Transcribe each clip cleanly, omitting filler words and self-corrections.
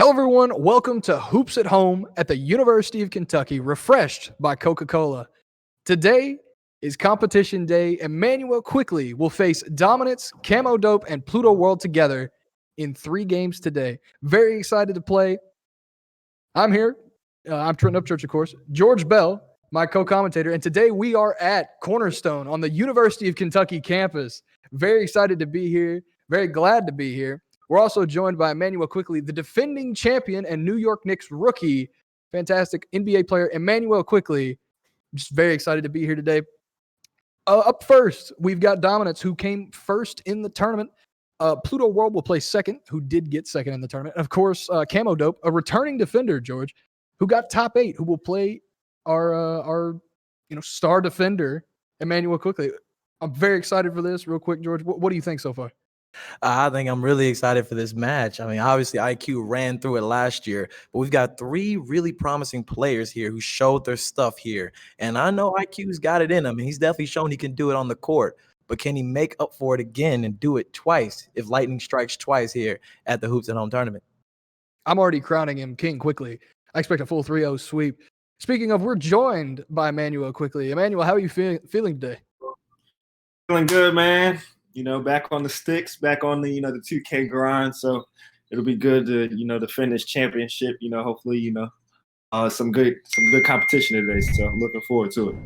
Hello, everyone. Welcome to Hoops at Home at the University of Kentucky, refreshed by Coca-Cola. Today is competition day. Immanuel Quickley will face Dominance, Camo Dope, and Pluto World together in 3 games today. Very excited to play. I'm here. I'm Trenton Upchurch, of course. George Bell, my co-commentator. And today we are at Cornerstone on the University of Kentucky campus. Very excited to be here. Very glad to be here. We're also joined by Immanuel Quickley, the defending champion and New York Knicks rookie. Fantastic NBA player, Immanuel Quickley. I'm just very excited to be here today. Up first, we've got Dominance, who came first in the tournament. Pluto World will play second, who did get second in the tournament. And of course, Camo Dope, a returning defender, George, who got top 8, who will play our star defender, Immanuel Quickley. I'm very excited for this. Real quick, George, what do you think so far? I think I'm really excited for this match. I mean, obviously IQ ran through it last year, but we've got 3 really promising players here who showed their stuff here. And I know IQ's got it in him, and he's definitely shown he can do it on the court. But can he make up for it again and do it twice if lightning strikes twice here at the Hoops at Home tournament? I'm already crowning him King Quickley. I expect a full 3-0 sweep. Speaking of, we're joined by Immanuel Quickley. Immanuel, how are you feeling today? Feeling good, man. Back on the sticks, back on the 2K grind. So it'll be good to defend this championship. Hopefully some good competition today. So I'm looking forward to it.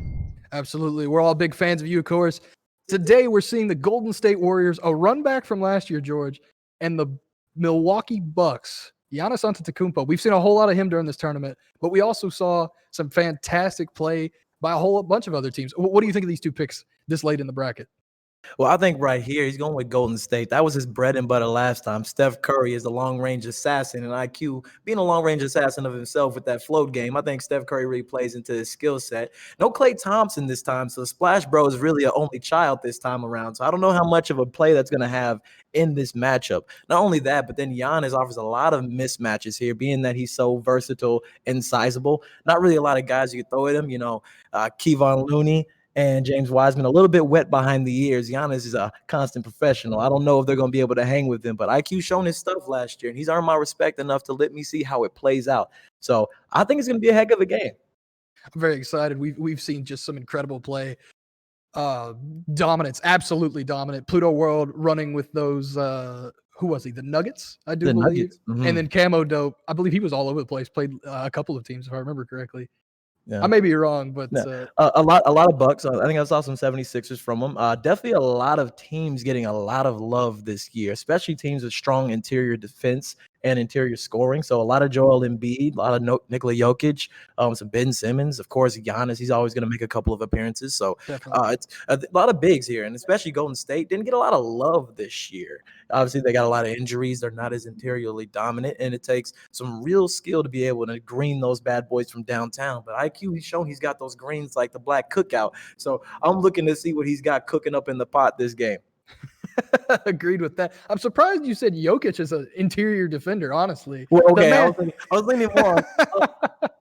Absolutely, we're all big fans of you, of course. Today we're seeing the Golden State Warriors, a run back from last year, George, and the Milwaukee Bucks. Giannis Antetokounmpo. We've seen a whole lot of him during this tournament, but we also saw some fantastic play by a whole bunch of other teams. What do you think of these 2 picks this late in the bracket? Well, I think right here, he's going with Golden State. That was his bread and butter last time. Steph Curry is a long-range assassin, and IQ being a long-range assassin of himself with that float game. I think Steph Curry really plays into his skill set. No Klay Thompson this time, so Splash Bro is really an only child this time around. So I don't know how much of a play that's going to have in this matchup. Not only that, but then Giannis offers a lot of mismatches here, being that he's so versatile and sizable. Not really a lot of guys you could throw at him. Kevon Looney and James Wiseman, a little bit wet behind the ears. Giannis is a constant professional. I don't know if they're going to be able to hang with him, but IQ's shown his stuff last year, and he's earned my respect enough to let me see how it plays out. So I think it's going to be a heck of a game. I'm very excited. We've seen just some incredible play. Dominance, absolutely dominant. Pluto World running with those, who was he? The Nuggets, I do believe. Nuggets. Mm-hmm. And then Camo Dope, I believe he was all over the place, played a couple of teams, if I remember correctly. Yeah. I may be wrong, but a lot of Bucks. I think I saw some 76ers from them. Definitely a lot of teams getting a lot of love this year, especially teams with strong interior defense and interior scoring. So a lot of Joel Embiid, a lot of Nikola Jokic, some Ben Simmons, of course, Giannis. He's always going to make a couple of appearances. So it's a lot of bigs here, and especially Golden State didn't get a lot of love this year. Obviously, they got a lot of injuries. They're not as interiorly dominant, and it takes some real skill to be able to green those bad boys from downtown. But IQ, he's shown he's got those greens like the Black Cookout. So I'm looking to see what he's got cooking up in the pot this game. Agreed with that. I'm surprised you said Jokic is an interior defender, honestly. Well, okay, I was leaning more on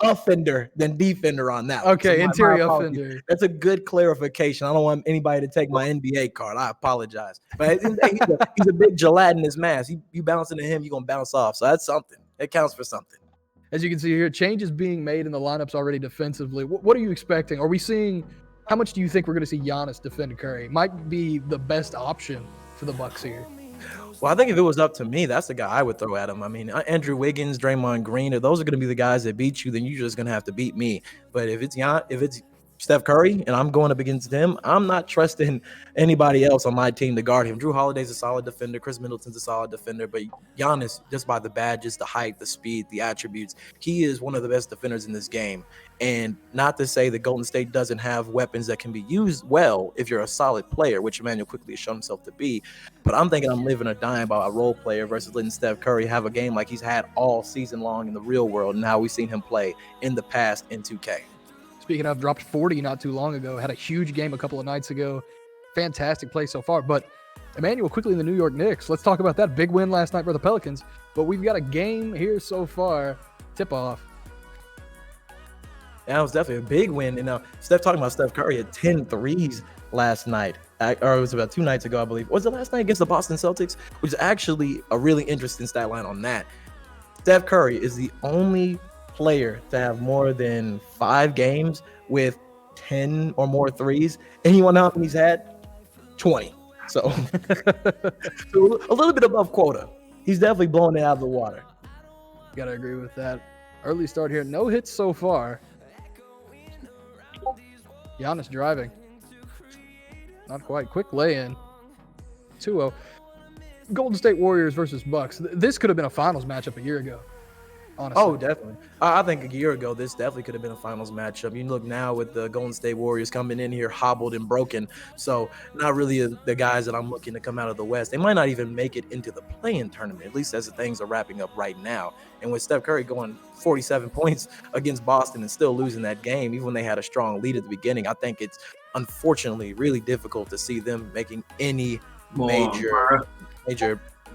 offender than defender on that. Okay, so interior offender. That's a good clarification. I don't want anybody to take my NBA card. I apologize. But he's a big gelatinous mass. You bounce into him, you're going to bounce off. So that's something. It counts for something. As you can see here, changes being made in the lineups already defensively. What are you expecting? Are we seeing – how much do you think we're going to see Giannis defend Curry? Might be the best option for the Bucks here. Well, I think if it was up to me, that's the guy I would throw at him. I mean, Andrew Wiggins, Draymond Green, if those are going to be the guys that beat you, then you're just going to have to beat me. But if it's Steph Curry and I'm going up against him, I'm not trusting anybody else on my team to guard him. Drew Holiday's a solid defender. Chris Middleton's a solid defender. But Giannis, just by the badges, the height, the speed, the attributes, he is one of the best defenders in this game. And not to say that Golden State doesn't have weapons that can be used well if you're a solid player, which Immanuel Quickley has shown himself to be. But I'm thinking I'm living or dying by a role player versus letting Steph Curry have a game like he's had all season long in the real world and how we've seen him play in the past in 2K. Speaking of, dropped 40 not too long ago, had a huge game a couple of nights ago. Fantastic play so far. But Immanuel Quickley in the New York Knicks. Let's talk about that. Big win last night for the Pelicans. But we've got a game here so far. Tip off. That was definitely a big win. And talking about Steph Curry had 10 threes last night. Or it was about 2 nights ago, I believe. Was it last night against the Boston Celtics? Which is actually a really interesting stat line on that. Steph Curry is the only player to have more than 5 games with 10 or more threes. Anyone else he's had 20. So a little bit above quota. He's definitely blowing it out of the water. Gotta agree with that. Early start here. No hits so far. Giannis driving. Not quite. Quick lay-in. 2-0. Golden State Warriors versus Bucks. This could have been a finals matchup a year ago. Honestly. Oh, definitely. I think a year ago, this definitely could have been a finals matchup. You look now with the Golden State Warriors coming in here hobbled and broken. So not really the guys that I'm looking to come out of the West. They might not even make it into the play-in tournament, at least as the things are wrapping up right now. And with Steph Curry going 47 points against Boston and still losing that game, even when they had a strong lead at the beginning, I think it's unfortunately really difficult to see them making any major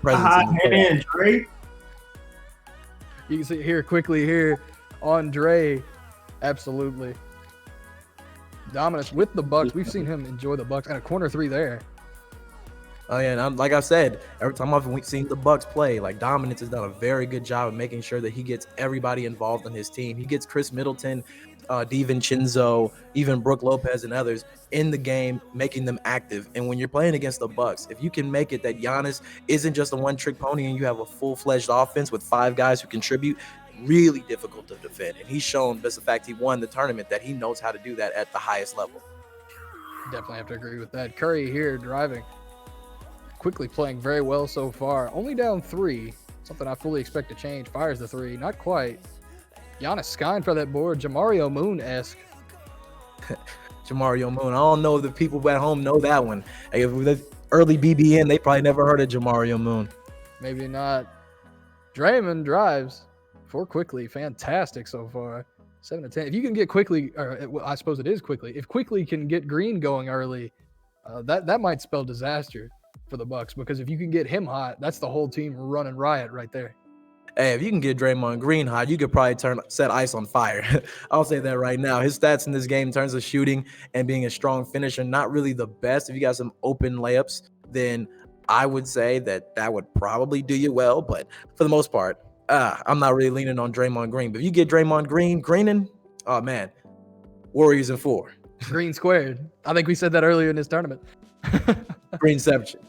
presence in the hand, Drake. You can see here quickly here, Andre, absolutely. Dominance with the Bucks. We've seen him enjoy the Bucks, and a corner 3 there. Oh yeah, and like I said, every time I've seen the Bucks play, like Dominance has done a very good job of making sure that he gets everybody involved on his team. He gets Chris Middleton, DiVincenzo, even Brooke Lopez and others in the game, making them active. And when you're playing against the Bucks, if you can make it that Giannis isn't just a one-trick pony and you have a full-fledged offense with 5 guys who contribute, really difficult to defend. And he's shown, just the fact he won the tournament, that he knows how to do that at the highest level. Definitely have to agree with that. Curry here driving. Quickly playing very well so far. Only down 3. Something I fully expect to change. Fires the 3. Not quite. Giannis skying for that board. Jamario Moon-esque. Jamario Moon. I don't know if the people at home know that one. If the early BBN, they probably never heard of Jamario Moon. Maybe not. Draymond drives for Quickley. Fantastic so far. 7-10. If you can get Quickley, or I suppose it is Quickley. If Quickley can get Green going early, that might spell disaster for the Bucks, because if you can get him hot, that's the whole team running riot right there. Hey, if you can get Draymond Green hot, you could probably set ice on fire. I'll say that right now. His stats in this game in terms of shooting and being a strong finisher, not really the best. If you got some open layups, then I would say that would probably do you well. But for the most part, I'm not really leaning on Draymond Green. But if you get Draymond Greening, oh man, Warriors in 4. Green squared. I think we said that earlier in this tournament. Greenception.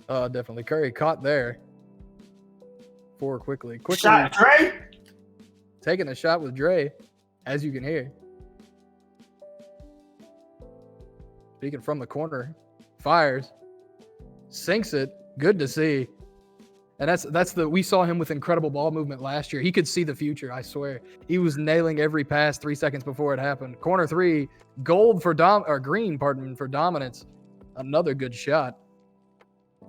Definitely. Curry caught there. For Quickley. Shot, Dre. Taking a shot with Dre, as you can hear. Speaking from the corner. Fires. Sinks it. Good to see. And we saw him with incredible ball movement last year. He could see the future, I swear. He was nailing every pass 3 seconds before it happened. Corner 3, gold for green, for Dominance. Another good shot.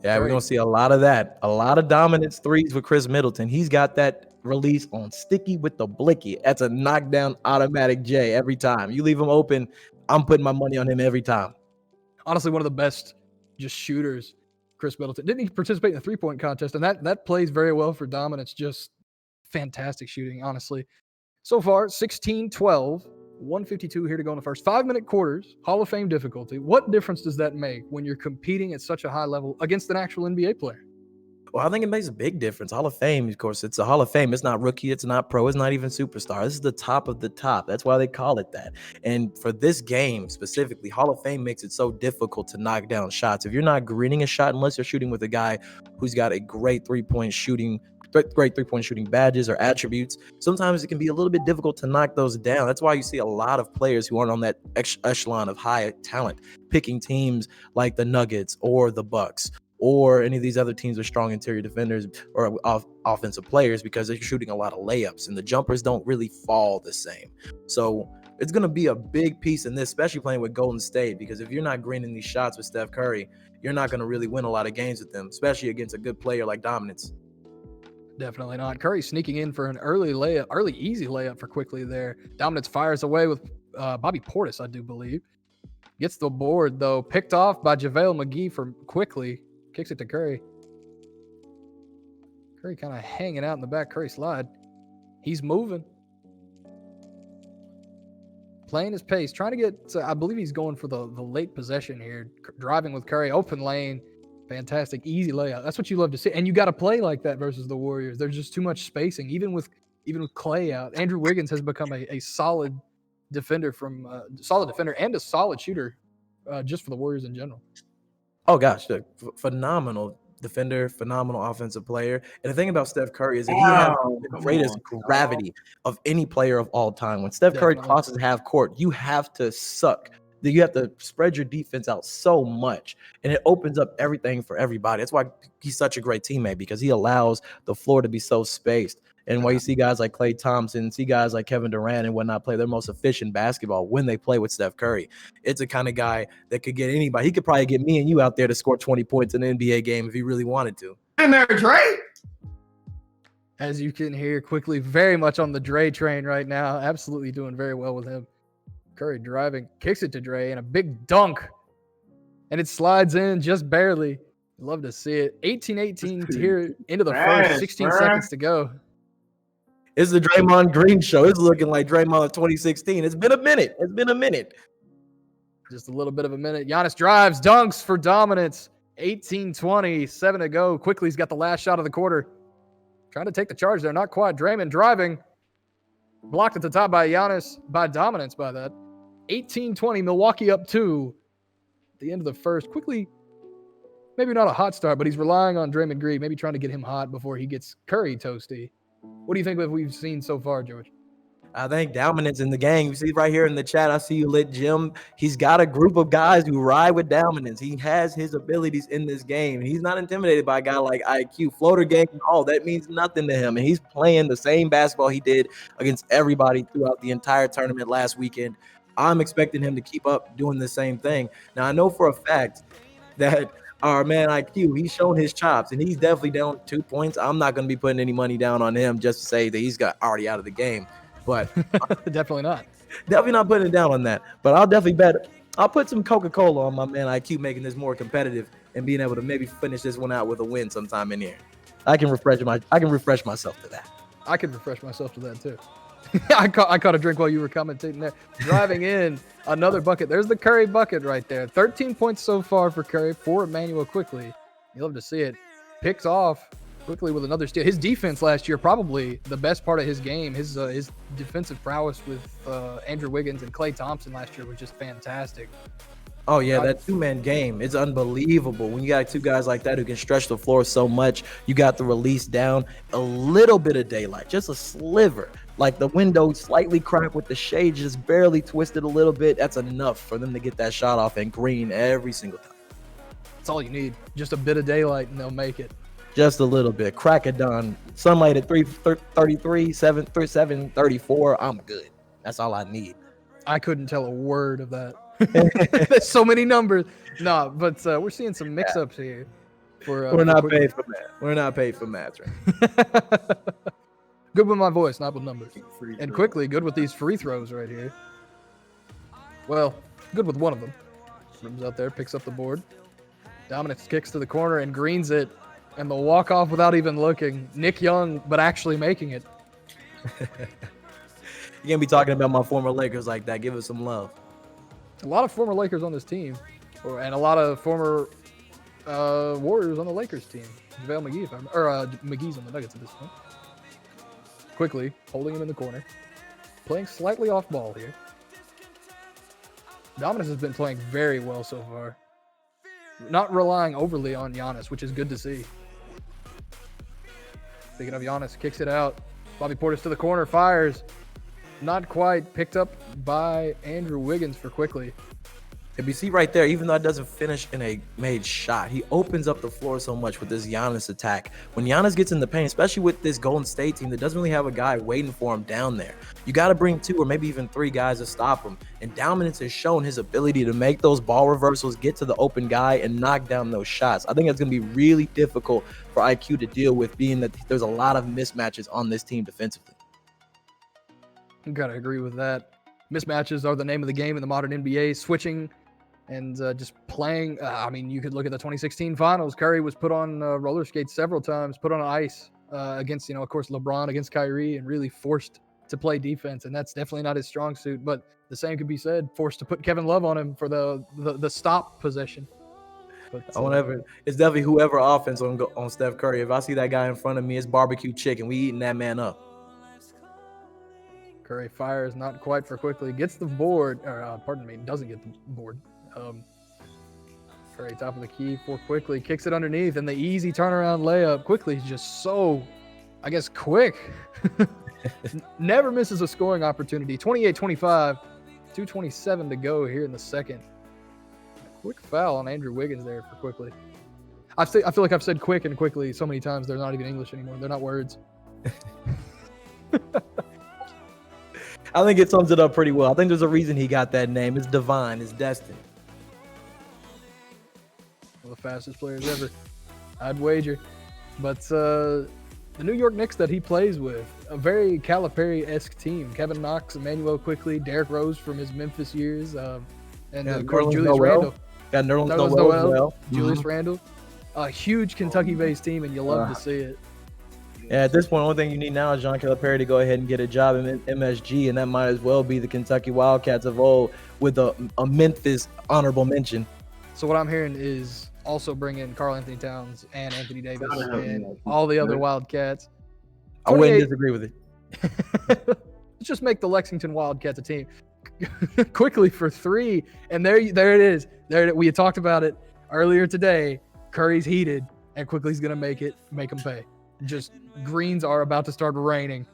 Yeah, we're going to see a lot of that. A lot of Dominance threes with Chris Middleton. He's got that release on sticky with the blicky. That's a knockdown automatic J every time. You leave him open, I'm putting my money on him every time. Honestly, one of the best just shooters, Chris Middleton. Didn't he participate in the three-point contest? And that plays very well for Dominance. Just fantastic shooting, honestly. So far, 16-12. 152 here to go in the first 5-minute quarters. Hall of Fame difficulty. What difference does that make when you're competing at such a high level against an actual NBA player? Well, I think it makes a big difference. Hall of Fame, of course, it's a Hall of Fame. It's not rookie. It's not pro. It's not even superstar. This is the top of the top. That's why they call it that. And for this game specifically, Hall of Fame makes it so difficult to knock down shots. If you're not greening a shot, unless you're shooting with a guy who's got a great three-point shooting badges or attributes, sometimes it can be a little bit difficult to knock those down. That's why you see a lot of players who aren't on that echelon of high talent picking teams like the Nuggets or the Bucks or any of these other teams with strong interior defenders or offensive players, because they're shooting a lot of layups and the jumpers don't really fall the same. So it's going to be a big piece in this, especially playing with Golden State, because if you're not greening these shots with Steph Curry, you're not going to really win a lot of games with them, especially against a good player like Dominance. Definitely not. Curry sneaking in for an early easy layup for Quickley there. Dominance fires away with Bobby Portis, I do believe. Gets the board, though. Picked off by JaVale McGee for Quickley. Kicks it to Curry. Curry kind of hanging out in the back. Curry slide. He's moving. Playing his pace. Trying to get, I believe he's going for the late possession here. Driving with Curry. Open lane. Fantastic, easy layout. That's what you love to see. And you got to play like that versus the Warriors. There's just too much spacing, even with Clay out. Andrew Wiggins has become a solid defender and a solid shooter, just for the Warriors in general. Oh gosh, phenomenal defender, phenomenal offensive player. And the thing about Steph Curry is that he has the greatest gravity of any player of all time. When Steph Curry crosses half court, you have to suck. You have to spread your defense out so much, and it opens up everything for everybody. That's why he's such a great teammate, because he allows the floor to be so spaced. And why you see guys like Klay Thompson, see guys like Kevin Durant and whatnot play their most efficient basketball when they play with Steph Curry. It's a kind of guy that could get anybody. He could probably get me and you out there to score 20 points in an NBA game if he really wanted to. In there, Dre. As you can hear, Quickley very much on the Dre train right now. Absolutely doing very well with him. Curry driving, kicks it to Dre, and a big dunk. And it slides in just barely. Love to see it. 18-18 here into the first, 16 seconds to go. It's the Draymond Green show. It's looking like Draymond 2016. It's been a minute. Just a little bit of a minute. Giannis drives, dunks for dominance. 18-20, 7 to go. Quickley's got the last shot of the quarter. Trying to take the charge there. Not quite. Draymond driving. Blocked at the top by Giannis. By dominance by that. 18-20, Milwaukee up 2 at the end of the first. Quickley, maybe not a hot start, but he's relying on Draymond Green, maybe trying to get him hot before he gets Curry toasty. What do you think of what we've seen so far, George? I think dominance in the game. You see right here in the chat, I see you lit Jim. He's got a group of guys who ride with dominance. He has his abilities in this game. He's not intimidated by a guy like IQ. Floater game, that means nothing to him. And he's playing the same basketball he did against everybody throughout the entire tournament last weekend. I'm expecting him to keep up doing the same thing. Now, I know for a fact that our man IQ, he's shown his chops, and he's definitely down 2 points. I'm not going to be putting any money down on him just to say that he's got already out of the game. But definitely not. Definitely not putting it down on that. But I'll definitely bet. I'll put some Coca-Cola on my man IQ, making this more competitive and being able to maybe finish this one out with a win sometime in here. I can refresh myself to that. I can refresh myself to that too. I caught a drink while you were commentating there. Driving in another bucket. There's the Curry bucket right there. 13 points so far for Curry, for Immanuel Quickley. You'll have to see it. Picks off Quickley with another steal. His defense last year, probably the best part of his game. His defensive prowess with Andrew Wiggins and Klay Thompson last year was just fantastic. Oh, yeah, that two-man game, it's unbelievable. When you got two guys like that who can stretch the floor so much, you got the release down, a little bit of daylight, just a sliver. Like the window slightly cracked with the shade just barely twisted a little bit. That's enough for them to get that shot off and green every single time. That's all you need. Just a bit of daylight and they'll make it. Just a little bit. Crack it done. Sunlight at 333, 734. I'm good. That's all I need. I couldn't tell a word of that. There's so many numbers. No, but we're seeing some mix-ups here. We're not paid for math. We're not paid for math, right? Good with my voice, not with numbers. And Quickley, good with these free throws right here. Well, good with one of them. Rims out there, picks up the board. Dominance kicks to the corner and greens it. And the walk-off without even looking. Nick Young, but actually making it. You can't be talking about my former Lakers like that. Give us some love. A lot of former Lakers on this team. And a lot of former Warriors on the Lakers team. JaVale McGee, McGee's on the Nuggets at this point. Quickley, holding him in the corner. Playing slightly off ball here. Dominance has been playing very well so far. Not relying overly on Giannis, which is good to see. Speaking of Giannis, kicks it out. Bobby Portis to the corner, fires. Not quite. Picked up by Andrew Wiggins for Quickley. If you see right there, even though it doesn't finish in a made shot, he opens up the floor so much with this Giannis attack. When Giannis gets in the paint, especially with this Golden State team that doesn't really have a guy waiting for him down there, you got to bring 2 or maybe even 3 guys to stop him. And Dominance has shown his ability to make those ball reversals, get to the open guy, and knock down those shots. I think it's going to be really difficult for IQ to deal with, being that there's a lot of mismatches on this team defensively. I gotta agree with that. Mismatches are the name of the game in the modern NBA. Switching and just playing. I mean, you could look at the 2016 finals. Curry was put on roller skates several times, put on ice against, of course, LeBron against Kyrie, and really forced to play defense. And that's definitely not his strong suit. But the same could be said, forced to put Kevin Love on him for the stop possession. But It's definitely whoever offense on Steph Curry. If I see that guy in front of me, it's barbecue chicken. We eating that man up. Curry fires, not quite for Quickley. Gets the board, or pardon me, doesn't get the board. Curry top of the key for Quickley, kicks it underneath, and the easy turnaround layup. Quickley's just so, I guess, quick. Never misses a scoring opportunity. 28-25, 2:27 to go here in the second. A quick foul on Andrew Wiggins there for Quickley. I feel like I've said quick and quickly so many times they're not even English anymore. They're not words. I think it sums it up pretty well. I think there's a reason he got that name. It's divine. It's destined. One of the fastest players ever, I'd wager. But the New York Knicks that he plays with, a very Calipari-esque team. Kevin Knox, Immanuel Quickley, Derrick Rose from his Memphis years, and of course Julius Randle. Got Nerlens Noel as well. Julius Randle. A huge Kentucky-based team, and you love to see it. Yeah, at this point, the only thing you need now is John Calipari to go ahead and get a job in MSG, and that might as well be the Kentucky Wildcats of old with a Memphis honorable mention. So what I'm hearing is also bring in Karl Anthony Towns and Anthony Davis and all the other Wildcats. I wouldn't disagree with it. Let's just make the Lexington Wildcats a team. Quickly for three, and there it is. We had talked about it earlier today. Curry's heated, and Quickly's gonna make them pay. Just greens are about to start raining.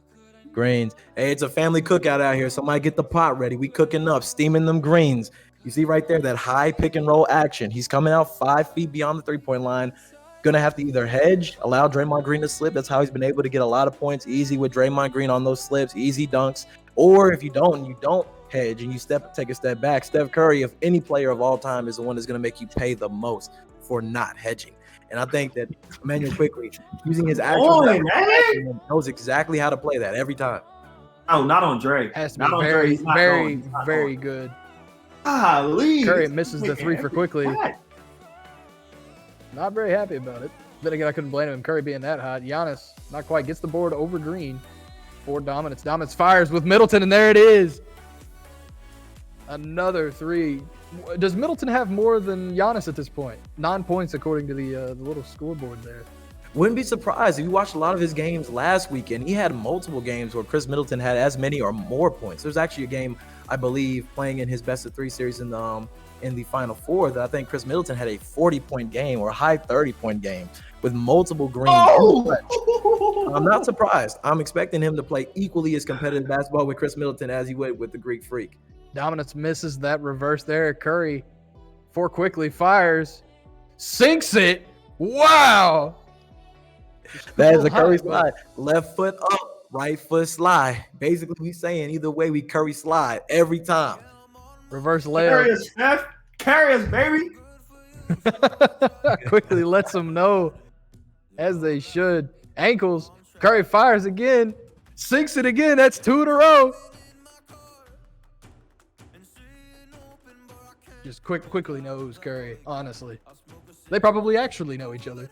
Greens. Hey, it's a family cookout out here. Somebody get the pot ready. We cooking up, steaming them greens. You see right there that high pick and roll action. He's coming out 5 feet beyond the three-point line. Gonna have to either hedge, allow Draymond Green to slip. That's how he's been able to get a lot of points easy with Draymond Green on those slips, easy dunks. Or if you don't hedge and you take a step back, Steph Curry, if any player of all time, is the one that's gonna make you pay the most for not hedging. And I think that Immanuel Quickley, using his actual knows exactly how to play that every time. Oh, not on Dre. Has to be very good. Curry misses the three for Quickley. Not very happy about it. Then again, I couldn't blame him. Curry being that hot. Giannis not quite gets the board over Green for dominance. Dominance fires with Middleton, and there it is. Another three. Does Middleton have more than Giannis at this point? 9 points according to the little scoreboard there. Wouldn't be surprised if you watched a lot of his games last weekend. He had multiple games where Chris Middleton had as many or more points. There's actually a game, I believe, playing in his best of three series in the Final Four that I think Chris Middleton had a 40-point game or a high 30-point game with multiple greens. Oh! I'm not surprised. I'm expecting him to play equally as competitive basketball with Chris Middleton as he would with the Greek Freak. Dominance misses that reverse there. Curry for Quickley fires, sinks it. Wow. That is a Curry slide. Left foot up, right foot slide. Basically, we saying either way, we Curry slide every time. Reverse layup. Carry us, baby. Quickley lets them know, as they should. Ankles. Curry fires again. Sinks it again. That's 2 in a row. Just Quickley knows Curry, honestly. They probably actually know each other.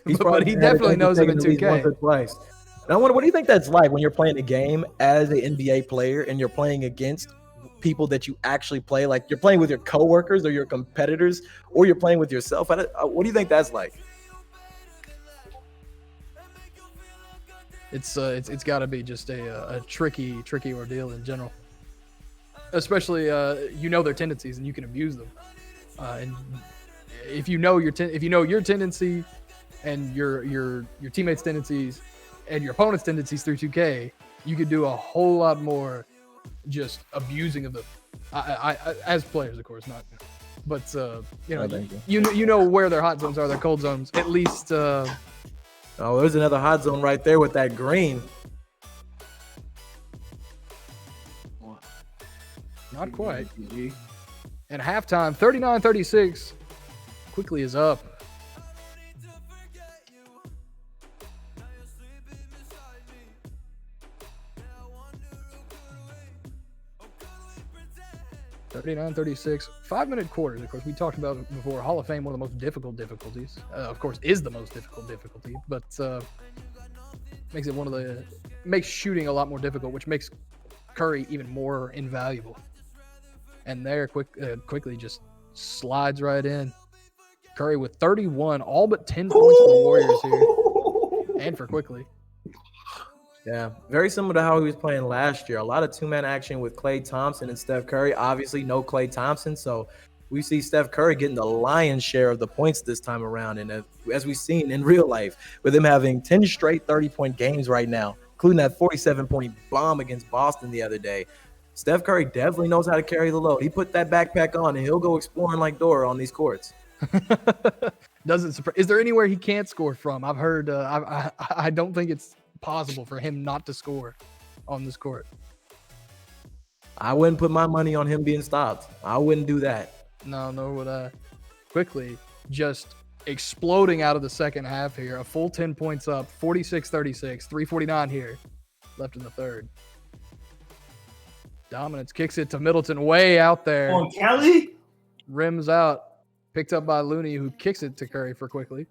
But he definitely knows him in 2K. Twice. And I wonder, what do you think that's like when you're playing a game as an NBA player and you're playing against people that you actually play? Like, you're playing with your coworkers or your competitors, or you're playing with yourself. What do you think that's like? It's got to be just a tricky ordeal in general. Especially you know their tendencies and you can abuse them. And if you know your tendency and your teammates' tendencies and your opponent's tendencies through 2K, you could do a whole lot more just abusing of them. I as players, of course, not. But you know where their hot zones are, their cold zones. At least. Oh, there's another hot zone right there with that green. Not quite. And halftime, 39-36. Quickley is up. $39-36. 5-minute quarters. Of course, we talked about it before. Hall of Fame, one of the most difficult difficulties. Of course, is the most difficult difficulty, but makes shooting a lot more difficult, which makes Curry even more invaluable. And there, Quickley just slides right in. Curry with 31, all but 10 points for the Warriors here, and for Quickley. Yeah, very similar to how he was playing last year. A lot of two-man action with Klay Thompson and Steph Curry. Obviously, no Klay Thompson, so we see Steph Curry getting the lion's share of the points this time around. And as we've seen in real life, with him having 10 straight 30-point games right now, including that 47-point bomb against Boston the other day, Steph Curry definitely knows how to carry the load. He put that backpack on, and he'll go exploring like Dora on these courts. Doesn't surprise. Is there anywhere he can't score from? I've heard. I don't think it's possible for him not to score on this court. I wouldn't put my money on him being stopped. I wouldn't do that. No, nor would I. Quickley just exploding out of the second half here. A full 10 points up, 46-36, 3:49 here left in the third. Dominance kicks it to Middleton way out there. On Kelly? Rims out. Picked up by Looney, who kicks it to Curry for Quickley.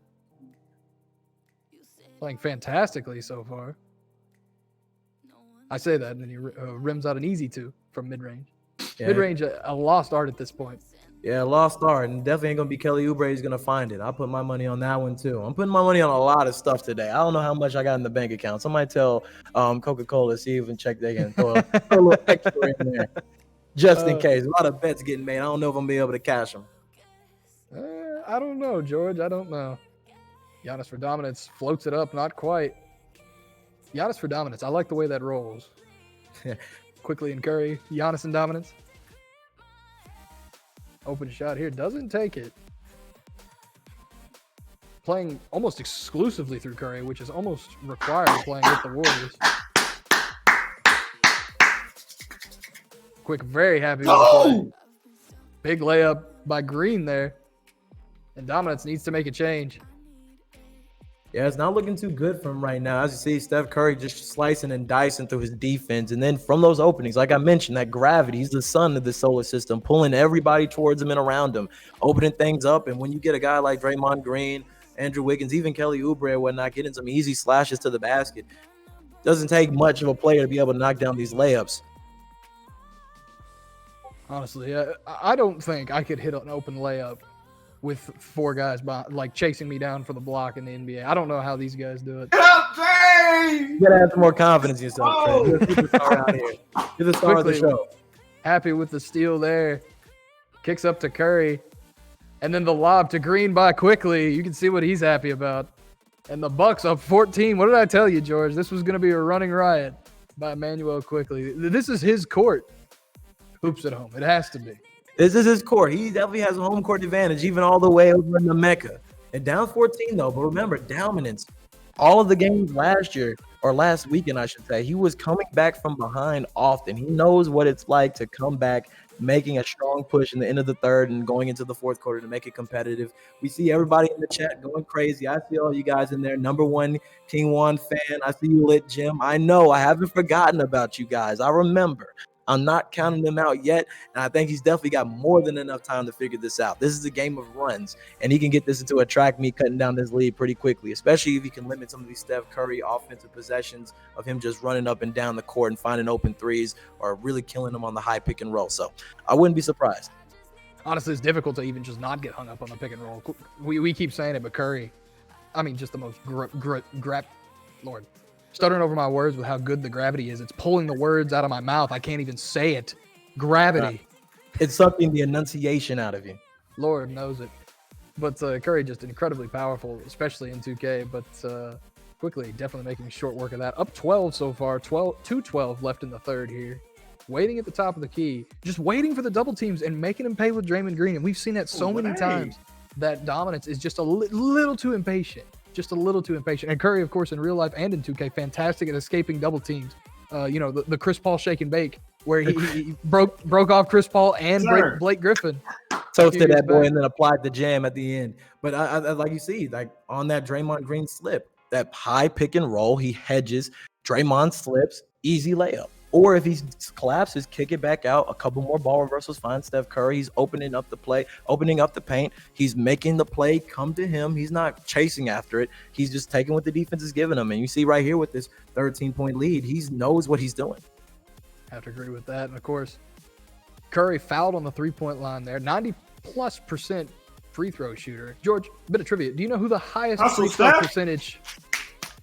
Playing fantastically so far. I say that, and then he rims out an easy two from mid-range. Yeah. Mid-range, a lost art at this point. Yeah, lost art, and definitely ain't going to be Kelly Oubre. He's going to find it. I put my money on that one, too. I'm putting my money on a lot of stuff today. I don't know how much I got in the bank account. Somebody tell Coca-Cola, see if they can throw a little extra in there, just in case. A lot of bets getting made. I don't know if I'm going to be able to cash them. I don't know, George. I don't know. Giannis for dominance floats it up, not quite. Giannis for dominance. I like the way that rolls. Quickley and Curry. Giannis and dominance. Open shot here. Doesn't take it. Playing almost exclusively through Curry, which is almost required playing with the Warriors. Quick, very happy with the play. Big layup by Green there. And dominance needs to make a change. Yeah, it's not looking too good for him right now. As you see, Steph Curry just slicing and dicing through his defense. And then from those openings, like I mentioned, that gravity, he's the sun of the solar system, pulling everybody towards him and around him, opening things up. And when you get a guy like Draymond Green, Andrew Wiggins, even Kelly Oubre and whatnot, getting some easy slashes to the basket, doesn't take much of a player to be able to knock down these layups. Honestly, I don't think I could hit an open layup with four guys like chasing me down for the block in the NBA. I don't know how these guys do it. Get up, Jay! You gotta have some more confidence in yourself, Trey. You're a superstar out here. You're the star of the show. Happy with the steal there. Kicks up to Curry. And then the lob to Green by Quickley. You can see what he's happy about. And the Bucks up 14. What did I tell you, George? This was going to be a running riot by Immanuel Quickley. This is his court. Hoops at home. It has to be. This is his court. He definitely has a home court advantage, even all the way over in the Mecca. And down 14, though. But remember, dominance. All of the games last year, or last weekend, I should say, he was coming back from behind often. He knows what it's like to come back, making a strong push in the end of the third and going into the fourth quarter to make it competitive. We see everybody in the chat going crazy. I see all you guys in there. Number one King Juan fan. I see you lit, Jim. I know. I haven't forgotten about you guys. I remember. I'm not counting them out yet, and I think he's definitely got more than enough time to figure this out. This is a game of runs, and he can get this into a track meet, cutting down this lead pretty quickly, especially if he can limit some of these Steph Curry offensive possessions of him just running up and down the court and finding open threes or really killing them on the high pick and roll. So I wouldn't be surprised. Honestly, it's difficult to even just not get hung up on the pick and roll. We keep saying it, but Curry, I mean, just the most Lord. Stuttering over my words with how good the gravity is. It's pulling the words out of my mouth. I can't even say it. Gravity. It's sucking the enunciation out of you. Lord knows it. But Curry just incredibly powerful, especially in 2K. But Quickley definitely making short work of that. Up 12 so far. 2-12 left in the third here. Waiting at the top of the key. Just waiting for the double teams and making them pay with Draymond Green. And we've seen that so many times. That dominance is just a little too impatient. Just a little too impatient. And Curry, of course, in real life and in 2K, fantastic at escaping double teams. The Chris Paul shake and bake, where he broke off Chris Paul and Blake Griffin. Toasted that boy and then applied the jam at the end. But I like you see, like on that Draymond Green slip, that high pick and roll, he hedges, Draymond slips, easy layup. Or if he collapses, kick it back out. A couple more ball reversals, find Steph Curry. He's opening up the play, opening up the paint. He's making the play come to him. He's not chasing after it. He's just taking what the defense is giving him. And you see right here with this 13-point lead, he knows what he's doing. I have to agree with that. And, of course, Curry fouled on the three-point line there. 90+% free throw shooter. George, a bit of trivia. Do you know who the highest Hustle, free throw Steph. percentage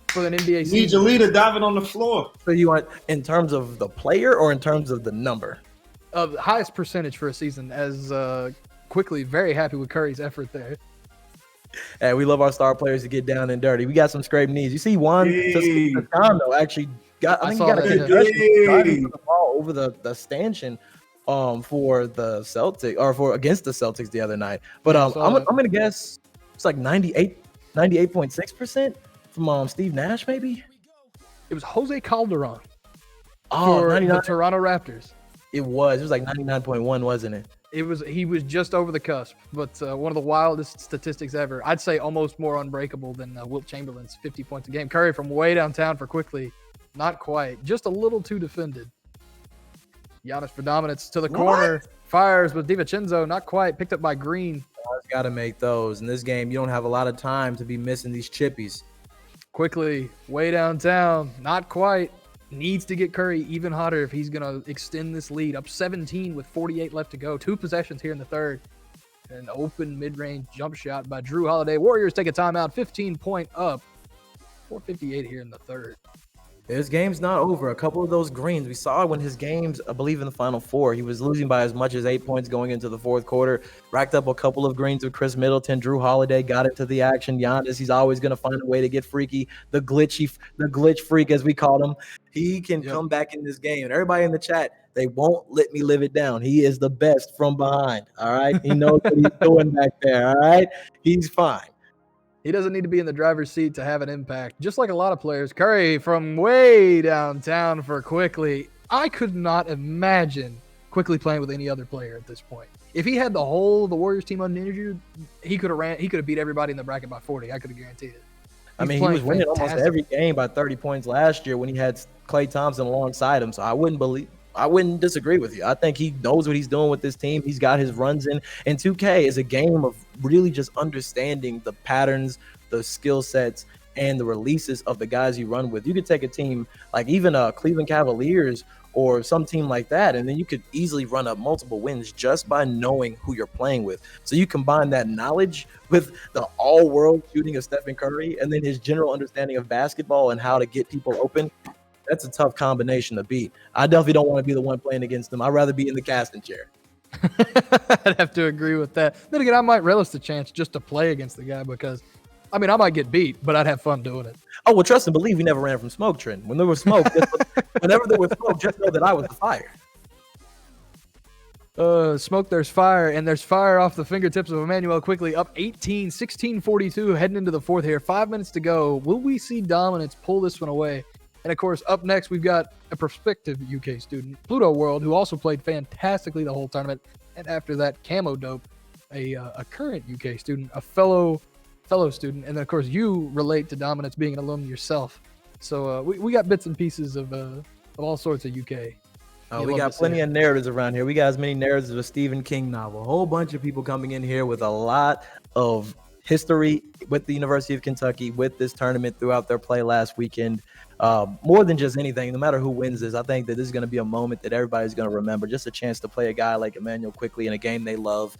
for an NBA Need season? your leader diving on the floor. So you want in terms of the player or in terms of the number? Of the highest percentage for a season, as Quickley very happy with Curry's effort there. Hey, we love our star players to get down and dirty. We got some scraped knees. You see Juan Hey. Toscano actually got, I think he saw got a that, concussion driving Hey. the ball over the stanchion for the Celtics or for against the Celtics the other night. But Yeah, I saw I'm that. gonna guess it's like 98.6% from Steve Nash, maybe. It was Jose Calderon Oh, for 99. the Toronto Raptors. It was like 99.1, wasn't it? He was just over the cusp, but one of the wildest statistics ever. I'd say almost more unbreakable than Wilt Chamberlain's 50 points a game. Curry from way downtown for Quickley, not quite, just a little too defended. Giannis for dominance to the corner, fires with DiVincenzo, not quite, picked up by Green. Got to make those. In this game, you don't have a lot of time to be missing these chippies. Quickley, way downtown, not quite. Needs to get Curry even hotter if he's going to extend this lead. Up 17 with 48 left to go. 2 possessions here in the third. An open mid-range jump shot by Drew Holiday. Warriors take a timeout, 15-point up. 4:58 here in the third. His game's not over. A couple of those greens, we saw when his games, I believe in the Final Four, he was losing by as much as 8 points going into the fourth quarter. Racked up a couple of greens with Chris Middleton. Drew Holiday got into the action. Giannis, he's always going to find a way to get freaky. The glitch freak, as we call him. He can come back in this game. And everybody in the chat, they won't let me live it down. He is the best from behind, all right? He knows what he's doing back there, all right? He's fine. He doesn't need to be in the driver's seat to have an impact, just like a lot of players. Curry from way downtown for Quickley. I could not imagine Quickley playing with any other player at this point. If he had the Warriors team uninjured, he could have beat everybody in the bracket by 40. I could have guaranteed it. I mean, he was winning almost every game by 30 points last year when he had Klay Thompson alongside him. So I wouldn't disagree with you. I think he knows what he's doing with this team. He's got his runs in. And 2K is a game of really just understanding the patterns, the skill sets, and the releases of the guys you run with. You could take a team like even Cleveland Cavaliers or some team like that, and then you could easily run up multiple wins just by knowing who you're playing with. So you combine that knowledge with the all-world shooting of Stephen Curry and then his general understanding of basketball and how to get people open. That's a tough combination to beat. I definitely don't want to be the one playing against him. I'd rather be in the casting chair. I'd have to agree with that. Then again, I might relish the chance just to play against the guy because, I mean, I might get beat, but I'd have fun doing it. Oh, well, trust and believe we never ran from smoke, Trent. When there was smoke, whenever there was smoke, just know that I was the fire. Smoke, there's fire, and there's fire off the fingertips of Immanuel Quickley. Up 18, 16-42, heading into the fourth here. 5 minutes to go. Will we see dominance pull this one away? And, of course, up next, we've got a prospective UK student, Pluto World, who also played fantastically the whole tournament. And after that, Camo Dope, a current UK student, a fellow student. And, then, of course, you relate to dominance being an alum yourself. So we got bits and pieces of all sorts of UK. Oh, we got plenty of narratives around here. We got as many narratives as a Stephen King novel. A whole bunch of people coming in here with a lot of history with the University of Kentucky, with this tournament throughout their play last weekend. More than just anything, no matter who wins this, I think that this is going to be a moment that everybody's going to remember. Just a chance to play a guy like Immanuel Quickley in a game they love.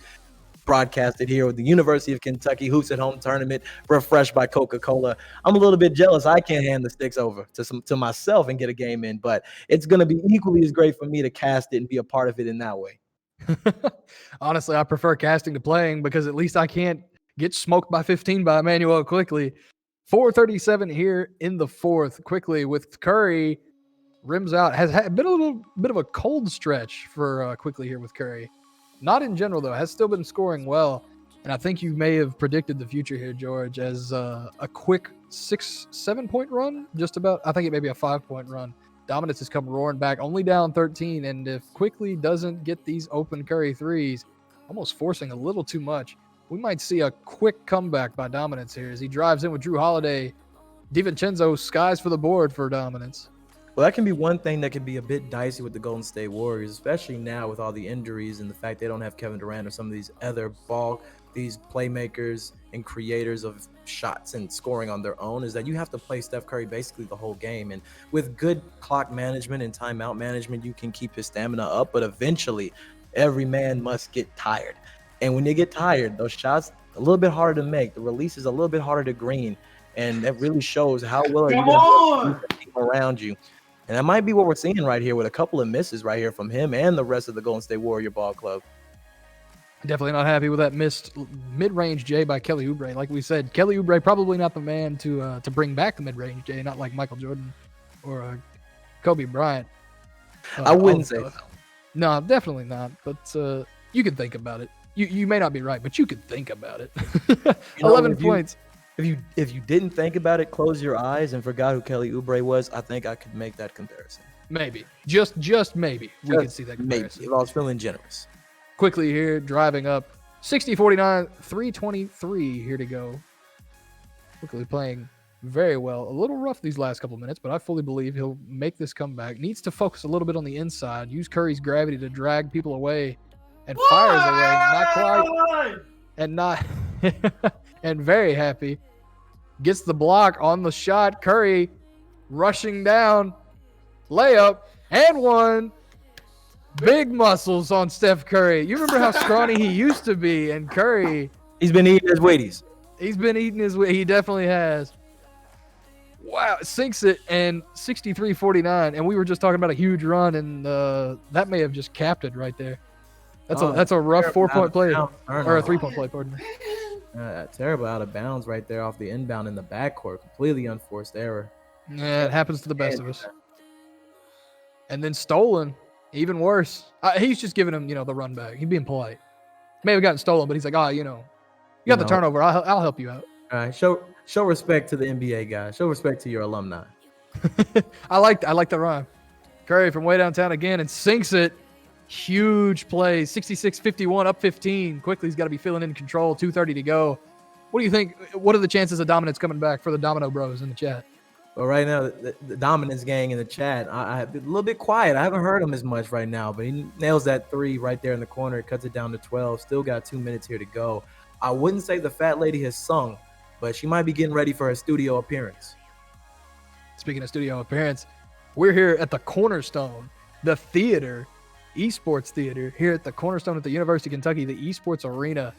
Broadcasted here with the University of Kentucky Hoops at Home tournament, refreshed by Coca-Cola. I'm a little bit jealous. I can't hand the sticks over to myself and get a game in, but it's going to be equally as great for me to cast it and be a part of it in that way. Honestly, I prefer casting to playing because at least I can't get smoked by 15 by Immanuel Quickley. 4:37 here in the fourth. Quickley with Curry rims out. Has been a little bit of a cold stretch for Quickley here with Curry. Not in general, though. Has still been scoring well. And I think you may have predicted the future here, George, as a quick 6-7 point run. Just about. I think it may be a 5-point run. Dominance has come roaring back, only down 13. And if Quickley doesn't get these open Curry threes, almost forcing a little too much, we might see a quick comeback by Dominance here as he drives in with Drew Holiday. DiVincenzo skies for the board for Dominance. Well, that can be one thing that can be a bit dicey with the Golden State Warriors, especially now with all the injuries and the fact they don't have Kevin Durant or some of these other these playmakers and creators of shots and scoring on their own, is that you have to play Steph Curry basically the whole game. And with good clock management and timeout management, you can keep his stamina up, but eventually every man must get tired. And when they get tired, those shots a little bit harder to make. The release is a little bit harder to green, and that really shows how well are you Come going on. to the team around you. And that might be what we're seeing right here with a couple of misses right here from him and the rest of the Golden State Warrior ball club. Definitely not happy with that missed mid-range J by Kelly Oubre. Like we said, Kelly Oubre probably not the man to bring back the mid-range J, not like Michael Jordan or Kobe Bryant. I wouldn't say so. No, definitely not. But you can think about it. You may not be right, but you could think about it. 11 points. If you didn't think about it, close your eyes and forgot who Kelly Oubre was, I think I could make that comparison. Maybe. Just maybe. We could see that comparison. Maybe, if I was feeling generous. Quickly here, driving up. 60-49, 3:23 here to go. Quickly playing very well. A little rough these last couple minutes, but I fully believe he'll make this comeback. Needs to focus a little bit on the inside. Use Curry's gravity to drag people away. And fires away. Not quite. And not... and very happy. Gets the block on the shot. Curry rushing down. Layup. And one. Big muscles on Steph Curry. You remember how scrawny he used to be, and Curry. He's been eating his Wheaties. He's been eating his Wheaties. He definitely has. Wow, sinks it, and 63-49. And we were just talking about a huge run, and that may have just capped it right there. That's a rough 4-point play, or a 3-point play, pardon me. Terrible out of bounds right there off the inbound in the backcourt. Completely unforced error. Yeah, it happens to the best of us. And then stolen. Even worse. He's just giving him, the run back. He's being polite. May have gotten stolen, but he's like, you got the turnover. I'll help you out. All right, show respect to the NBA guy. Show respect to your alumni. I like the rhyme. Curry from way downtown again and sinks it. Huge play. 66-51, up 15. Quickly, he's got to be feeling in control. 2:30 to go. What do you think? What are the chances of dominance coming back for the Domino Bros in the chat? Well, right now, the Dominance gang in the chat, I'm a little bit quiet. I haven't heard him as much right now, but he nails that 3 right there in the corner, cuts it down to 12. Still got 2 minutes here to go. I wouldn't say the fat lady has sung, but she might be getting ready for her studio appearance. Speaking of studio appearance, we're here at the Cornerstone, the theater, Esports theater, here at the Cornerstone at the University of Kentucky, the Esports Arena.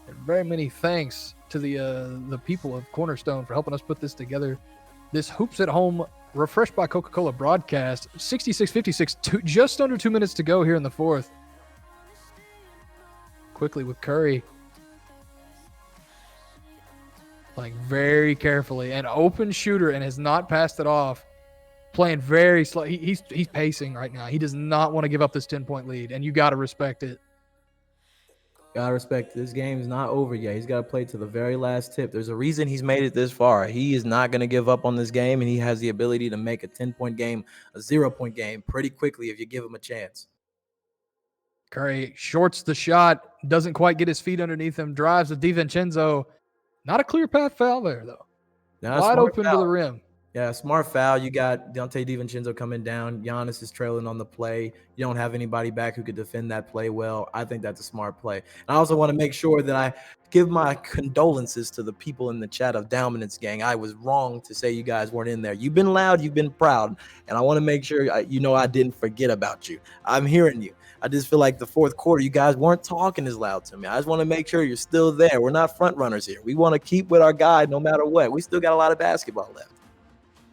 And very many thanks to the people of Cornerstone for helping us put this together. This Hoops at Home, refreshed by Coca-Cola broadcast, 66-56, just under 2 minutes to go here in the fourth. Quickly with Curry. Playing very carefully. An open shooter and has not passed it off. Playing very slow. He's pacing right now. He does not want to give up this 10-point lead, and you got to respect it. Gotta respect this game is not over yet. He's got to play to the very last tip. There's a reason he's made it this far. He is not going to give up on this game, and he has the ability to make a 10-point game, a 0-point game pretty quickly if you give him a chance. Curry shorts the shot, doesn't quite get his feet underneath him, drives to DiVincenzo. Not a clear path foul there, though. Wide open to the rim. Yeah, smart foul. You got Dante DiVincenzo coming down. Giannis is trailing on the play. You don't have anybody back who could defend that play well. I think that's a smart play. And I also want to make sure that I give my condolences to the people in the chat of Dominance Gang. I was wrong to say you guys weren't in there. You've been loud. You've been proud. And I want to make sure I didn't forget about you. I'm hearing you. I just feel like the fourth quarter, you guys weren't talking as loud to me. I just want to make sure you're still there. We're not front runners here. We want to keep with our guy no matter what. We still got a lot of basketball left.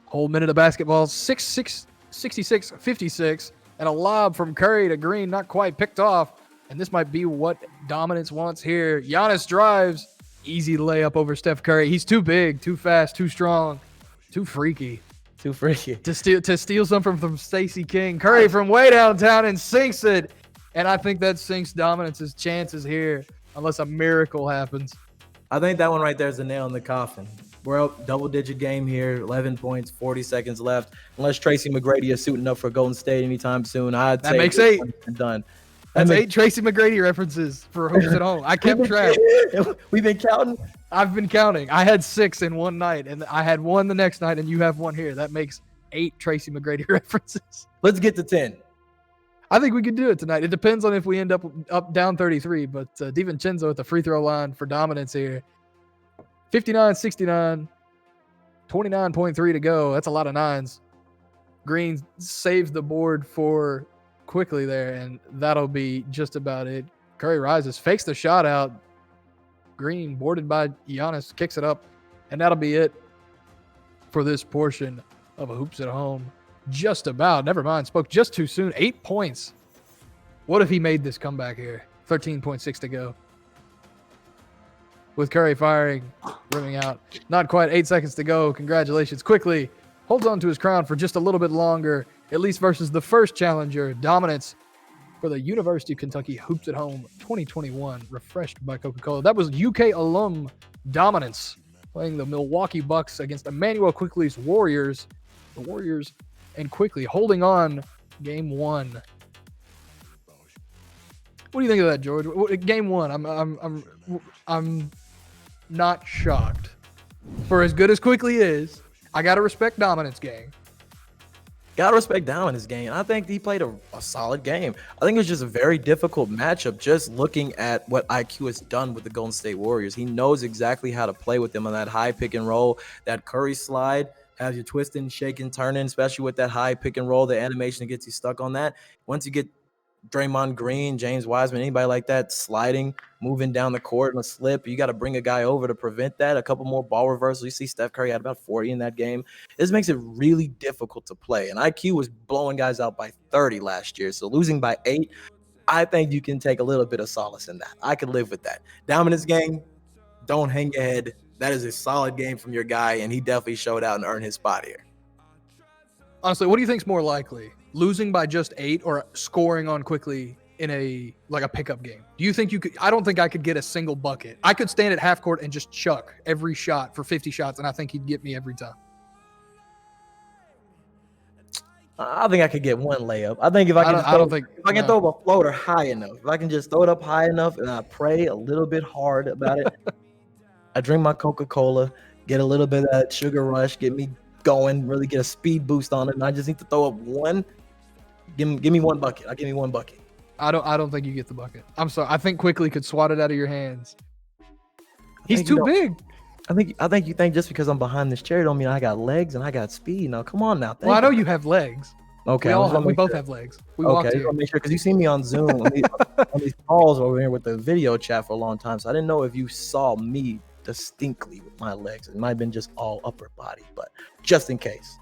Whole minute of basketball, 66-56, and a lob from Curry to Green, not quite picked off. And this might be what Dominance wants here. Giannis drives, easy layup over Steph Curry. He's too big, too fast, too strong, too freaky. To steal some from Stacey King. Curry from way downtown and sinks it. And I think that sinks Dominance's chances here, unless a miracle happens. I think that one right there is the nail in the coffin. We're up double-digit game here, 11 points, 40 seconds left. Unless Tracy McGrady is suiting up for Golden State anytime soon, I'd say makes 8. Done. That's 8 Tracy McGrady references for Hoops at Home. I kept track. We've been counting? I've been counting. I had 6 in one night, and I had 1 the next night, and you have 1 here. That makes 8 Tracy McGrady references. Let's get to 10. I think we could do it tonight. It depends on if we end up down 33, but DiVincenzo at the free throw line for Dominance here. 59-69, 29.3 to go. That's a lot of nines. Green saves the board for Quickley there, and that'll be just about it. Curry rises, fakes the shot out. Green, boarded by Giannis, kicks it up. And that'll be it for this portion of a Hoops at Home. Just about. Never mind. Spoke just too soon. 8 points. What if he made this comeback here? 13.6 to go. With Curry firing, rimming out. Not quite 8 seconds to go. Congratulations. Quickley holds on to his crown for just a little bit longer, at least versus the first challenger. Dominance for the University of Kentucky Hoops at Home 2021, refreshed by Coca-Cola. That was UK alum Dominance playing the Milwaukee Bucks against Immanuel Quickley's Warriors. The Warriors and Quickley holding on game 1. What do you think of that, George? Game 1, I'm not shocked. For as good as Quickley is, I gotta respect Dominance game. Gotta respect Dominance game. I think he played a solid game. I think it was just a very difficult matchup. Just looking at what IQ has done with the Golden State Warriors, he knows exactly how to play with them on that high pick and roll, that Curry slide. Has you twisting, shaking, turning, especially with that high pick and roll, the animation gets you stuck on that. Once you get Draymond Green, James Wiseman, anybody like that sliding, moving down the court in a slip, you got to bring a guy over to prevent that. A couple more ball reversals. You see Steph Curry had about 40 in that game. This makes it really difficult to play. And IQ was blowing guys out by 30 last year. So losing by 8, I think you can take a little bit of solace in that. I could live with that. Dominance game, don't hang your head. That is a solid game from your guy, and he definitely showed out and earned his spot here. Honestly, what do you think is more likely? Losing by just 8 or scoring on Quickley in a pickup game? Do you think you could? I don't think I could get a single bucket. I could stand at half court and just chuck every shot for 50 shots, and I think he'd get me every time. I think I could get one layup. I think if I can throw up a floater high enough, if I can just throw it up high enough and I pray a little bit hard about it, I drink my Coca-Cola, get a little bit of that sugar rush, get me going, really get a speed boost on it, and I just need to throw up one. Give me one bucket. I'll give me one bucket. I don't think you get the bucket. I'm sorry. I think Quickley could swat it out of your hands. He's too big. I think you think just because I'm behind this chair don't mean I got legs and I got speed. Now come on now. Well, I know you have legs. Okay, we both have legs. We walked here. Make sure because you see me on Zoom on these calls over here with the video chat for a long time, so I didn't know if you saw me distinctly with my legs. It might have been just all upper body, but just in case.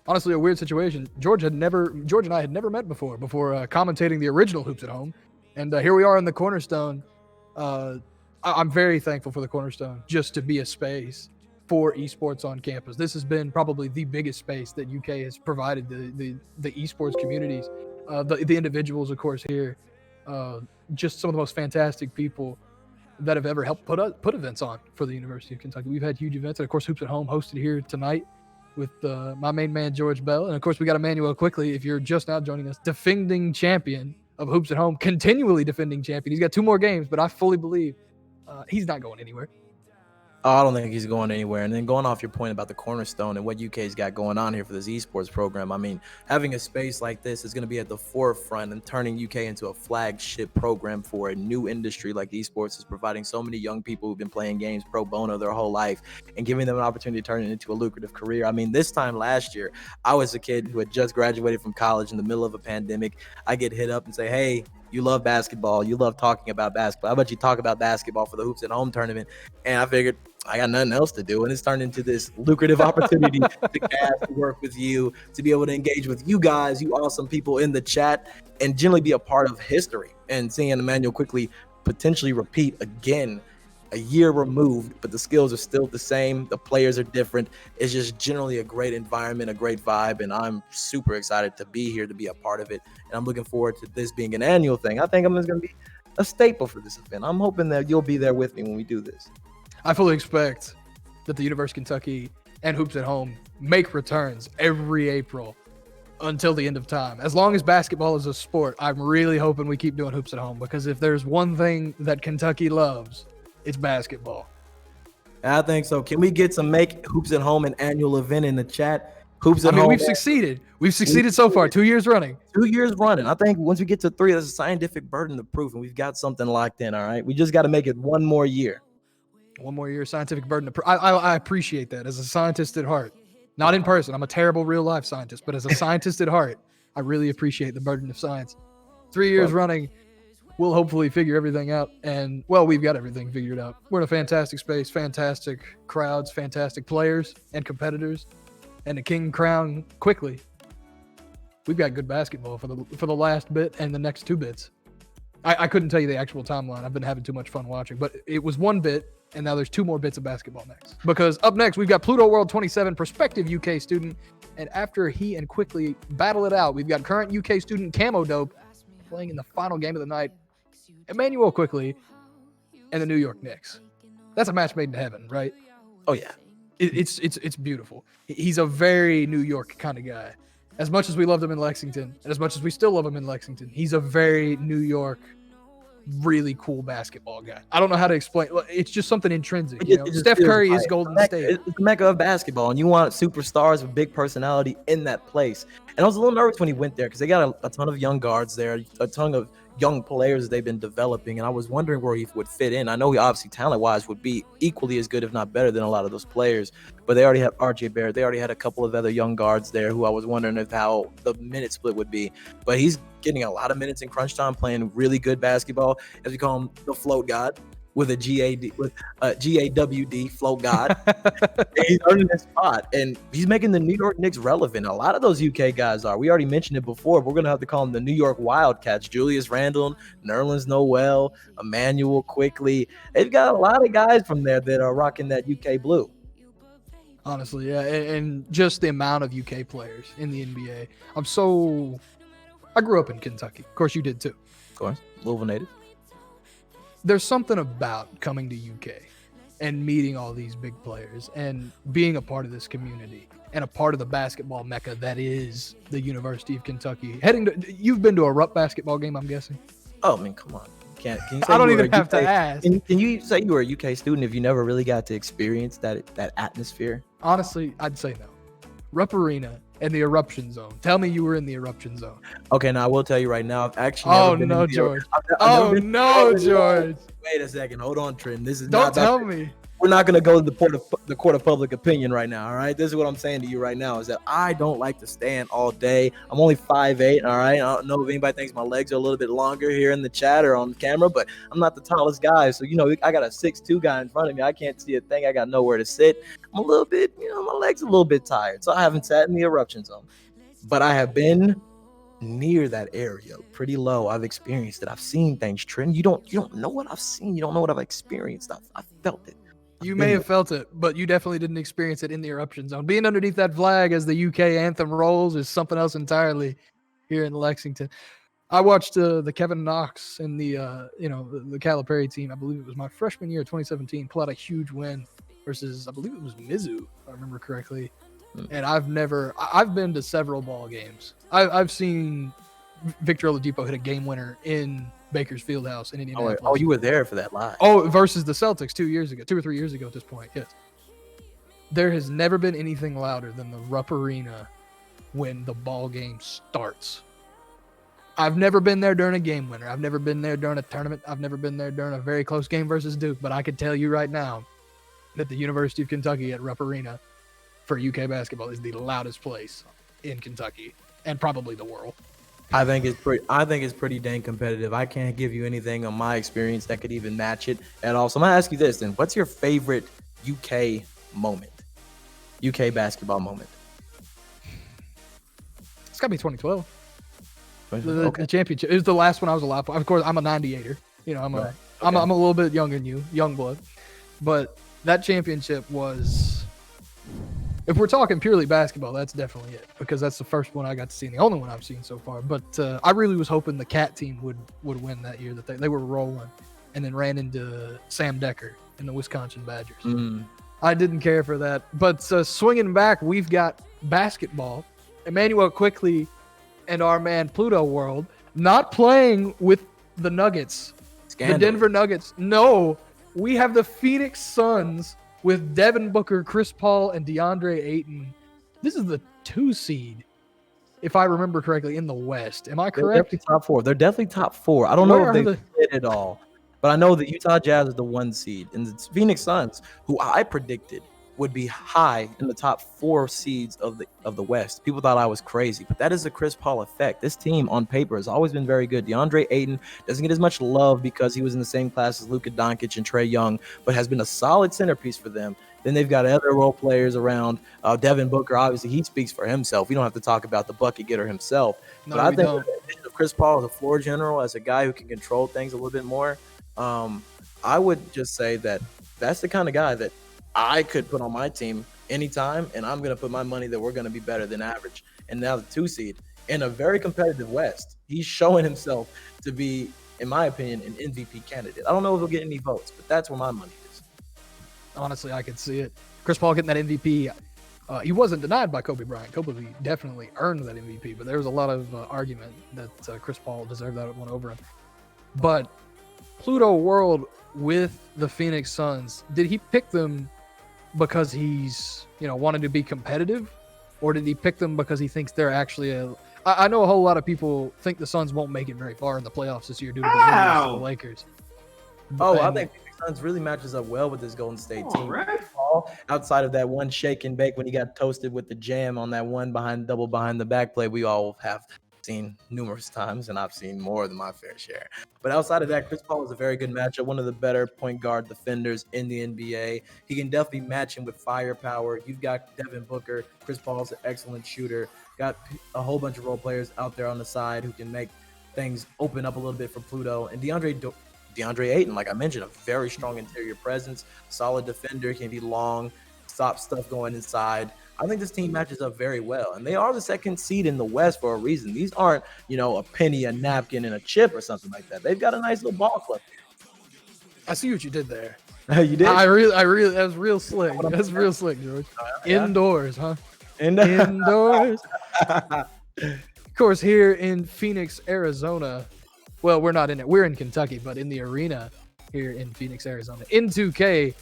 Honestly, a weird situation. George and I had never met before commentating the original Hoops at Home, and here we are in the Cornerstone. I'm very thankful for the Cornerstone just to be a space for esports on campus. This has been probably the biggest space that UK has provided the esports communities, the individuals, of course, here, just some of the most fantastic people that have ever helped put events on for the University of Kentucky. We've had huge events, and of course, Hoops at Home hosted here tonight with my main man George Bell, and of course, we got Immanuel Quickley. If you're just now joining us, defending champion of Hoops at Home, continually defending champion. He's got 2 more games, but I fully believe he's not going anywhere. I don't think he's going anywhere. And then going off your point about the Cornerstone and what UK's got going on here for this esports program, I mean, having a space like this is going to be at the forefront and turning UK into a flagship program for a new industry like esports is providing so many young people who've been playing games pro bono their whole life and giving them an opportunity to turn it into a lucrative career. I mean, this time last year, I was a kid who had just graduated from college in the middle of a pandemic. I get hit up and say, hey, you love basketball. You love talking about basketball. How about you talk about basketball for the Hoops at Home tournament? And I figured I got nothing else to do. And it's turned into this lucrative opportunity to cast, to work with you, to be able to engage with you guys, you awesome people in the chat, and generally be a part of history. And seeing Immanuel Quickley potentially repeat again, a year removed, but the skills are still the same. The players are different. It's just generally a great environment, a great vibe, and I'm super excited to be here to be a part of it. And I'm looking forward to this being an annual thing. I think it's going to be a staple for this event. I'm hoping that you'll be there with me when we do this. I fully expect that the University of Kentucky and Hoops at Home make returns every April until the end of time. As long as basketball is a sport, I'm really hoping we keep doing Hoops at Home, because if there's one thing that Kentucky loves, it's basketball. I think so. Can we get some make Hoops at Home an annual event in the chat? Hoops at Home. We've succeeded. We've succeeded so far. 2 years running. 2 years running. I think once we get to 3, there's a scientific burden of proof, and we've got something locked in, all right? We just got to make it one more year. One more year, scientific burden of proof. I appreciate that as a scientist at heart. Not in person. I'm a terrible real-life scientist, but as a scientist at heart, I really appreciate the burden of science. 3 years running. we'll hopefully figure everything out. And, well, we've got everything figured out. We're in a fantastic space, fantastic crowds, fantastic players and competitors, and the king crown quickly. We've got good basketball for the last bit and the next 2 bits. I couldn't tell you the actual timeline. I've been having too much fun watching, but it was 1 bit, and now there's 2 more bits of basketball next. Because up next, we've got Pluto World 27, prospective UK student, and after he and Quickley battle it out, we've got current UK student Camo Dope playing in the final game of the night, Immanuel Quickley and the New York Knicks. That's a match made in heaven, right? Oh yeah, It's beautiful. He's a very New York kind of guy. As much as we loved him in Lexington, and as much as we still love him in Lexington, he's a very New York, really cool basketball guy. I don't know how to explain. It's just something intrinsic. You know? Steph Curry is Golden State. It's the mecca of basketball, and you want superstars with big personality in that place. And I was a little nervous when he went there because they got a ton of young guards there, a ton of young players they've been developing, and I was wondering where he would fit in. I know he obviously talent-wise would be equally as good, if not better, than a lot of those players, but they already have RJ Barrett. They already had a couple of other young guards there who I was wondering if how the minute split would be. But he's getting a lot of minutes in crunch time, playing really good basketball, as we call him, the float god, with a GAWD, float god. He's earning his spot, and he's making the New York Knicks relevant. A lot of those UK guys are. We already mentioned it before, but we're going to have to call them the New York Wildcats. Julius Randle, Nerlens Noel, Immanuel Quickley. They've got a lot of guys from there that are rocking that UK blue. Honestly, yeah, and just the amount of UK players in the NBA. I grew up in Kentucky. Of course, you did too. Of course, Louisville native. There's something about coming to UK and meeting all these big players and being a part of this community and a part of the basketball mecca that is the University of Kentucky. You've been to a Rupp basketball game, I'm guessing? Oh, I mean, come on. Can you say I don't even have to ask. Can you say you were a UK student if you never really got to experience that atmosphere? Honestly, I'd say no. Rupp Arena and the eruption zone. Tell me you were in the eruption zone. Okay, now I will tell you right now. I've actually never been George. George. Wait a second. Hold on, Trenton. This is Don't tell me. We're not going to go to the court of public opinion right now, all right? This is what I'm saying to you right now, is that I don't like to stand all day. I'm only 5'8", all right? I don't know if anybody thinks my legs are a little bit longer here in the chat or on the camera, but I'm not the tallest guy. So, I got a 6'2" guy in front of me. I can't see a thing. I got nowhere to sit. I'm a little bit, my legs are a little bit tired. So I haven't sat in the eruption zone. But I have been near that area, pretty low. I've experienced it. I've seen things, Trent. You don't know what I've seen. You don't know what I've experienced. I've felt it. You may have felt it, but you definitely didn't experience it in the eruption zone. Being underneath that flag as the UK anthem rolls is something else entirely here in Lexington. I watched the Kevin Knox and the Calipari team. I believe it was my freshman year, 2017, pull out a huge win versus, I believe it was Mizzou, if I remember correctly. And I've been to several ball games. I've seen Victor Oladipo hit a game winner in Baker's Fieldhouse in Indianapolis. Oh, you were there for that live. Oh, versus the Celtics 2 or 3 years ago at this point, yes. There has never been anything louder than the Rupp Arena when the ball game starts. I've never been there during a game winner. I've never been there during a tournament. I've never been there during a very close game versus Duke, but I could tell you right now that the University of Kentucky at Rupp Arena for UK basketball is the loudest place in Kentucky and probably the world. I think it's pretty dang competitive. I can't give you anything on my experience that could even match it at all. So I'm gonna ask you this then: what's your favorite UK moment? UK basketball moment? It's gotta be 2012. The championship. It was the last one I was alive for. Of course, I'm a 98er. I'm a little bit younger than you, young blood. But that championship was. If we're talking purely basketball, that's definitely it, because that's the first one I got to see and the only one I've seen so far. But I really was hoping the Cat team would win that year, that they were rolling, and then ran into Sam Decker and the Wisconsin Badgers. I didn't care for that. But swinging back, we've got basketball. Immanuel Quickley and our man Pluto World not playing with the Nuggets, the Denver Nuggets. No, we have the Phoenix Suns with Devin Booker, Chris Paul, and DeAndre Ayton. This is the 2 seed, if I remember correctly, in the West. Am I correct? They're definitely top 4. They're definitely top 4. I don't know if they fit it all, but I know the Utah Jazz is the 1 seed, and the Phoenix Suns, who I predicted would be high in the top 4 seeds of the West. People thought I was crazy, but that is the Chris Paul effect. This team on paper has always been very good. DeAndre Ayton doesn't get as much love because he was in the same class as Luka Doncic and Trae Young, but has been a solid centerpiece for them. Then they've got other role players around. Devin Booker, obviously, he speaks for himself. We don't have to talk about the bucket getter himself. No, but I we think don't. the addition of Chris Paul as a floor general, as a guy who can control things a little bit more, I would just say that that's the kind of guy that I could put on my team anytime, and I'm going to put my money that we're going to be better than average. And now the 2 seed in a very competitive West, he's showing himself to be, in my opinion, an MVP candidate. I don't know if he'll get any votes, but that's where my money is. Honestly, I could see it. Chris Paul getting that MVP. He wasn't denied by Kobe Bryant. Kobe definitely earned that MVP, but there was a lot of argument that Chris Paul deserved that one over him. But Pluto World with the Phoenix Suns, did he pick them because he's, wanted to be competitive, or did he pick them because he thinks they're actually I know a whole lot of people think the Suns won't make it very far in the playoffs this year due to the injuries to the Lakers. I think Phoenix Suns really matches up well with this Golden State team. Right. Outside of that one shake and bake when he got toasted with the jam on that one double behind the back play, we all have seen numerous times, and I've seen more than my fair share. But outside of that, Chris Paul is a very good matchup, one of the better point guard defenders in the NBA. He can definitely match him with firepower. You've got Devin Booker. Chris Paul's an excellent shooter. Got a whole bunch of role players out there on the side who can make things open up a little bit for Pluto. And DeAndre Ayton, like I mentioned, a very strong interior presence, solid defender, can be long, stop stuff going inside. I think this team matches up very well, and they are the 2nd seed in the West for a reason. These aren't, a penny, a napkin, and a chip or something like that. They've got a nice little ball club. I see what you did there. You did? I really, that was real slick. That's real slick, George. Indoors, huh? Indoors. Of course, here in Phoenix, Arizona. Well, we're not in it. We're in Kentucky, but in the arena here in Phoenix, Arizona. In 2K,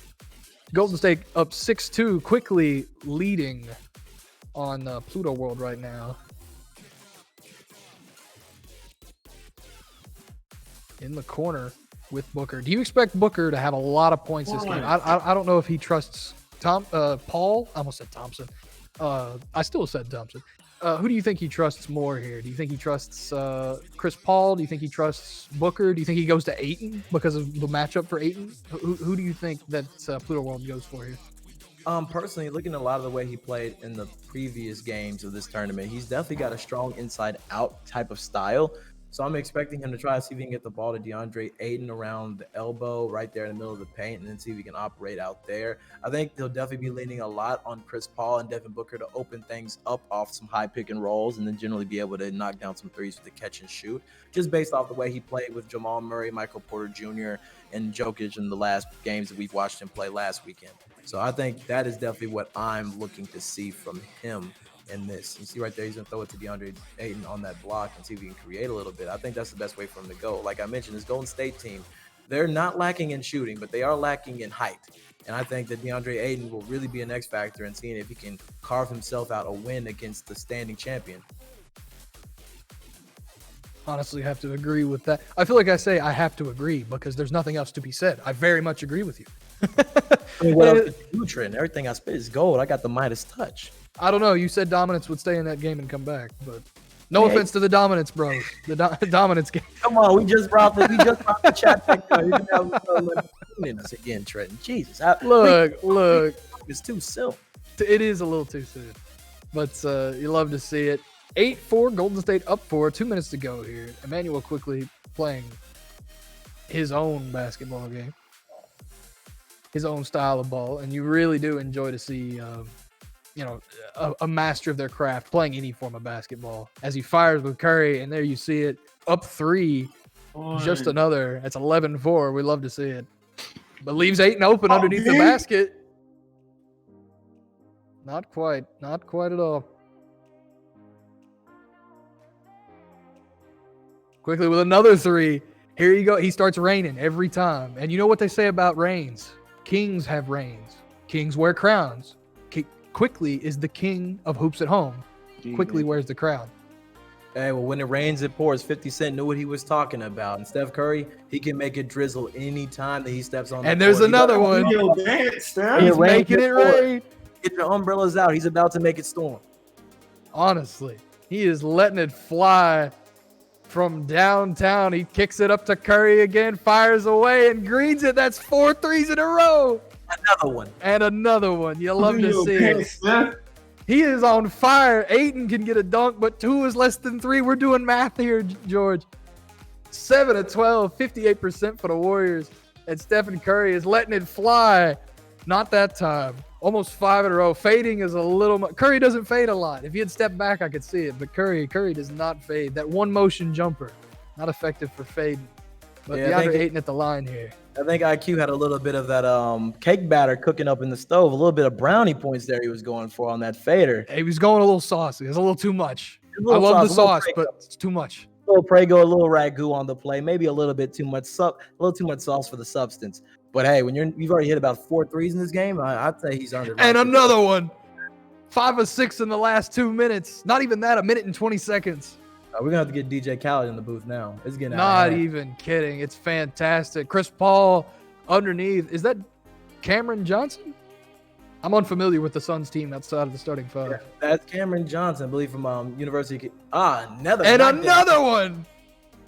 Golden State up 6-2, quickly leading on Pluto World right now. In the corner with Booker. Do you expect Booker to have a lot of points this game? I don't know if he trusts Paul. I almost said Thompson. I still said Thompson. Who do you think he trusts more here? Do you think he trusts Chris Paul? Do you think he trusts Booker? Do you think he goes to Ayton because of the matchup for Ayton? Who do you think that Pluto World goes for here? Personally, looking at a lot of the way he played in the previous games of this tournament, he's definitely got a strong inside-out type of style. So I'm expecting him to try to see if he can get the ball to DeAndre Ayton around the elbow, right there in the middle of the paint, and then see if he can operate out there. I think he'll definitely be leaning a lot on Chris Paul and Devin Booker to open things up off some high pick and rolls, and then generally be able to knock down some threes with the catch and shoot, just based off the way he played with Jamal Murray, Michael Porter Jr., and Jokic in the last games that we've watched him play last weekend. So I think that is definitely what I'm looking to see from him in this. You see right there, he's going to throw it to DeAndre Ayton on that block and see if he can create a little bit. I think that's the best way for him to go. Like I mentioned, this Golden State team, they're not lacking in shooting, but they are lacking in height. And I think that DeAndre Ayton will really be an X factor in seeing if he can carve himself out a win against the standing champion. Honestly, I have to agree with that. I feel like I say I have to agree because there's nothing else to be said. I very much agree with you. I mean, what else did you trend? Everything I spit is gold. I got the Midas touch. I don't know. You said dominance would stay in that game and come back, but no offense to the dominance bros. The dominance game. Come on, we just brought the chat back down. You can have us again, Trenton. Jesus, Look, it's too soon. It is a little too soon, but you love to see it. 8-4, Golden State up 4. 2 minutes to go here. Immanuel Quickley playing his own basketball game, his own style of ball, and you really do enjoy to see. A master of their craft playing any form of basketball as he fires with Curry, and there you see it up 3. Just another. It's 11-4. We love to see it, but leaves Ayton open underneath the basket. Not quite at all. Quickly with another 3. Here you go. He starts raining every time, and you know what they say about reigns? Kings have reigns. Kings wear crowns. Quickley is the king of hoops at home. Quickly wears the crown. Hey, well, when it rains, it pours. 50 Cent knew what he was talking about. And Steph Curry, he can make it drizzle anytime that he steps on the And there's court. another one. Yo, dance, Steph. He's it rains, making it it pours. rain. Get your umbrellas out. He's about to make it storm. Honestly, he is letting it fly from downtown. He kicks it up to Curry again, fires away, and greens it. That's 4 threes in a row. Another one. And another one. You love to Yo, see dance, it. Steph. He is on fire. Ayton can get a dunk, but 2 is less than 3. We're doing math here, George. 7 of 12, 58% for the Warriors. And Stephen Curry is letting it fly. Not that time. Almost 5 in a row. Fading is a little much. Curry doesn't fade a lot. If he had stepped back, I could see it. But Curry does not fade. That one motion jumper, not effective for fading. But Yeah, I DeAndre think Ayton at the line here. I think IQ had a little bit of that cake batter cooking up in the stove. A little bit of brownie points there he was going for on that fader. He was going a little saucy. It was a little too much. A little I love the sauce, a little sauce, Prego. but it's too much. A little Prego, a little ragu on the play, maybe a little bit too much a little too much sauce for the substance. But hey, when you've already hit about 4 threes in this game, I'd say he's under. And another one. 5 of 6 in the last 2 minutes. Not even that, a minute and 20 seconds. We're gonna have to get DJ Khaled in the booth now. It's getting out Not of hand. even kidding. It's fantastic. Chris Paul underneath. Is that Cameron Johnson? I'm unfamiliar with the Suns team outside of the starting 5. That's Cameron Johnson, I believe, from University. Another. And knockdown. another one.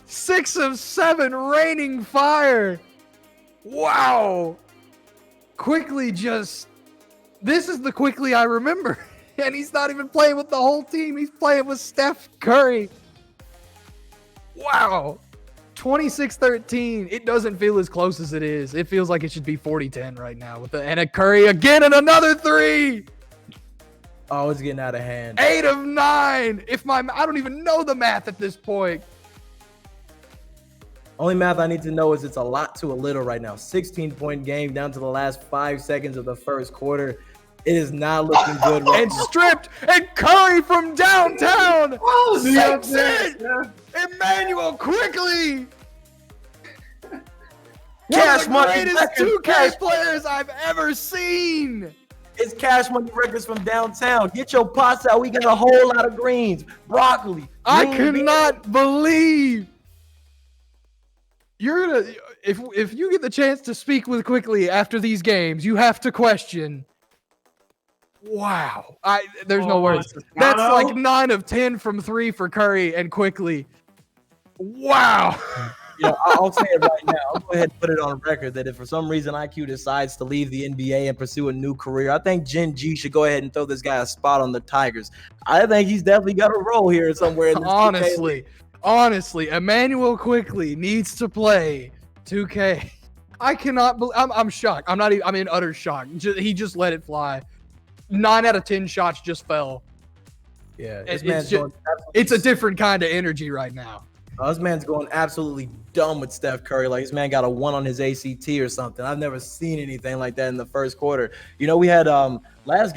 6 of 7 raining fire. Wow. Quickly just. This is the Quickly I remember. And he's not even playing with the whole team. He's playing with Steph Curry. Wow. 26-13. It doesn't feel as close as it is. It feels like it should be 40-10 right now. And a Curry again and another 3. Oh, it's getting out of hand. 8 of 9. I don't even know the math at this point. Only math I need to know is it's a lot to a little right now. 16-point game down to the last 5 seconds of the first quarter. It is not looking good. Right And now. stripped. And Curry from downtown. Oh, Sinks dance, it. Steph. Immanuel Quickley. Cash One of the money greatest records. 2K players I've ever seen. It's Cash Money Records from downtown. Get your pots out. We got a whole lot of greens, broccoli. I green beans. cannot believe you're gonna. If you get the chance to speak with Quickley after these games, you have to question. Wow, there's no words. That's like 9 of 10 from 3 for Curry and Quickley. Wow. You know, I'll say it right now. I'll go ahead and put it on record that if for some reason IQ decides to leave the NBA and pursue a new career, I think Gen G should go ahead and throw this guy a spot on the Tigers. I think he's definitely got a role here somewhere in this 2K. Honestly, Immanuel Quickley needs to play 2K. I cannot believe. I'm shocked. I'm in utter shock. He just let it fly. 9 out of 10 shots just fell. Yeah, It's a different kind of energy right now. This man's going absolutely dumb with Steph Curry. Like, this man got a 1 on his ACT or something. I've never seen anything like that in the first quarter. You know, we had last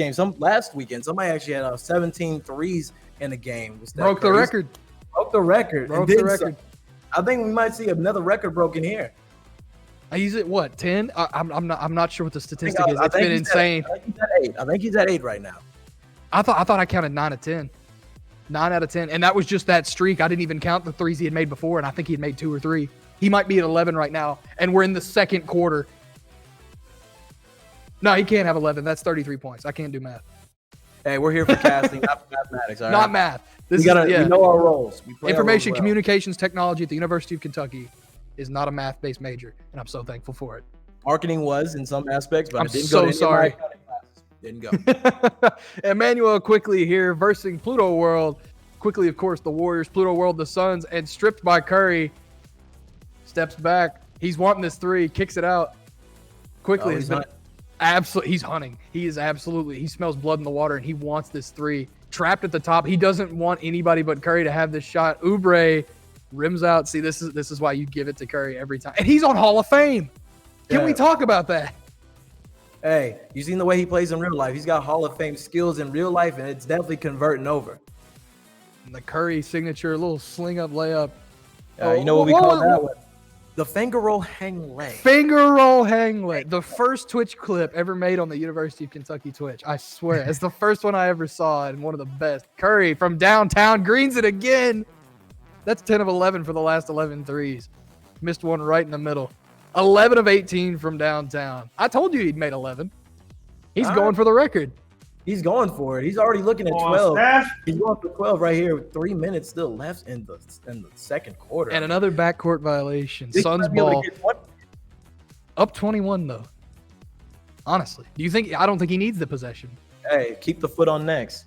weekend, somebody actually had 17 threes in a game with Steph Broke the Curry. record. Broke the record. Broke and the then record. some. I think we might see another record broken here. He's at what, 10? I'm not sure what the statistic is. I It's think been he's insane. I think he's at 8. I think he's at 8 right now. I thought I counted 9 of 10. 9 out of 10. And that was just that streak. I didn't even count the threes he had made before, and I think he had made 2 or 3. He might be at 11 right now, and we're in the second quarter. No, he can't have 11. That's 33 points. I can't do math. Hey, we're here for casting, not for mathematics. All right? Not math. We know our roles. We play our Information roles well. communications technology at the University of Kentucky is not a math-based major, and I'm so thankful for it. Marketing was in some aspects, but I'm it didn't so go to sorry. any of my accounting classes. Didn't go. Immanuel Quickley here versus Pluto World. Quickly, of course, the Warriors, Pluto World, the Suns, and stripped by Curry. Steps back. He's wanting this 3, kicks it out. Quickly, he's he's hunting. He smells blood in the water, and he wants this 3. Trapped at the top. He doesn't want anybody but Curry to have this shot. Oubre rims out. See, this is why you give it to Curry every time. And he's on Hall of Fame. Can we talk about that? Hey, you seen the way he plays in real life. He's got Hall of Fame skills in real life, and it's definitely converting over. And the Curry signature, a little sling up layup. You know what we call that one? The finger roll hang leg. Finger roll hang leg. The first Twitch clip ever made on the University of Kentucky Twitch. I swear. It's the first one I ever saw and one of the best. Curry from downtown greens it again. That's 10 of 11 for the last 11 threes. Missed one right in the middle. 11 of 18 from downtown. I told you he'd made 11. He's going for the record. He's going for it. He's already looking at 12. He's going for 12 right here with 3 minutes still left in the second quarter. And another backcourt violation. Suns ball. Up 21 though. Honestly, I don't think he needs the possession. Hey, keep the foot on next.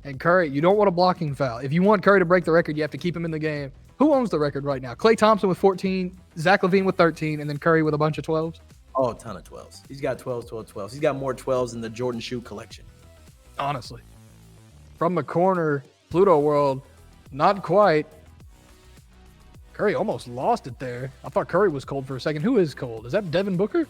And Curry, you don't want a blocking foul. If you want Curry to break the record, you have to keep him in the game. Who owns the record right now? Klay Thompson with 14, Zach LaVine with 13, and then Curry with a bunch of 12s? Oh, a ton of 12s. He's got 12s, 12s, 12s. He's got more 12s than the Jordan shoe collection. Honestly. From the corner, Pluto World, not quite. Curry almost lost it there. I thought Curry was cold for a second. Who is cold? Is that Devin Booker?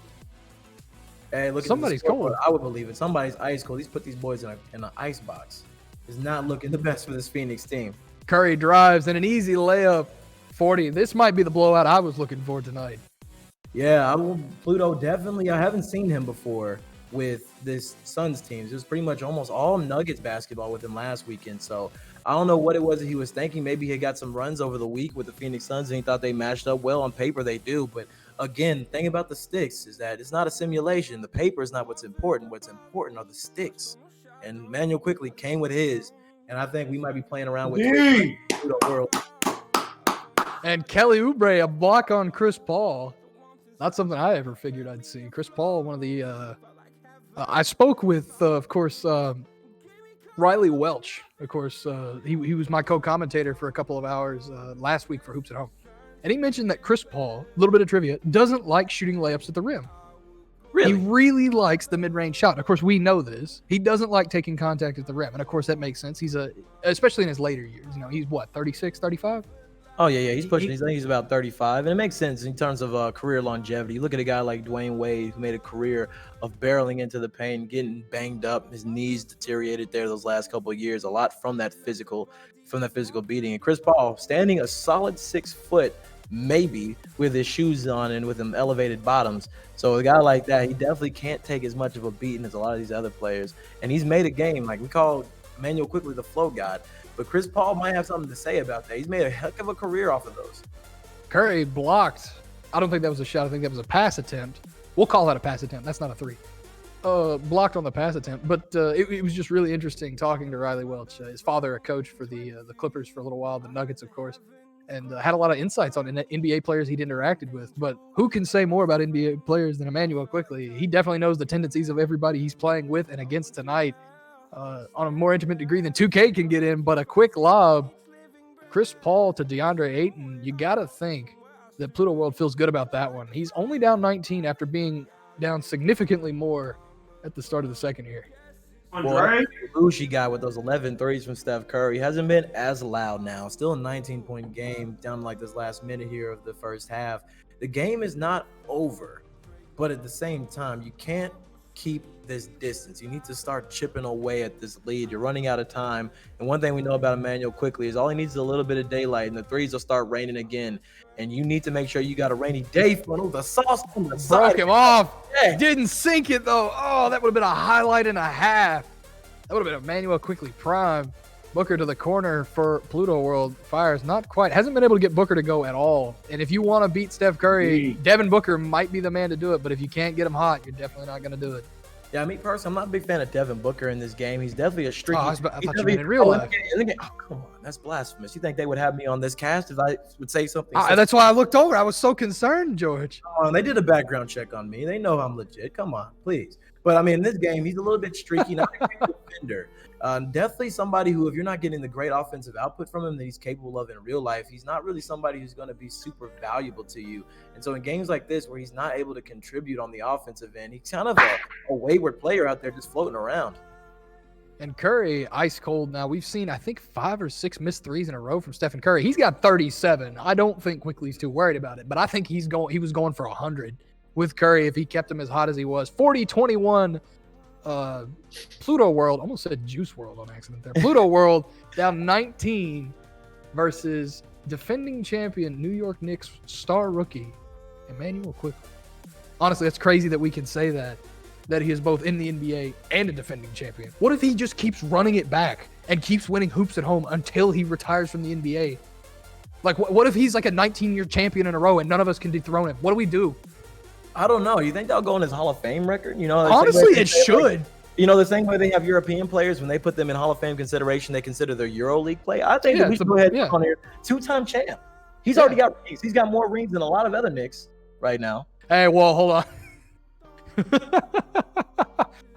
Hey, look, somebody's cold. I would believe it. Somebody's ice cold. He's put these boys in an ice box. It's not looking the best for this Phoenix team. Curry drives and an easy layup. 40. This might be the blowout I was looking for tonight. Yeah, Pluto definitely. I haven't seen him before with this Suns teams. It was pretty much almost all Nuggets basketball with him last weekend. So I don't know what it was that he was thinking. Maybe he got some runs over the week with the Phoenix Suns and he thought they matched up well. On paper, they do. But again, the thing about the sticks is that it's not a simulation. The paper is not what's important. What's important are the sticks. And Immanuel Quickley came with his. And I think we might be playing around with Pluto World. And Kelly Oubre, a block on Chris Paul. Not something I ever figured I'd see. Chris Paul, one of the I spoke with, of course, Riley Welch. Of course, he was my co-commentator for a couple of hours last week for Hoops at Home. And he mentioned that Chris Paul, a little bit of trivia, doesn't like shooting layups at the rim. Really? He really likes the mid-range shot. Of course, we know this. He doesn't like taking contact at the rim. And of course, that makes sense. Especially in his later years. He's what, 36, 35? Oh, yeah. He's pushing. I think he's about 35. And it makes sense in terms of career longevity. You look at a guy like Dwayne Wade, who made a career of barreling into the paint, getting banged up. His knees deteriorated there those last couple of years. A lot from that physical beating. And Chris Paul, standing a solid 6 foot, maybe, with his shoes on and with them elevated bottoms. So a guy like that, he definitely can't take as much of a beating as a lot of these other players. And he's made a game. Like, we call Immanuel Quickley the flow god. But Chris Paul might have something to say about that. He's made a heck of a career off of those. Curry blocked. I don't think that was a shot. I think that was a pass attempt. We'll call that a pass attempt. That's not a 3. Blocked on the pass attempt. But it was just really interesting talking to Riley Welch. His father, a coach for the Clippers for a little while, the Nuggets, of course, and had a lot of insights on NBA players he'd interacted with. But who can say more about NBA players than Immanuel Quickley? He definitely knows the tendencies of everybody he's playing with and against tonight. On a more intimate degree than 2K can get in, but a quick lob, Chris Paul to DeAndre Ayton, you got to think that Pluto World feels good about that one. He's only down 19 after being down significantly more at the start of the second here. Boy, Bougie guy with those 11 threes from Steph Curry hasn't been as loud now. Still a 19-point game down like this last minute here of the first half. The game is not over, but at the same time, you can't keep this distance. You need to start chipping away at this lead. You're running out of time. And one thing we know about Immanuel Quickley is all he needs is a little bit of daylight, and the threes will start raining again. And you need to make sure you got a rainy day funnel. The sauce on the side. Broke him off. Yeah. Didn't sink it, though. Oh, that would have been a highlight and a half. That would have been Immanuel Quickley prime. Booker to the corner for Pluto World. Fires not quite. Hasn't been able to get Booker to go at all. And if you want to beat Steph Curry, Devin Booker might be the man to do it. But if you can't get him hot, you're definitely not going to do it. Yeah, me personally, I'm not a big fan of Devin Booker in this game. He's definitely a streaky. I thought you meant in real life. Oh, come on. That's blasphemous. You think they would have me on this cast if I would say something? That's why I looked over. I was so concerned, George. Come on, they did a background check on me. They know I'm legit. Come on, please. But, I mean, in this game, he's a little bit streaky, not a great defender. Definitely somebody who, if you're not getting the great offensive output from him that he's capable of in real life, he's not really somebody who's going to be super valuable to you. And so in games like this where he's not able to contribute on the offensive end, he's kind of a wayward player out there just floating around. And Curry, ice cold now. We've seen, I think, 5 or 6 missed threes in a row from Stephen Curry. He's got 37. I don't think Quickley's too worried about it, but I think he was going for 100 with Curry if he kept him as hot as he was. 40-21. Pluto World, almost said Juice World on accident there. Pluto World down 19 versus defending champion New York Knicks star rookie Immanuel Quickley. Honestly, that's crazy that we can say that he is both in the NBA and a defending champion. What if he just keeps running it back and keeps winning hoops at home until he retires from the NBA Like, what if he's like a 19-year champion in a row and none of us can dethrone him? What do we do? I don't know. You think they'll go on his Hall of Fame record? You know, Honestly, it should. You know, the same way they have European players, when they put them in Hall of Fame consideration, they consider their EuroLeague play. I think that we should go ahead and on here. 2-time champ. He's already got rings. He's got more rings than a lot of other Knicks right now. Hey, well, hold on.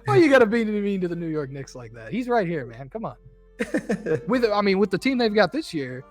Why you gotta be mean to the New York Knicks like that? He's right here, man. Come on. With the team they've got this year,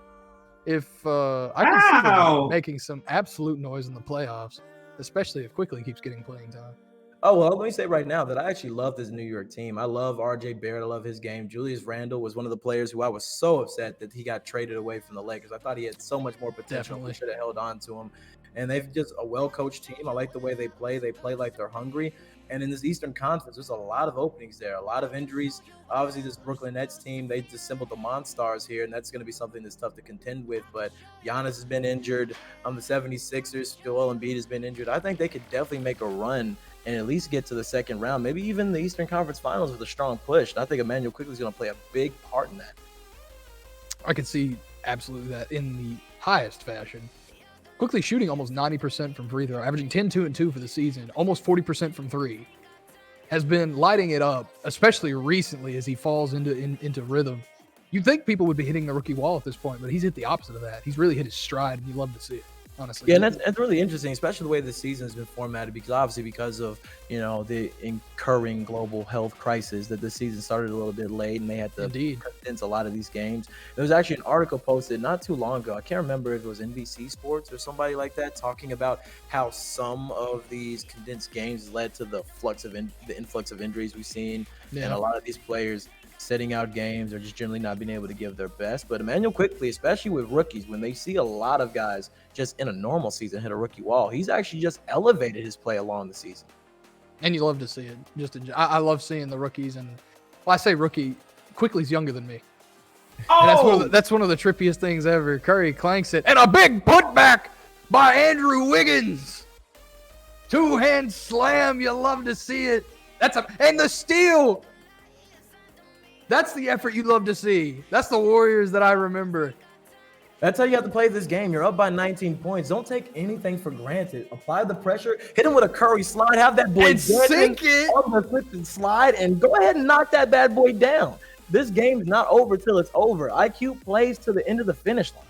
if I can see them making some absolute noise in the playoffs, especially if Quickley keeps getting playing time. Oh, well, let me say right now that I actually love this New York team. I love RJ Barrett. I love his game. Julius Randle was one of the players who I was so upset that he got traded away from the Lakers. I thought he had so much more potential. We should have held on to him. And they've just a well-coached team. I like the way they play. They play like they're hungry. And in this Eastern Conference, there's a lot of openings there, a lot of injuries. Obviously, this Brooklyn Nets team, they dissembled the Monstars here, and that's going to be something that's tough to contend with. But Giannis has been injured. The 76ers, Joel Embiid has been injured. I think they could definitely make a run and at least get to the second round, maybe even the Eastern Conference Finals with a strong push. And I think Immanuel Quickley is going to play a big part in that. I could see absolutely that in the highest fashion. Quickley shooting almost 90% from free throw, averaging 10, 2, and 2 for the season, almost 40% from three. Has been lighting it up, especially recently as he falls into rhythm. You'd think people would be hitting the rookie wall at this point, but he's hit the opposite of that. He's really hit his stride, and you love to see it, honestly. Yeah, and that's really interesting, especially the way this season has been formatted, because of the incurring global health crisis that this season started a little bit late, and they had to condense a lot of these games. There was actually an article posted not too long ago. I can't remember if it was NBC Sports or somebody like that, talking about how some of these condensed games led to the influx of injuries we've seen, and a lot of these players setting out games or just generally not being able to give their best. But Immanuel Quickley, especially with rookies, when they see a lot of guys just in a normal season hit a rookie wall, he's actually just elevated his play along the season. And you love to see it. I love seeing the rookies. And I say rookie, Quickley's younger than me. And that's one of the trippiest things ever. Curry clanks it, and a big putback by Andrew Wiggins. Two-hand slam. You love to see it. And the steal. That's the effort you love to see. That's the Warriors that I remember. That's how you have to play this game. You're up by 19 points. Don't take anything for granted. Apply the pressure. Hit him with a Curry slide. Have that boy sink it on the flip and slide, and go ahead and knock that bad boy down. This game is not over till it's over. IQ plays to the end of the finish line.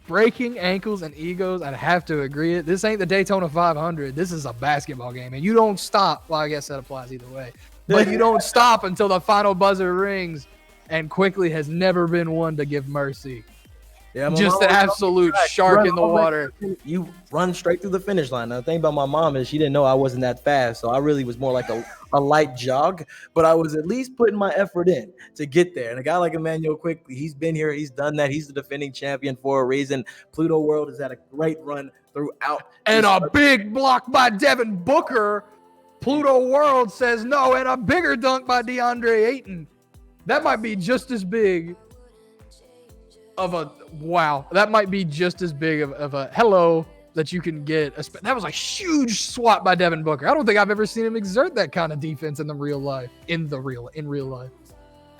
Breaking ankles and egos, I'd have to agree. This ain't the Daytona 500. This is a basketball game, and you don't stop. Well, I guess that applies either way. But you don't stop until the final buzzer rings, and Quickley has never been one to give mercy. Yeah, just an absolute shark in the water. You run straight through the finish line. Now, the thing about my mom is she didn't know I wasn't that fast, so I really was more like a light jog, but I was at least putting my effort in to get there. And a guy like Immanuel Quickley, he's been here, he's done that. He's the defending champion for a reason. Pluto World has had a great run throughout. And a big block by Devin Booker. Pluto World says no, and a bigger dunk by DeAndre Ayton. That might be just as big of a wow. That might be just as big of a hello that you can get. That was a huge swat by Devin Booker. I don't think I've ever seen him exert that kind of defense in real life. In real life.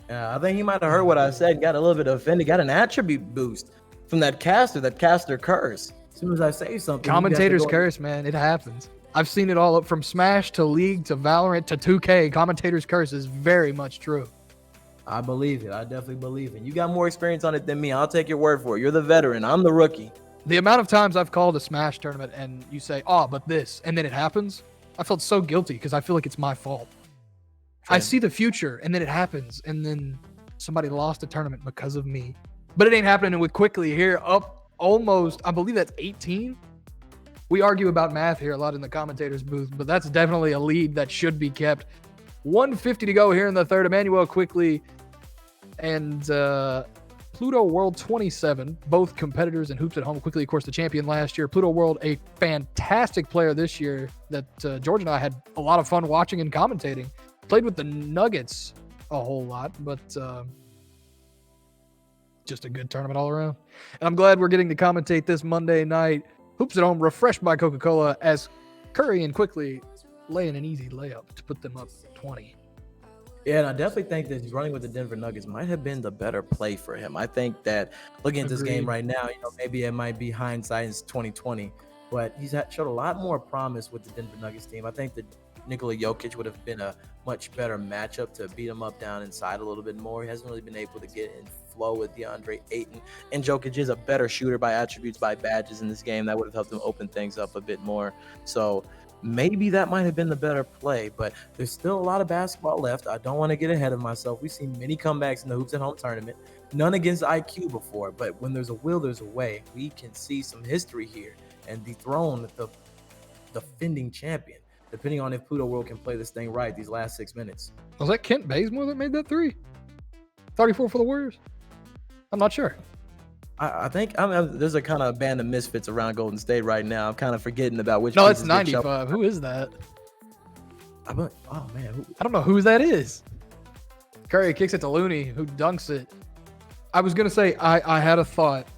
Yeah, I think he might have heard what I said, got a little bit offended, got an attribute boost from that caster curse. As soon as I say something, commentators curse, man. It happens. I've seen it all up from Smash to League to Valorant to 2K. Commentators curse is very much true. I believe it. I definitely believe it. You got more experience on it than me. I'll take your word for it. You're the veteran. I'm the rookie. The amount of times I've called a Smash tournament and you say, oh, but this, and then it happens, I felt so guilty because I feel like it's my fault. I see the future, and then it happens, and then somebody lost a tournament because of me. But it ain't happening with Quickley here, up almost, I believe that's 18. We argue about math here a lot in the commentators booth, but that's definitely a lead that should be kept. 150 to go here in the third. Immanuel Quickley and Pluto World 27, both competitors in Hoops at Home. Quickley, of course, the champion last year. Pluto World, a fantastic player this year that George and I had a lot of fun watching and commentating. Played with the Nuggets a whole lot, but just a good tournament all around. And I'm glad we're getting to commentate this Monday night. Hoops at Home, refreshed by Coca-Cola, as Curry and Quickley laying an easy layup to put them up 20. Yeah, and I definitely think that running with the Denver Nuggets might have been the better play for him. I think that looking at this game Agreed. right now, maybe it might be hindsight in 2020, but he's showed a lot more promise with the Denver Nuggets team. I think that Nikola Jokic would have been a much better matchup to beat him up down inside a little bit more. He hasn't really been able to get in flow with DeAndre Ayton, and Jokic is a better shooter by attributes, by badges in this game. That would have helped him open things up a bit more. So maybe that might have been the better play, but there's still a lot of basketball left. I don't want to get ahead of myself. We've seen many comebacks in the Hoops at Home tournament, none against IQ before, but when there's a will, there's a way. We can see some history here and dethrone the defending champion, depending on if Pluto World can play this thing right these last 6 minutes. Was that Kent Bazemore that made that 3? 34 for the Warriors? I'm not sure. I think there's a kind of band of misfits around Golden State right now. I'm kind of forgetting about which. No, it's 95. Who is that? Oh man, I don't know who that is. Curry kicks it to Looney, who dunks it. I was gonna say I had a thought.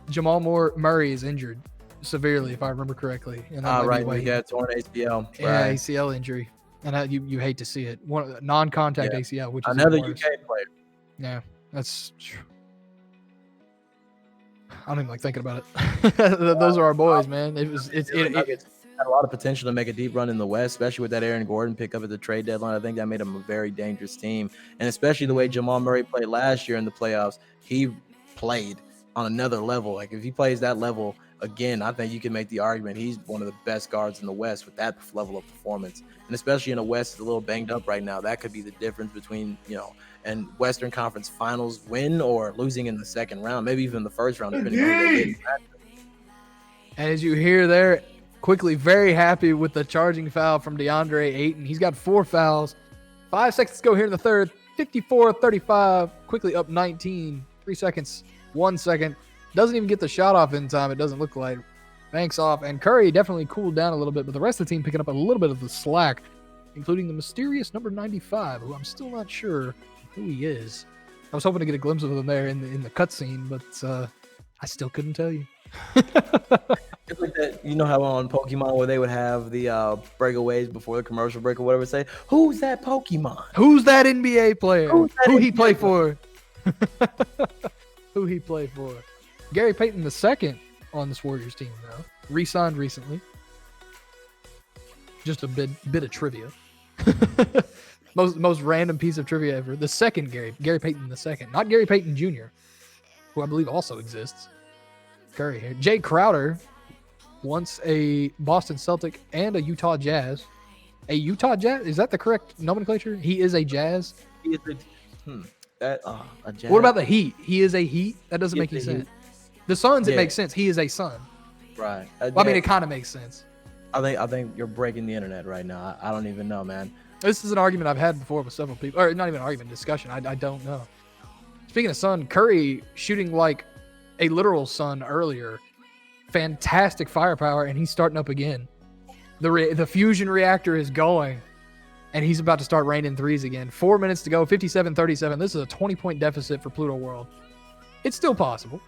Jamal Murray is injured severely, if I remember correctly. And that might be why torn ACL. Yeah, right. ACL injury, and you hate to see it. One non-contact ACL, which is another worse. UK player. Yeah, that's. I don't even like thinking about it. Those are our boys, man. It had a lot of potential to make a deep run in the West, especially with that Aaron Gordon pickup at the trade deadline. I think that made them a very dangerous team, and especially the way Jamal Murray played last year in the playoffs. He played on another level. Like if he plays that level again, I think you can make the argument he's one of the best guards in the West with that level of performance. And especially in the West, it's a little banged up right now. That could be the difference between and Western Conference Finals win or losing in the second round, maybe even the first round, depending on who they get. And as you hear there, Quickley very happy with the charging foul from DeAndre Ayton. He's got 4 fouls. 5 seconds to go here in the third. 54-35. Quickley up 19. 3 seconds. 1 second. Doesn't even get the shot off in time, it doesn't look like. Banks off. And Curry definitely cooled down a little bit, but the rest of the team picking up a little bit of the slack, including the mysterious number 95, who I'm still not sure who he is. I was hoping to get a glimpse of him there in the cutscene, but I still couldn't tell you. It's like that, how on Pokemon where they would have the breakaways before the commercial break or whatever, say, "Who's that Pokemon? Who's that NBA player? Who he play for? Who he play for?" Gary Payton II on this Warriors team, though, re-signed recently. Just a bit of trivia. Most random piece of trivia ever. The second Gary Payton II, not Gary Payton Jr., who I believe also exists. Curry here. Jay Crowder, once a Boston Celtic and a Utah Jazz. A Utah Jazz? Is that the correct nomenclature? He is a Jazz? He is a Jazz. What about the Heat? He is a Heat? That doesn't make any sense. The Suns, it makes sense. He is a Sun. Right. Well, I mean, it kind of makes sense. I think you're breaking the internet right now. I don't even know, man. This is an argument I've had before with several people. Or not even an argument, discussion. I don't know. Speaking of Sun, Curry shooting like a literal Sun earlier. Fantastic firepower, and he's starting up again. The fusion reactor is going, and he's about to start raining threes again. 4 minutes to go, 57-37. This is a 20-point deficit for Pluto World. It's still possible.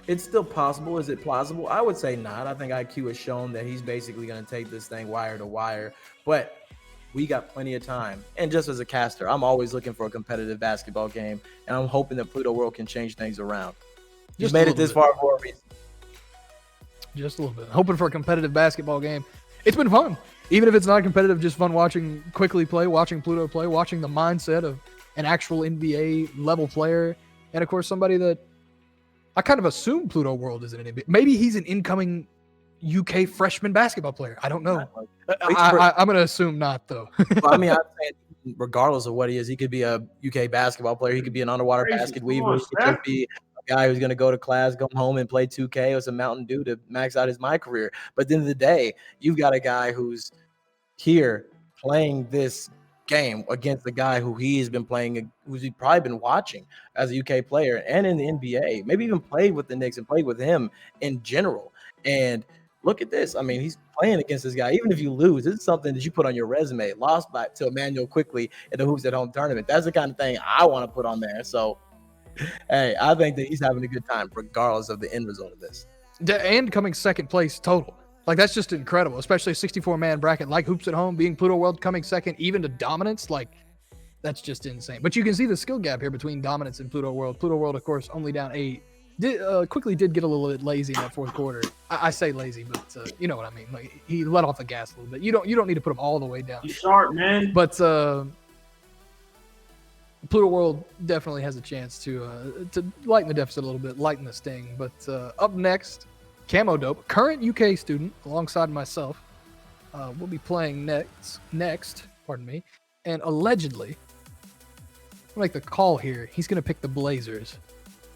It's still possible. Is it plausible? I would say not. I think IQ has shown that he's basically going to take this thing wire to wire, but we got plenty of time. And just as a caster, I'm always looking for a competitive basketball game, and I'm hoping that Pluto World can change things around. Just made it this far for a reason. Just a little bit. Hoping for a competitive basketball game. It's been fun. Even if it's not competitive, just fun watching Quickley play, watching Pluto play, watching the mindset of an actual NBA level player. And of course, somebody that I kind of assume Pluto World is an NBA. Maybe he's an incoming UK freshman basketball player. I don't know. I'm going to assume not, though. Well, I mean, I'm saying regardless of what he is, he could be a UK basketball player. He could be an underwater basket weaver. He could just be a guy who's going to go to class, go home, and play 2K or some Mountain Dew to max out his my career. But at the end of the day, you've got a guy who's here playing this game against the guy who he has been playing, who's he probably been watching as a UK player and in the NBA, maybe even played with the Knicks and played with him in general. And look at this. I mean, he's playing against this guy. Even if you lose, this is something that you put on your resume. Lost to Immanuel Quickley in the Hoops at Home tournament. That's the kind of thing I want to put on there. So, hey, I think that he's having a good time regardless of the end result of this. And coming second place total. Like, that's just incredible, especially a 64-man bracket like Hoops at Home, being Pluto World coming second, even to dominance. Like, That's just insane. But you can see the skill gap here between Dominance and Pluto World. Pluto World, of course, only down 8. Quickly did get a little bit lazy in that fourth quarter. I say lazy, but you know what I mean. Like he let off the gas a little bit. You don't need to put him all the way down. He's sharp, man. But Pluto World definitely has a chance to lighten the deficit a little bit, lighten the sting. But up next, Camo Dope, current UK student, alongside myself, will be playing next. Pardon me, and allegedly, I'll make the call here. He's gonna pick the Blazers.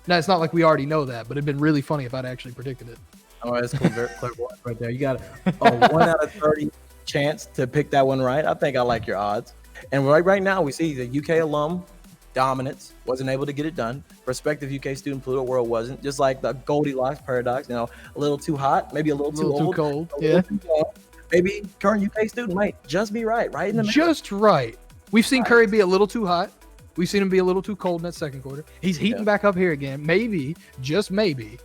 Now, it's not like we already know that, but it'd been really funny if I'd actually predicted it. Oh, that's cool. Very clever right there. You got a 1 out of 30 chance to pick that one right. I think I like your odds. And right now, we see the UK alum, Dominance, wasn't able to get it done. Prospective UK student, Pluto World wasn't. Just like the Goldilocks paradox, a little too hot, maybe a little too old. Too cold. Yeah. Too cold. Maybe current UK student might just be right in the middle. Just right. We've seen Curry be a little too hot. We've seen him be a little too cold in that second quarter. He's heating back up here again. Maybe, just maybe,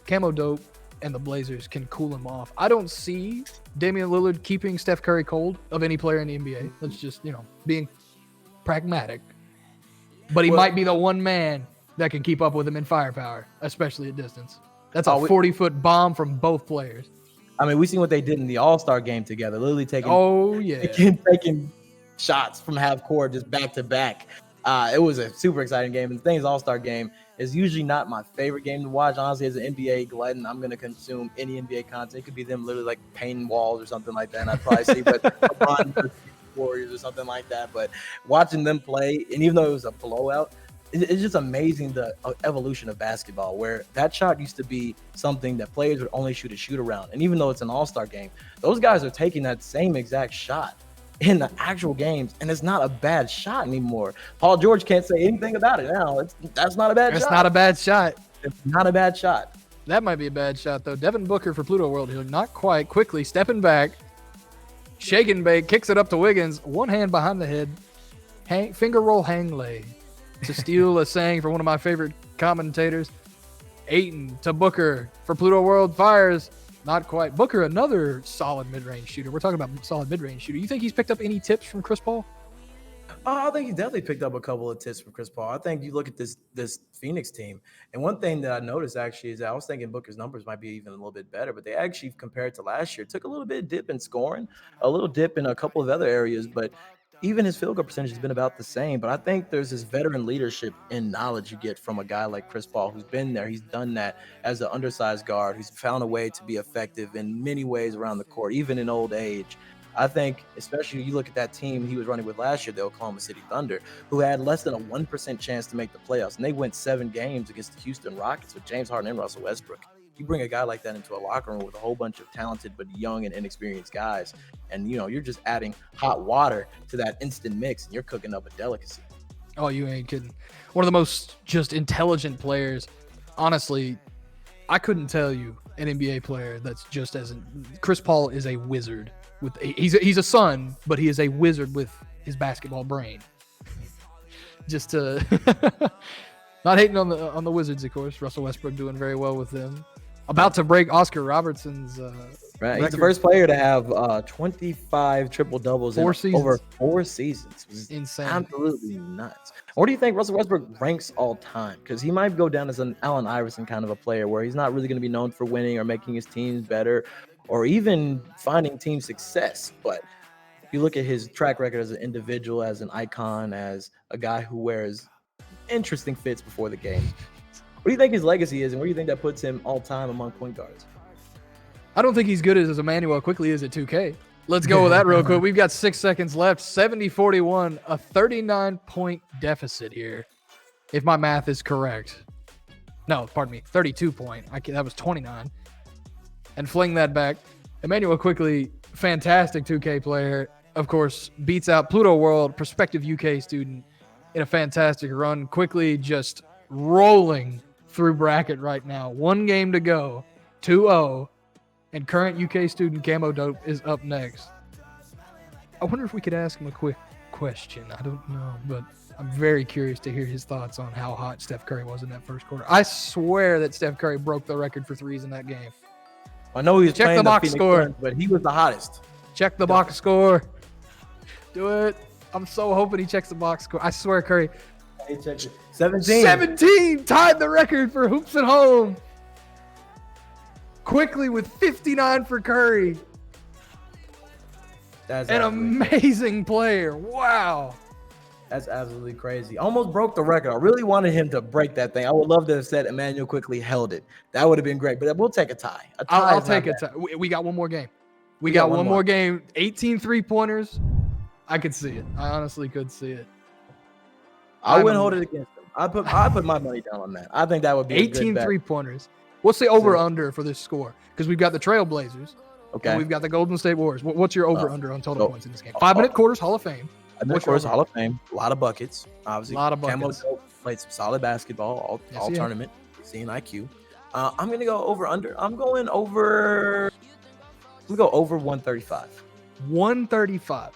Camo Dope and the Blazers can cool him off. I don't see Damian Lillard keeping Steph Curry cold of any player in the NBA. Let's just, being pragmatic. But he might be the one man that can keep up with him in firepower, especially at distance. That's a 40-foot bomb from both players. I mean, we seen what they did in the All-Star game together. Literally taking shots from half court just back to back. It was a super exciting game. And the thing is, All-Star game is usually not my favorite game to watch. Honestly, as an NBA glutton, I'm going to consume any NBA content. It could be them literally like painting walls or something like that. And I'd probably see but LeBron Warriors or something like that. But watching them play, and even though it was a blowout, it's just amazing the evolution of basketball, where that shot used to be something that players would only shoot around. And even though it's an All-Star game, those guys are taking that same exact shot in the actual games, and it's not a bad shot anymore. Paul George can't say anything about it now. That's not a bad shot. That's not a bad shot. It's not a bad shot. That might be a bad shot, though. Devin Booker for Pluto World here. Not quite. Quickly stepping back. Shake and bake. Kicks it up to Wiggins. One hand behind the head. Finger roll hang lay. To steal a saying from one of my favorite commentators. Ayton to Booker for Pluto World. Fires. Not quite. Booker, another solid mid-range shooter. We're talking about solid mid-range shooter. You think he's picked up any tips from Chris Paul? I think he definitely picked up a couple of tips from Chris Paul. I think you look at this Phoenix team, and one thing that I noticed actually is that I was thinking Booker's numbers might be even a little bit better, but they actually, compared to last year, took a little bit of dip in scoring, a little dip in a couple of other areas, but even his field goal percentage has been about the same. But I think there's this veteran leadership and knowledge you get from a guy like Chris Paul, who's been there. He's done that as an undersized guard, who's found a way to be effective in many ways around the court, even in old age. I think, especially you look at that team he was running with last year, the Oklahoma City Thunder, who had less than a 1% chance to make the playoffs. And they went 7 games against the Houston Rockets with James Harden and Russell Westbrook. You bring a guy like that into a locker room with a whole bunch of talented but young and inexperienced guys, and you're just adding hot water to that instant mix, and you're cooking up a delicacy. Oh, you ain't kidding. One of the most just intelligent players. Honestly, I couldn't tell you an NBA player that's just as Chris Paul is a wizard. He's a son, but he is a wizard with his basketball brain. Just to not hating on the Wizards, of course. Russell Westbrook doing very well with them. About to break Oscar Robertson's right. He's the first player to have 25 triple-doubles in over 4 seasons. It was insane. Absolutely nuts. Where do you think Russell Westbrook ranks all time? Because he might go down as an Allen Iverson kind of a player, where he's not really going to be known for winning or making his teams better or even finding team success. But if you look at his track record as an individual, as an icon, as a guy who wears interesting fits before the game, what do you think his legacy is, and where do you think that puts him all time among point guards? I don't think he's good as Immanuel Quickley is at 2K. Let's go with that real quick. We've got 6 seconds left. 70-41, a 39-point deficit here, if my math is correct. No, pardon me, 32-point. That was 29. And fling that back. Immanuel Quickley, fantastic 2K player. Of course, beats out Pluto World, prospective UK student, in a fantastic run. Quickly just rolling through bracket right now. 1 game to go, 2-0, and current UK student Camo Dope is up next. I wonder if we could ask him a quick question. I don't know, but I'm very curious to hear his thoughts on how hot Steph Curry was in that first quarter. I swear that Steph Curry broke the record for threes in that game. I know he was Check playing the box Phoenix score, Suns, but he was the hottest. Check the box score. Do it. I'm so hoping he checks the box score. I swear, Curry. He checked it. 17. 17 tied the record for hoops at home. Quickley with 59 for Curry. That's An amazing player. Wow. That's absolutely crazy. Almost broke the record. I really wanted him to break that thing. I would love to have said Immanuel Quickley held it. That would have been great. But we'll take a tie. I'll take a tie. We got one more game. We got one more game. 18 3-pointers. I could see it. I honestly could see it. I wouldn't hold it against him. I put my money down on that. I think that would be 18 3-pointers. What's the over-under for this score? Because we've got the Trailblazers. Okay. And we've got the Golden State Warriors. What's your over-under on total points in this game? 5-minute quarters, Hall of Fame. Of course, Hall of Fame. A lot of buckets. Obviously, a lot of buckets. Camo played some solid basketball all tournament. Seeing IQ. I'm gonna go over under. I'm going to go over 135. 135.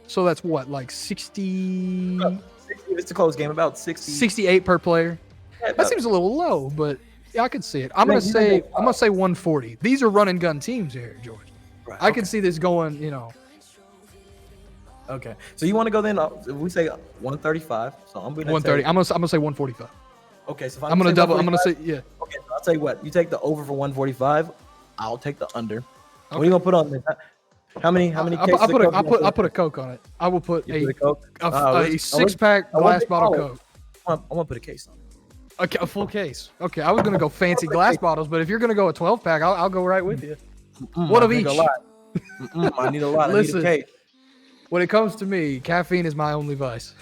So that's what, like 60? 60. It's a close game. About 60. 68 per player. Yeah, that seems a little low, but yeah, I could see it. I'm gonna say 140. These are run and gun teams here, George. Right, I could see this going, Okay, so you want to go then? We say 135. So I'm gonna 130. I'm gonna say 145. Okay, so if I'm gonna double. I'm gonna say yeah. Okay, so I'll tell you what. You take the over for 145. I'll take the under. Okay. What are you gonna put on this? How many? I'll put a Coke on it. I will put a 6-pack glass bottle Coke. I'm gonna put a case on it. Okay, a full case. Okay, I was gonna go fancy glass bottles, but if you're gonna go a 12-pack, I'll go right with you. One of each. I need a lot. Listen, I need a case. When it comes to me, caffeine is my only vice.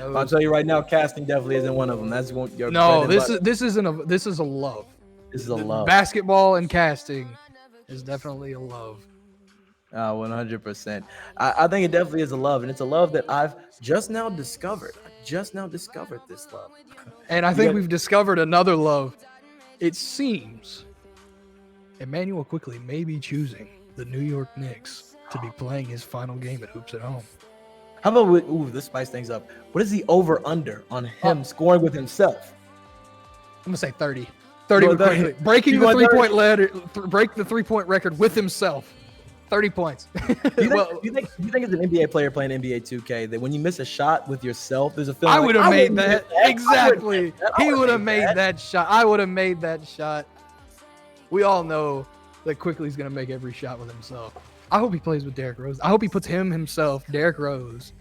I'll tell you right now, casting definitely isn't one of them. That's one. This is a love. This is a love. Basketball and casting is definitely a love. 100%. I think it definitely is a love, and it's a love that I've just now discovered. This love. And I think we've discovered another love. It seems Immanuel Quickley may be choosing the New York Knicks to be playing his final game at Hoops at Home. How about let's spice things up. What is the over-under on him scoring with himself? I'm going to say 30. 30 with Quickley. Breaking the 3-point ladder, break the 3-point record with himself. 30 points. Do you think as an NBA player playing NBA 2K that when you miss a shot with yourself, there's a feeling I would have made that. Exactly. He would have made that shot. I would have made that shot. We all know that Quickley's going to make every shot with himself. I hope he plays with Derrick Rose. I hope he puts himself, Derrick Rose.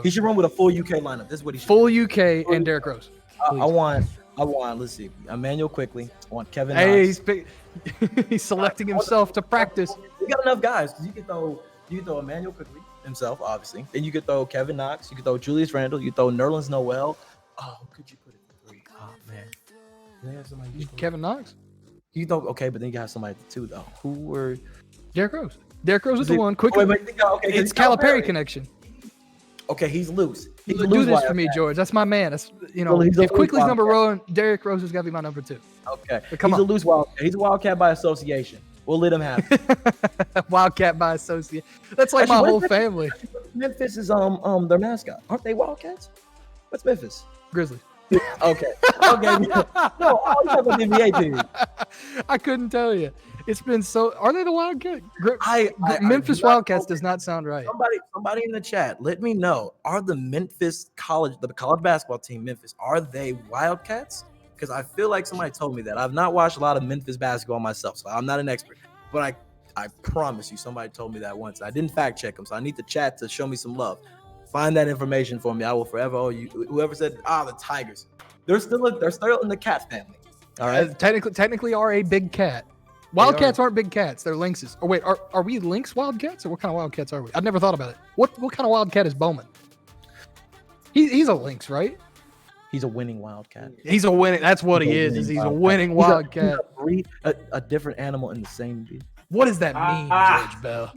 He should run with a full UK lineup. This is what he should. Full UK and Derrick Rose. I want, let's see, Immanuel Quickley. I want Kevin Knox. He's selecting himself to practice. We got enough guys. You can throw Immanuel Quickley himself, obviously. Then you could throw Kevin Knox. You could throw Julius Randle. You throw Nerlens Noel. Oh, who could you put at 3? Oh, man. Kevin Knox? You throw, okay, but then you got somebody at the 2, though. Who were... Derrick Rose. Derrick Rose is the one. Quickley. It's Calipari connection. Okay, he's loose. Do this for me, George. That's my man. That's if Quickley's number one, Derrick Rose has got to be my number 2. Okay, he's a loose wildcat. He's a wildcat by association. We'll let him have it. Wildcat by association. That's like my whole family. Memphis is their mascot. Aren't they Wildcats? What's Memphis? Grizzlies. Okay. No, all you have an NBA team. I couldn't tell you. It's been so. Are they the Wildcats? Memphis Wildcats does not sound right. Somebody in the chat, let me know. Are the college basketball team Memphis? Are they Wildcats? Because I feel like somebody told me that. I've not watched a lot of Memphis basketball myself, so I'm not an expert. But I promise you, somebody told me that once. I didn't fact check them, so I need the chat to show me some love. Find that information for me. I will forever owe you. Whoever said, the Tigers. They're still in the cat family. All right. Technically are a big cat. Wildcats aren't big cats. They're lynxes. Or wait, are we lynx wildcats? Or what kind of wildcats are we? I've never thought about it. What kind of wildcat is Bowman? He's a lynx, right? He's a winning wildcat. He's a winning. That's what he is. He's a winning wildcat. A different animal in the same breed. What does that mean, George Bell?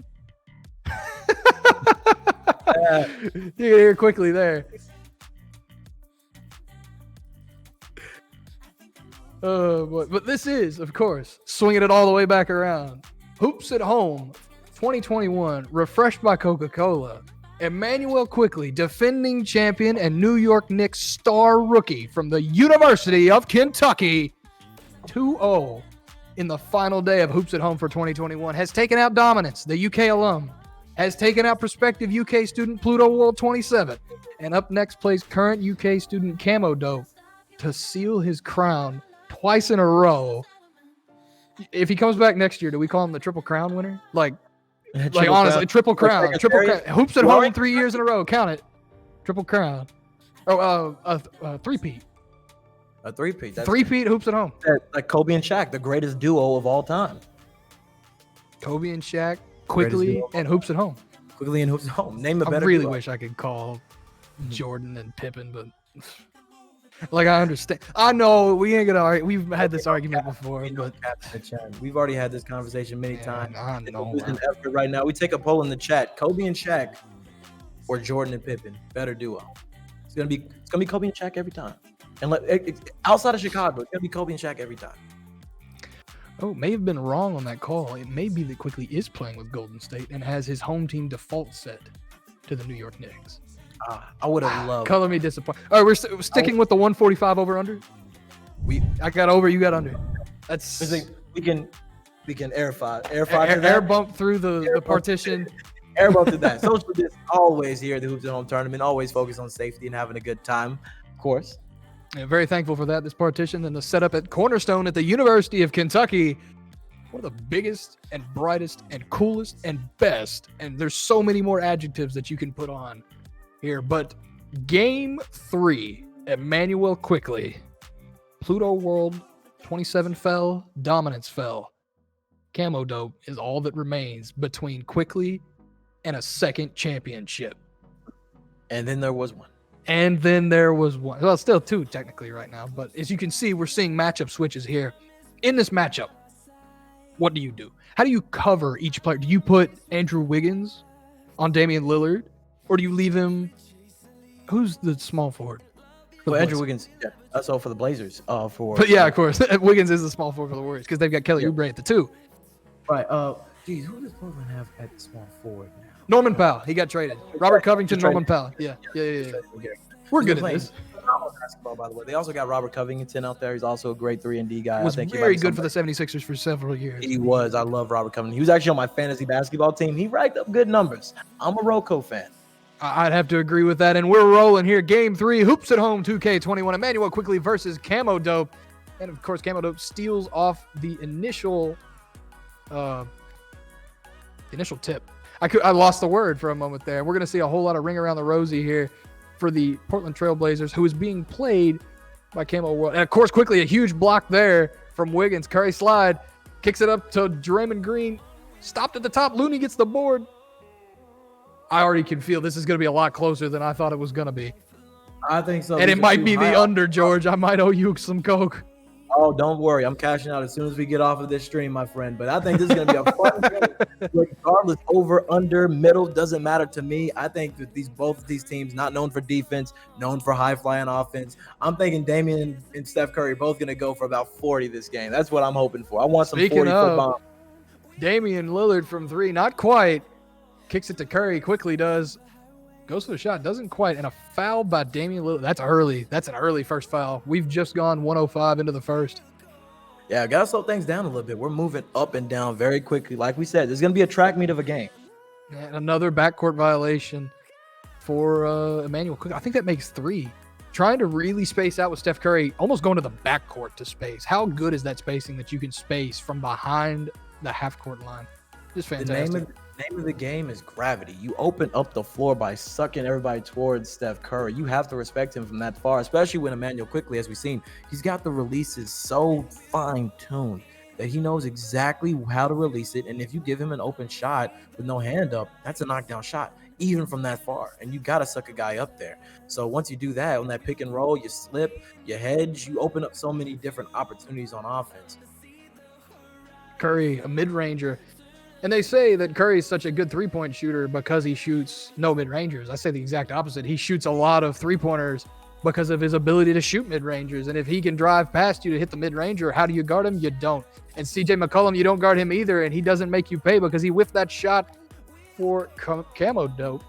You can hear Quickley there. Oh boy. But this is, of course, swinging it all the way back around. Hoops at Home 2021, refreshed by Coca-Cola. Immanuel Quickley, defending champion and New York Knicks star rookie from the University of Kentucky. 2-0 in the final day of Hoops at Home for 2021 has taken out Dominance, the UK alum, has taken out prospective UK student Pluto World 27, and up next plays current UK student Camo Dope to seal his crown twice in a row. If he comes back next year, do we call him the Triple Crown winner? Like honestly, Triple Crown. Triple Crown. Hoops at Home 3 years in a row. Count it. Triple Crown. Three-peat. A three-peat. Three-peat Hoops at Home. Like Kobe and Shaq, the greatest duo of all time. Kobe and Shaq, Quickley, and Hoops at Home. Quickley and Hoops at Home. Name a better I really duo. wish I could call Jordan and Pippen, but like I understand. I know we ain't gonna argue. We've had this argument before, but we've already had this conversation many times. I know. It's an effort right now. We take a poll in the chat: Kobe and Shaq, or Jordan and Pippen, better duo. It's gonna be Kobe and Shaq every time. And outside of Chicago, it's gonna be Kobe and Shaq every time. Oh, may have been wrong on that call. It may be that Quickley is playing with Golden State and has his home team default set to the New York Knicks. I would have loved. Color me disappointed. All right, we're sticking with the 145 over under. I got over, you got under. That's we can air bump through the partition. Air bump to that. Social distance always here at the Hoops at Home tournament. Always focus on safety and having a good time, of course. Yeah, very thankful for that. This partition and the setup at Cornerstone at the University of Kentucky. One of the biggest and brightest and coolest and best. And there's so many more adjectives that you can put on here. But game 3, Immanuel Quickley. Pluto World 27 fell. Dominance fell. Camo Dope is all that remains between Quickley and a second championship. And then there was one. Well, still 2 technically right now. But as you can see, we're seeing matchup switches here. In this matchup, what do you do? How do you cover each player? Do you put Andrew Wiggins on Damian Lillard? Or do you leave him? Who's the small forward? Well, Andrew Wiggins. Yeah. So for the Blazers. But yeah, of course. Wiggins is the small forward for the Warriors because they've got Kelly Oubre at the 2. Right. Who does Portland have at the small forward now? Norman Powell. He got traded. Robert Covington, Norman Powell. Yeah. We're good at this. Basketball, by the way. They also got Robert Covington out there. He's also a great 3-and-D guy. Was very good for the 76ers for several years. He was. I love Robert Covington. He was actually on my fantasy basketball team. He racked up good numbers. I'm a Rocco fan. I'd have to agree with that. And we're rolling here. Game 3, Hoops at Home 2K21. Immanuel Quickley versus Camo Dope. And, of course, Camo Dope steals off the initial tip. I lost the word for a moment there. We're going to see a whole lot of ring around the rosy here for the Portland Trailblazers, who is being played by Camo World. And, of course, Quickley, a huge block there from Wiggins. Curry slide, kicks it up to Draymond Green. Stopped at the top. Looney gets the board. I already can feel this is going to be a lot closer than I thought it was going to be. I think so. And it might be the under, George. I might owe you some Coke. Oh, don't worry. I'm cashing out as soon as we get off of this stream, my friend. But I think this is going to be a fun game. Regardless, over, under, middle, doesn't matter to me. I think that both of these teams, not known for defense, known for high-flying offense. I'm thinking Damian and Steph Curry are both going to go for about 40 this game. That's what I'm hoping for. I want some 40-foot bombs. Damian Lillard from 3, not quite. Kicks it to Curry, quickly does. Goes for the shot, doesn't quite. And a foul by Damian Lillard. That's early. That's an early first foul. We've just gone 105 into the first. Yeah, got to slow things down a little bit. We're moving up and down very quickly. Like we said, there's going to be a track meet of a game. And another backcourt violation for Immanuel Quickley. I think that makes 3. Trying to really space out with Steph Curry, almost going to the backcourt to space. How good is that spacing that you can space from behind the half-court line? Just fantastic. The name of the game is gravity. You open up the floor by sucking everybody towards Steph Curry. You have to respect him from that far, especially when Immanuel Quickley, as we've seen, he's got the releases so fine-tuned that he knows exactly how to release it. And if you give him an open shot with no hand up, that's a knockdown shot, even from that far. And you got to suck a guy up there. So once you do that, on that pick and roll, you slip, you hedge, you open up so many different opportunities on offense. Curry, a mid-ranger. And they say that Curry is such a good three-point shooter because he shoots no mid-rangers. I say the exact opposite. He shoots a lot of three-pointers because of his ability to shoot mid-rangers. And if he can drive past you to hit the mid-ranger, how do you guard him? You don't. And CJ McCollum, you don't guard him either, and he doesn't make you pay because he whiffed that shot for Camo Dope.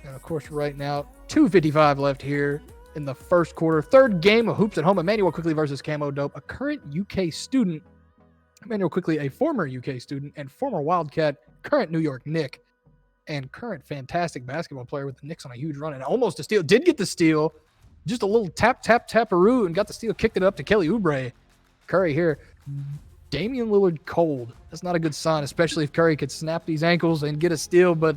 And, of course, right now, 2:55 left here in the first quarter. Third game of Hoops at Home. Immanuel Quickley versus Camo Dope, a current UK student. Immanuel Quickley, a former UK student and former Wildcat, current New York Knick, and current fantastic basketball player with the Knicks on a huge run and almost a steal. Did get the steal. Just a little taparoo and got the steal, kicked it up to Kelly Oubre. Curry here. Damian Lillard cold. That's not a good sign, especially if Curry could snap these ankles and get a steal, but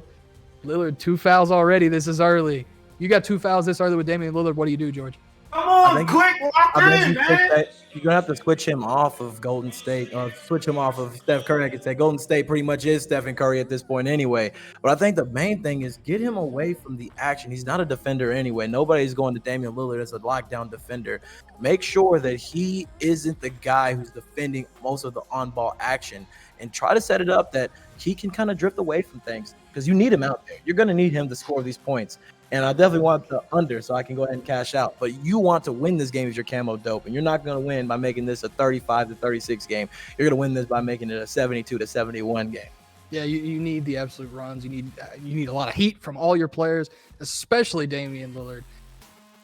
Lillard, 2 fouls already. This is early. You got 2 fouls this early with Damian Lillard. What do you do, George? Come on, quick, lock it in, man. You're going to have to switch him off of Golden State, or switch him off of Steph Curry. I could say Golden State pretty much is Stephen Curry at this point anyway. But I think the main thing is get him away from the action. He's not a defender anyway. Nobody's going to Damian Lillard as a lockdown defender. Make sure that he isn't the guy who's defending most of the on-ball action, and try to set it up that he can kind of drift away from things, because you need him out there. You're going to need him to score these points. And I definitely want the under so I can go ahead and cash out. But you want to win this game if you're Camo Dope. And you're not going to win by making this a 35-36 game. You're going to win this by making it a 72-71 game. Yeah, you need the absolute runs. You need a lot of heat from all your players, especially Damian Lillard.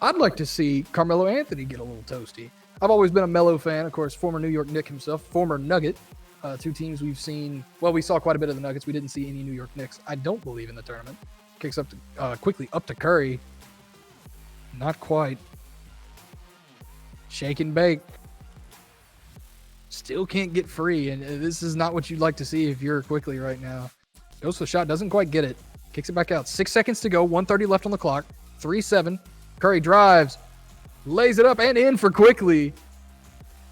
I'd like to see Carmelo Anthony get a little toasty. I've always been a Melo fan, of course, former New York Knick himself, former Nugget. Two teams we've seen. Well, we saw quite a bit of the Nuggets. We didn't see any New York Knicks. I don't believe in the tournament. Kicks up to, quickly up to Curry. Not quite. Shake and bake. Still can't get free, and this is not what you'd like to see if you're Quickley right now. Goes for the shot, doesn't quite get it. Kicks it back out. 6 seconds to go. 1:30 left on the clock. 3-7. Curry drives, lays it up and in for Quickley.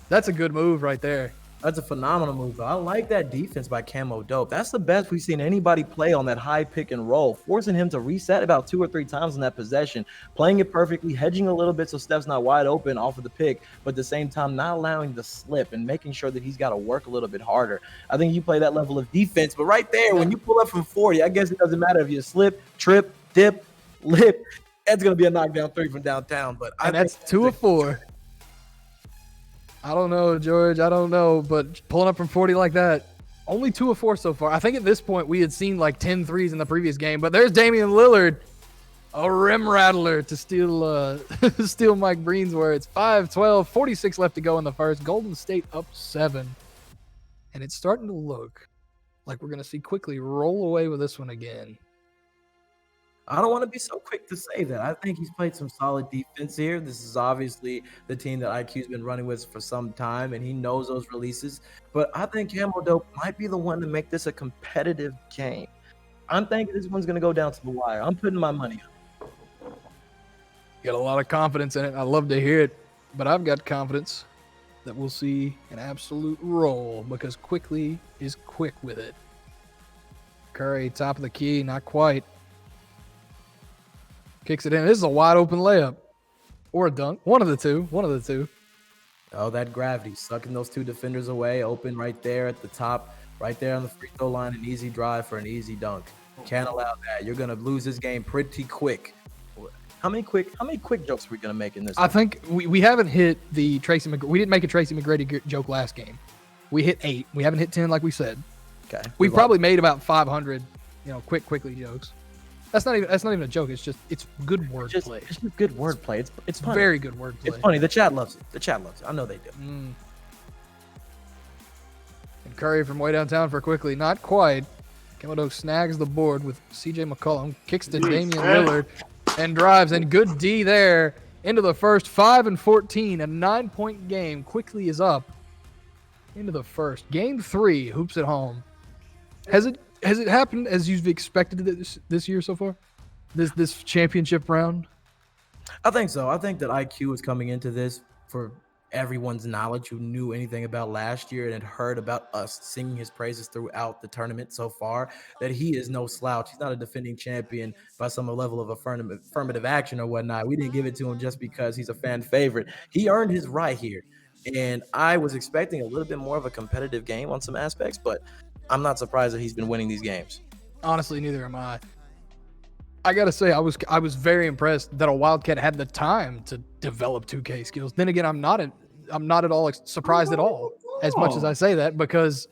That's a good move right there. That's a phenomenal move, though. I like that defense by Camo Dope. That's the best we've seen anybody play on that high pick and roll, forcing him to reset about 2 or 3 times in that possession, playing it perfectly, hedging a little bit so Steph's not wide open off of the pick, but at the same time not allowing the slip and making sure that he's got to work a little bit harder. I think you play that level of defense, but right there, when you pull up from 40, I guess it doesn't matter if you slip, trip, dip, lip. That's going to be a knockdown 3 from downtown. But that's 2 of 4. I don't know, George. I don't know, but pulling up from 40 like that, only 2 of 4 so far. I think at this point we had seen like 10 threes in the previous game, but there's Damian Lillard, a rim rattler to steal steal Mike Breen's words. 5-12, 46 left to go in the first. Golden State up 7, and it's starting to look like we're going to see Quickley roll away with this one again. I don't want to be so quick to say that. I think he's played some solid defense here. This is obviously the team that IQ's been running with for some time, and he knows those releases. But I think Camo Dope might be the one to make this a competitive game. I'm thinking this one's going to go down to the wire. I'm putting my money on it. You got a lot of confidence in it. I love to hear it, but I've got confidence that we'll see an absolute roll because Quickley is quick with it. Curry, top of the key, not quite. Kicks it in. This is a wide open layup or a dunk. One of the two. Oh, that gravity sucking those 2 defenders away. Open right there at the top, right there on the free throw line. An easy drive for an easy dunk. Can't allow that. You're gonna lose this game pretty quick. How many quick jokes are we gonna make in this? I think we haven't hit the Tracy McGrady. We didn't make a Tracy McGrady joke last game. We hit 8. We haven't hit 10 like we said. Okay. We've probably made about 500, Quickley jokes. That's not even a joke. It's good wordplay. It's just good wordplay. It's funny. Very good wordplay. It's funny. The chat loves it. I know they do. And Curry from way downtown for Quickley. Not quite. Camo Dope snags the board with CJ McCollum. Kicks to Damian Lillard and drives. And good D there into the first. 5-14. A 9-point game. Quickley is up into the first. Game 3. Hoops at home. Has it happened as you've expected this year so far? This championship round? I think so. I think that IQ is coming into this for everyone's knowledge who knew anything about last year and had heard about us singing his praises throughout the tournament so far, that he is no slouch. He's not a defending champion by some level of affirmative action or whatnot. We didn't give it to him just because he's a fan favorite. He earned his right here. And I was expecting a little bit more of a competitive game on some aspects, but I'm not surprised that he's been winning these games. Honestly, neither am I. I gotta say, I was very impressed that a Wildcat had the time to develop 2K skills. Then again, I'm not at all surprised at all, as much as I say that, because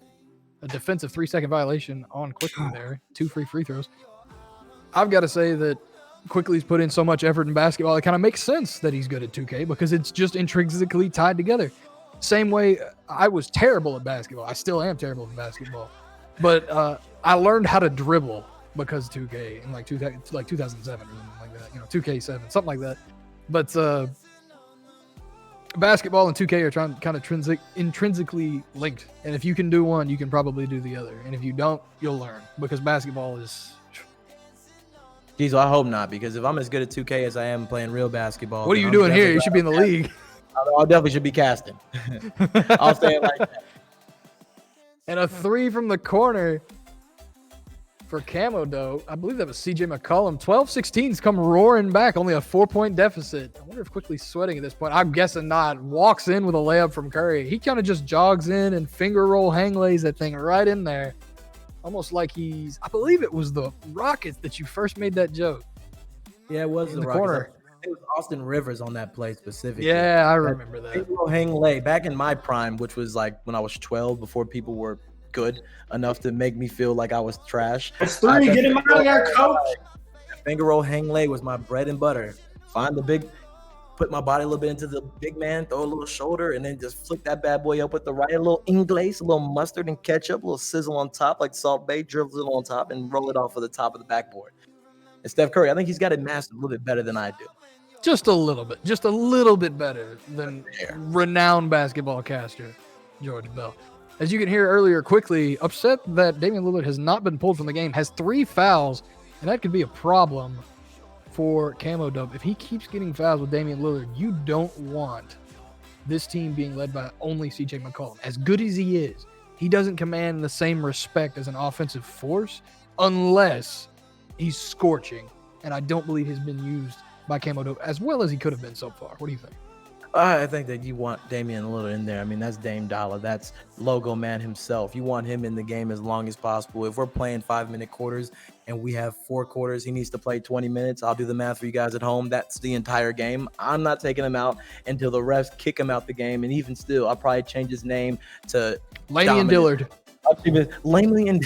a defensive 3-second violation on Quickley there, 2 free throws. I've got to say that Quickley's put in so much effort in basketball, it kind of makes sense that he's good at 2K because it's just intrinsically tied together. Same way I was terrible at basketball. I still am terrible at basketball. But I learned how to dribble because 2K in like 2007 or something like that. 2K7, something like that. But basketball and 2K are kind of intrinsically linked. And if you can do one, you can probably do the other. And if you don't, you'll learn because basketball is... Geez, well, I hope not, because if I'm as good at 2K as I am playing real basketball... What are you doing here? You should be in the league. I definitely should be casting. I'll say it like that. And a 3 from the corner for Camo Dope. I believe that was CJ McCollum. 12-16's come roaring back, only a 4-point deficit. I wonder if Quickley's sweating at this point. I'm guessing not. Walks in with a layup from Curry. He kind of just jogs in and finger roll hang lays that thing right in there. Almost like I believe it was the Rockets that you first made that joke. Yeah, it was in the Rockets. corner. It was Austin Rivers on that play specifically. Yeah, I remember that. Finger hang lay back in my prime, which was like when I was 12, before people were good enough to make me feel like I was trash. That's 3. Get him out of there, coach. Finger roll hang lay was my bread and butter. Find the big, put my body a little bit into the big man, throw a little shoulder, and then just flick that bad boy up with the right, a little Inglace, a little mustard and ketchup, a little sizzle on top, like Salt Bay, drizzle it on top, and roll it off of the top of the backboard. And Steph Curry, I think he's got it mastered a little bit better than I do. Just a little bit better than renowned basketball caster George Bell. As you can hear earlier, Quickley upset that Damian Lillard has not been pulled from the game, has 3 fouls, and that could be a problem for Camo Dope. If he keeps getting fouls with Damian Lillard, you don't want this team being led by only CJ McCollum. As good as he is, he doesn't command the same respect as an offensive force unless he's scorching, and I don't believe he's been used by Camo Dope as well as he could have been so far. What do you think? I think that you want Damian Lillard in there. I mean, that's Dame Dollar. That's Logo Man himself. You want him in the game as long as possible. If we're playing 5-minute quarters and we have 4 quarters, he needs to play 20 minutes. I'll do the math for you guys at home. That's the entire game. I'm not taking him out until the refs kick him out the game. And even still, I'll probably change his name to Laney and Dillard. Laney and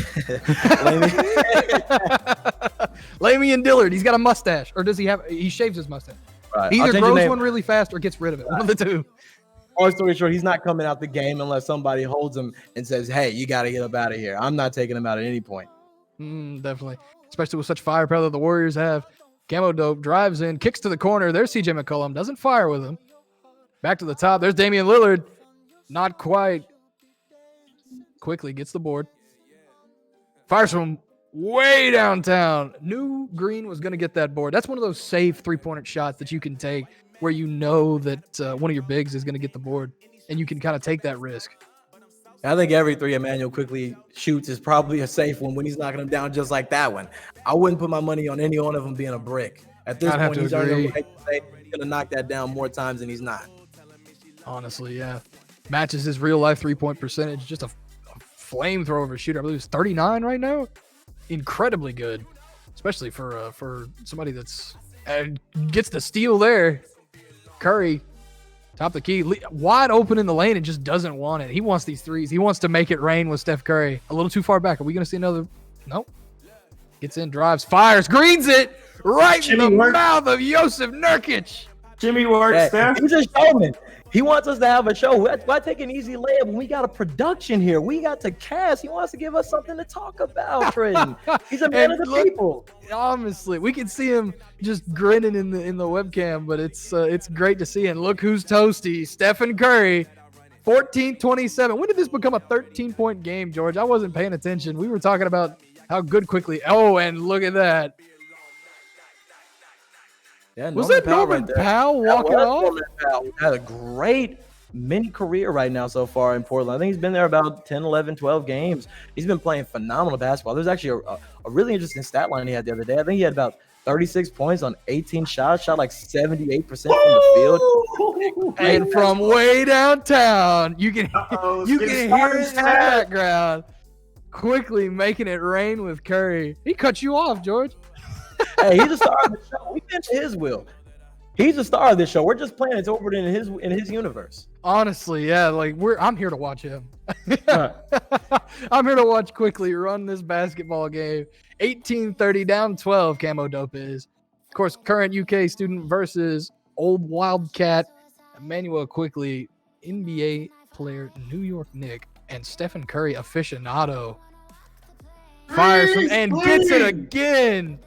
Laney and Dillard. He's got a mustache. Or does he have... He shaves his mustache. Right. He either grows one really fast or gets rid of it. One of the two. Long story short, he's not coming out the game unless somebody holds him and says, hey, you got to get up out of here. I'm not taking him out at any point. Definitely. Especially with such firepower that the Warriors have. Camo Dope drives in, kicks to the corner. There's CJ McCollum. Doesn't fire with him. Back to the top. There's Damian Lillard. Not quite. Quickly gets the board. Fires from way downtown. Knew Green was going to get that board. That's one of those safe 3-pointer shots that you can take where you know that one of your bigs is going to get the board, and you can kind of take that risk. I think every 3 Immanuel Quickley shoots is probably a safe one when he's knocking them down just like that one. I wouldn't put my money on any one of them being a brick. At this point, he's earned the right to say he's going to knock that down more times than he's not. Honestly, yeah. Matches his real-life 3-point percentage. Just a flamethrower shooter. I believe it's 39 right now. Incredibly good, especially for somebody that's gets the steal there. Curry, top the key, wide open in the lane and just doesn't want it. He wants these threes. He wants to make it rain with Steph Curry. A little too far back. Are we going to see another? Nope. Gets in, drives, fires, greens it right in the mouth of Josef Nurkic. Jimmy works, Steph. He's a showman. He wants us to have a show. Why take an easy layup when we got a production here? We got to cast. He wants to give us something to talk about, Trenton. He's a man of the people. Honestly, we can see him just grinning in the webcam, but it's great to see. And look who's toasty, Stephen Curry, 14-27. When did this become a 13-point game, George? I wasn't paying attention. We were talking about how good Quickley. Oh, and look at that. Yeah, was that Norman Powell walking off? Norman Powell had a great mini career right now so far in Portland. I think he's been there about 10, 11, 12 games. He's been playing phenomenal basketball. There's actually a really interesting stat line he had the other day. I think he had about 36 points on 18 shots, shot like 78% from the field. And from way downtown, you can hear it in the background. Quickly making it rain with Curry. He cut you off, George. Hey, he's a star of the show. We bend to his will. He's a star of this show. We're just playing. It's over in his universe. Honestly, yeah. Like I'm here to watch him. I'm here to watch Quickley run this basketball game. 18-30 down 12. Camo Dope is. course, current UK student versus old Wildcat, Immanuel Quickley, NBA player, New York Knick, and Stephen Curry aficionado. Fires from and gets it again.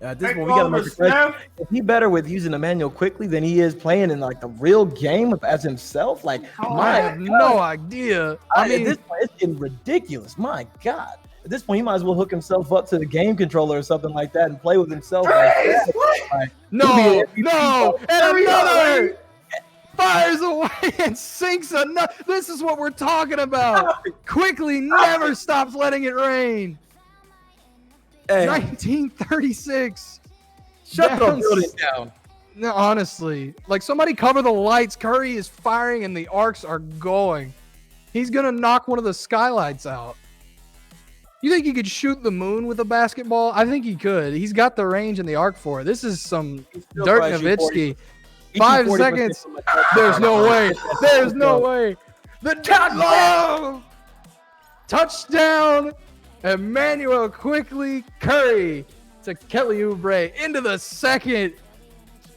At this point, we got to make a question. Is he better with using Immanuel Quickley than he is playing in like the real game as himself? Like, I have no idea. I mean, at this point, it's getting ridiculous. My God. At this point, he might as well hook himself up to the game controller or something like that and play with himself. No, and another fires away and sinks another. This is what we're talking about. Quickley never stops letting it rain. Hey, 1936. shut the building down. No, honestly, like somebody cover the lights. Curry is firing and the arcs are going. He's gonna knock one of the skylights out. You think he could shoot the moon with a basketball? I think he could. He's got the range and the arc for it. This is some Dirk Nowitzki. 5 seconds. There's no way. There's no way. The touchdown. Immanuel Quickley, Curry to Kelly Oubre into the second.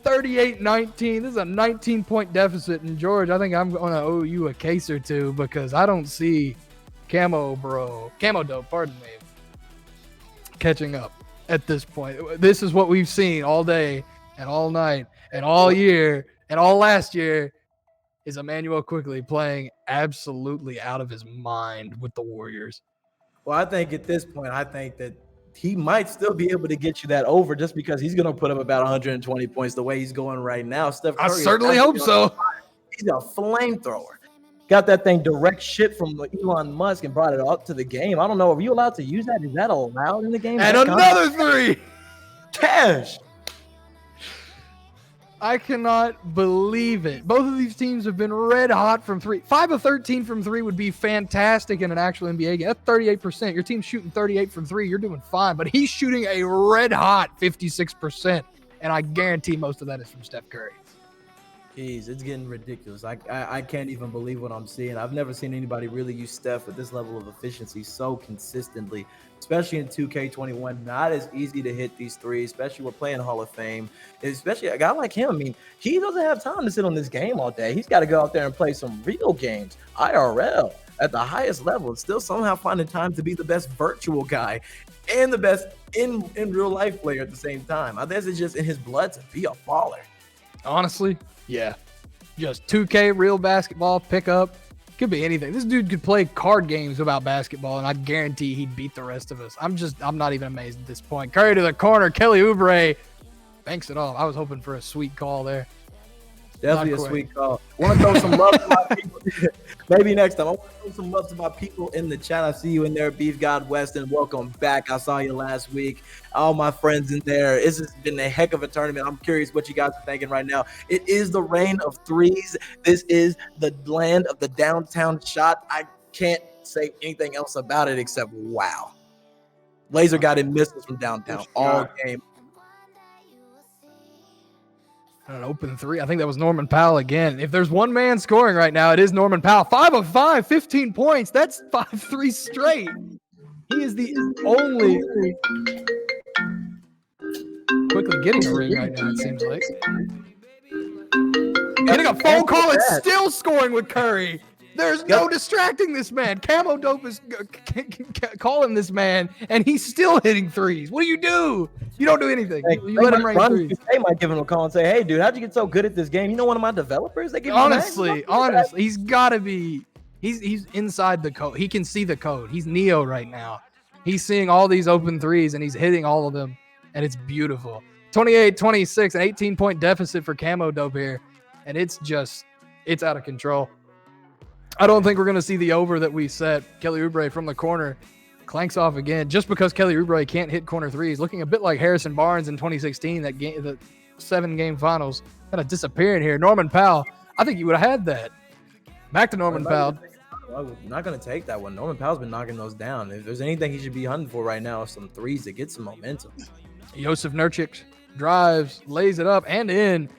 38-19. This is a 19-point deficit. And George, I think I'm going to owe you a case or two because I don't see Camo Dope, pardon me, catching up at this point. This is what we've seen all day and all night and all year and all last year is Immanuel Quickley playing absolutely out of his mind with the Warriors. Well, I think at this point, I think that he might still be able to get you that over just because he's going to put up about 120 points the way he's going right now. Steph Curry, I certainly hope so. He's a flamethrower. Got that thing direct shit from Elon Musk and brought it up to the game. I don't know. Are you allowed to use that? Is that allowed in the game? And another three. Cash. I cannot believe it. Both of these teams have been red hot from three. 5 of 13 from three would be fantastic in an actual NBA game. That's 38%. Your team's shooting 38 from three. You're doing fine. But he's shooting a red hot 56%. And I guarantee most of that is from Steph Curry. Jeez, it's getting ridiculous. I can't even believe what I'm seeing. I've never seen anybody really use Steph with this level of efficiency so consistently, especially in 2K21. Not as easy to hit these threes, especially we're playing Hall of Fame. Especially a guy like him. I mean, he doesn't have time to sit on this game all day. He's got to go out there and play some real games, IRL, at the highest level. And still somehow finding time to be the best virtual guy and the best in real life player at the same time. I guess it's just in his blood to be a baller. Honestly, yeah. Just 2K, real basketball, pickup. Could be anything. This dude could play card games about basketball, and I guarantee he'd beat the rest of us. I'm not even amazed at this point. Curry to the corner. Kelly Oubre banks it off. I was hoping for a sweet call there. Definitely a sweet call. Want to throw some love to my people. Maybe next time. I want to throw some love to my people in the chat. I see you in there, Beef God Weston. Welcome back. I saw you last week. All my friends in there. This has been a heck of a tournament. I'm curious what you guys are thinking right now. It is the reign of threes. This is the land of the downtown shot. I can't say anything else about it except wow. Laser got in missiles from downtown all game. An open three. I think that was Norman Powell again. If there's one man scoring right now, it is Norman Powell. 5 of 5, 15 points. That's 5 threes straight. He is the only quickly getting a ring right now, it seems like. Getting a phone call and still scoring with Curry. There's no distracting this man. Camo Dope is calling this man, and he's still hitting threes. What do? You don't do anything. Hey, you let him rain threes. They might give him a call and say, "Hey, dude, how'd you get so good at this game? You know, one of my developers." They give honestly, he's got to be. He's inside the code. He can see the code. He's Neo right now. He's seeing all these open threes, and he's hitting all of them, and it's beautiful. 28-26, an 18-point deficit for Camo Dope here, and it's out of control. I don't think we're going to see the over that we set. Kelly Oubre from the corner clanks off again just because Kelly Oubre can't hit corner threes. Looking a bit like Harrison Barnes in 2016, that game, the 7-game finals. Kind of disappearing here. Norman Powell, I think you would have had that. Back to Norman Powell. I'm not going to take that one. Norman Powell's been knocking those down. If there's anything he should be hunting for right now, some threes to get some momentum. Joseph Nurkic drives, lays it up and in.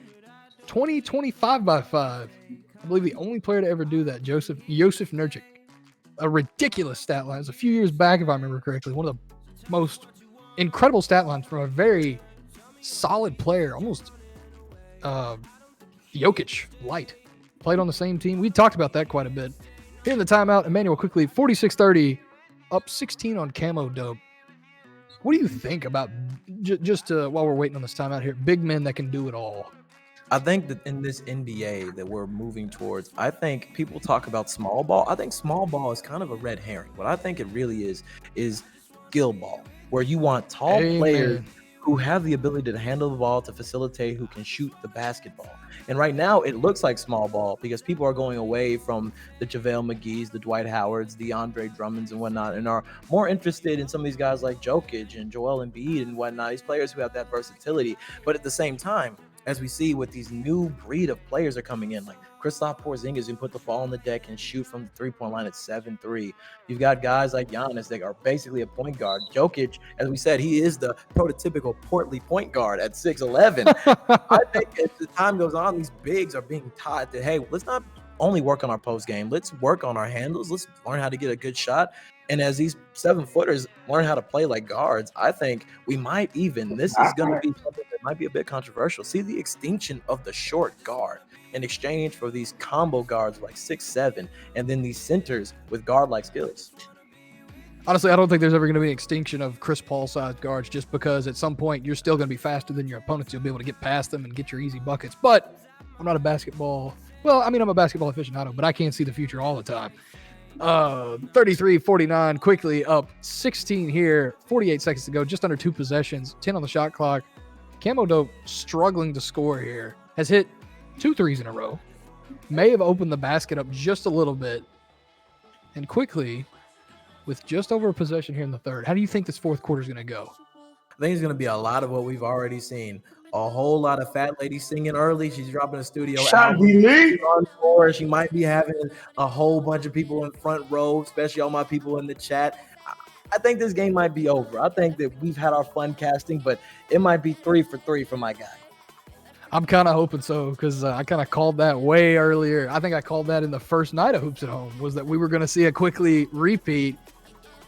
20-25 by 5. I believe the only player to ever do that, Joseph Nurkic. A ridiculous stat line. It was a few years back, if I remember correctly. One of the most incredible stat lines from a very solid player, almost Jokic light. Played on the same team. We talked about that quite a bit. Here in the timeout, Immanuel Quickley, 46-30, up 16 on camo dope. What do you think about, just while we're waiting on this timeout here, big men that can do it all? I think that in this NBA that we're moving towards, I think people talk about small ball. I think small ball is kind of a red herring. What I think it really is skill ball, where you want tall players who have the ability to handle the ball, to facilitate, who can shoot the basketball. And right now it looks like small ball because people are going away from the JaVale McGee's, the Dwight Howards, the Andre Drummonds and whatnot, and are more interested in some of these guys like Jokic and Joel Embiid and whatnot, these players who have that versatility. But at the same time, as we see with these new breed of players are coming in, like Kristaps Porzingis, who put the ball on the deck and shoot from the three-point line at 7-3. You've got guys like Giannis that are basically a point guard. Jokic, as we said, he is the prototypical portly point guard at 6'11". I think as the time goes on, these bigs are being taught that, hey, let's not only work on our post game. Let's work on our handles. Let's learn how to get a good shot. And as these 7-footers learn how to play like guards, I think we might even, this is going to be something that might be a bit controversial, see the extinction of the short guard in exchange for these combo guards like 6'7", and then these centers with guard-like skills. Honestly, I don't think there's ever going to be an extinction of Chris Paul-sized guards, just because at some point you're still going to be faster than your opponents. You'll be able to get past them and get your easy buckets. But I'm not a basketball. Well, I mean, I'm a basketball aficionado, but I can't see the future all the time. 33-49, Quickley up 16 here, 48 seconds to go, just under 2 possessions, 10 on the shot clock. Camo Dope struggling to score here, has hit 2 threes in a row, may have opened the basket up just a little bit, and Quickley with just over a possession here in the third. How do you think this fourth quarter is going to go? I think it's going to be a lot of what we've already seen. A whole lot of fat lady singing early. She's dropping a studio album on floor. She might be having a whole bunch of people in front row, especially all my people in the chat. I think this game might be over. I think that we've had our fun casting, but it might be 3 for 3 for my guy. I'm kind of hoping so, because I kind of called that way earlier. I think I called that in the first night of Hoops at Home, was that we were going to see a Quickley repeat.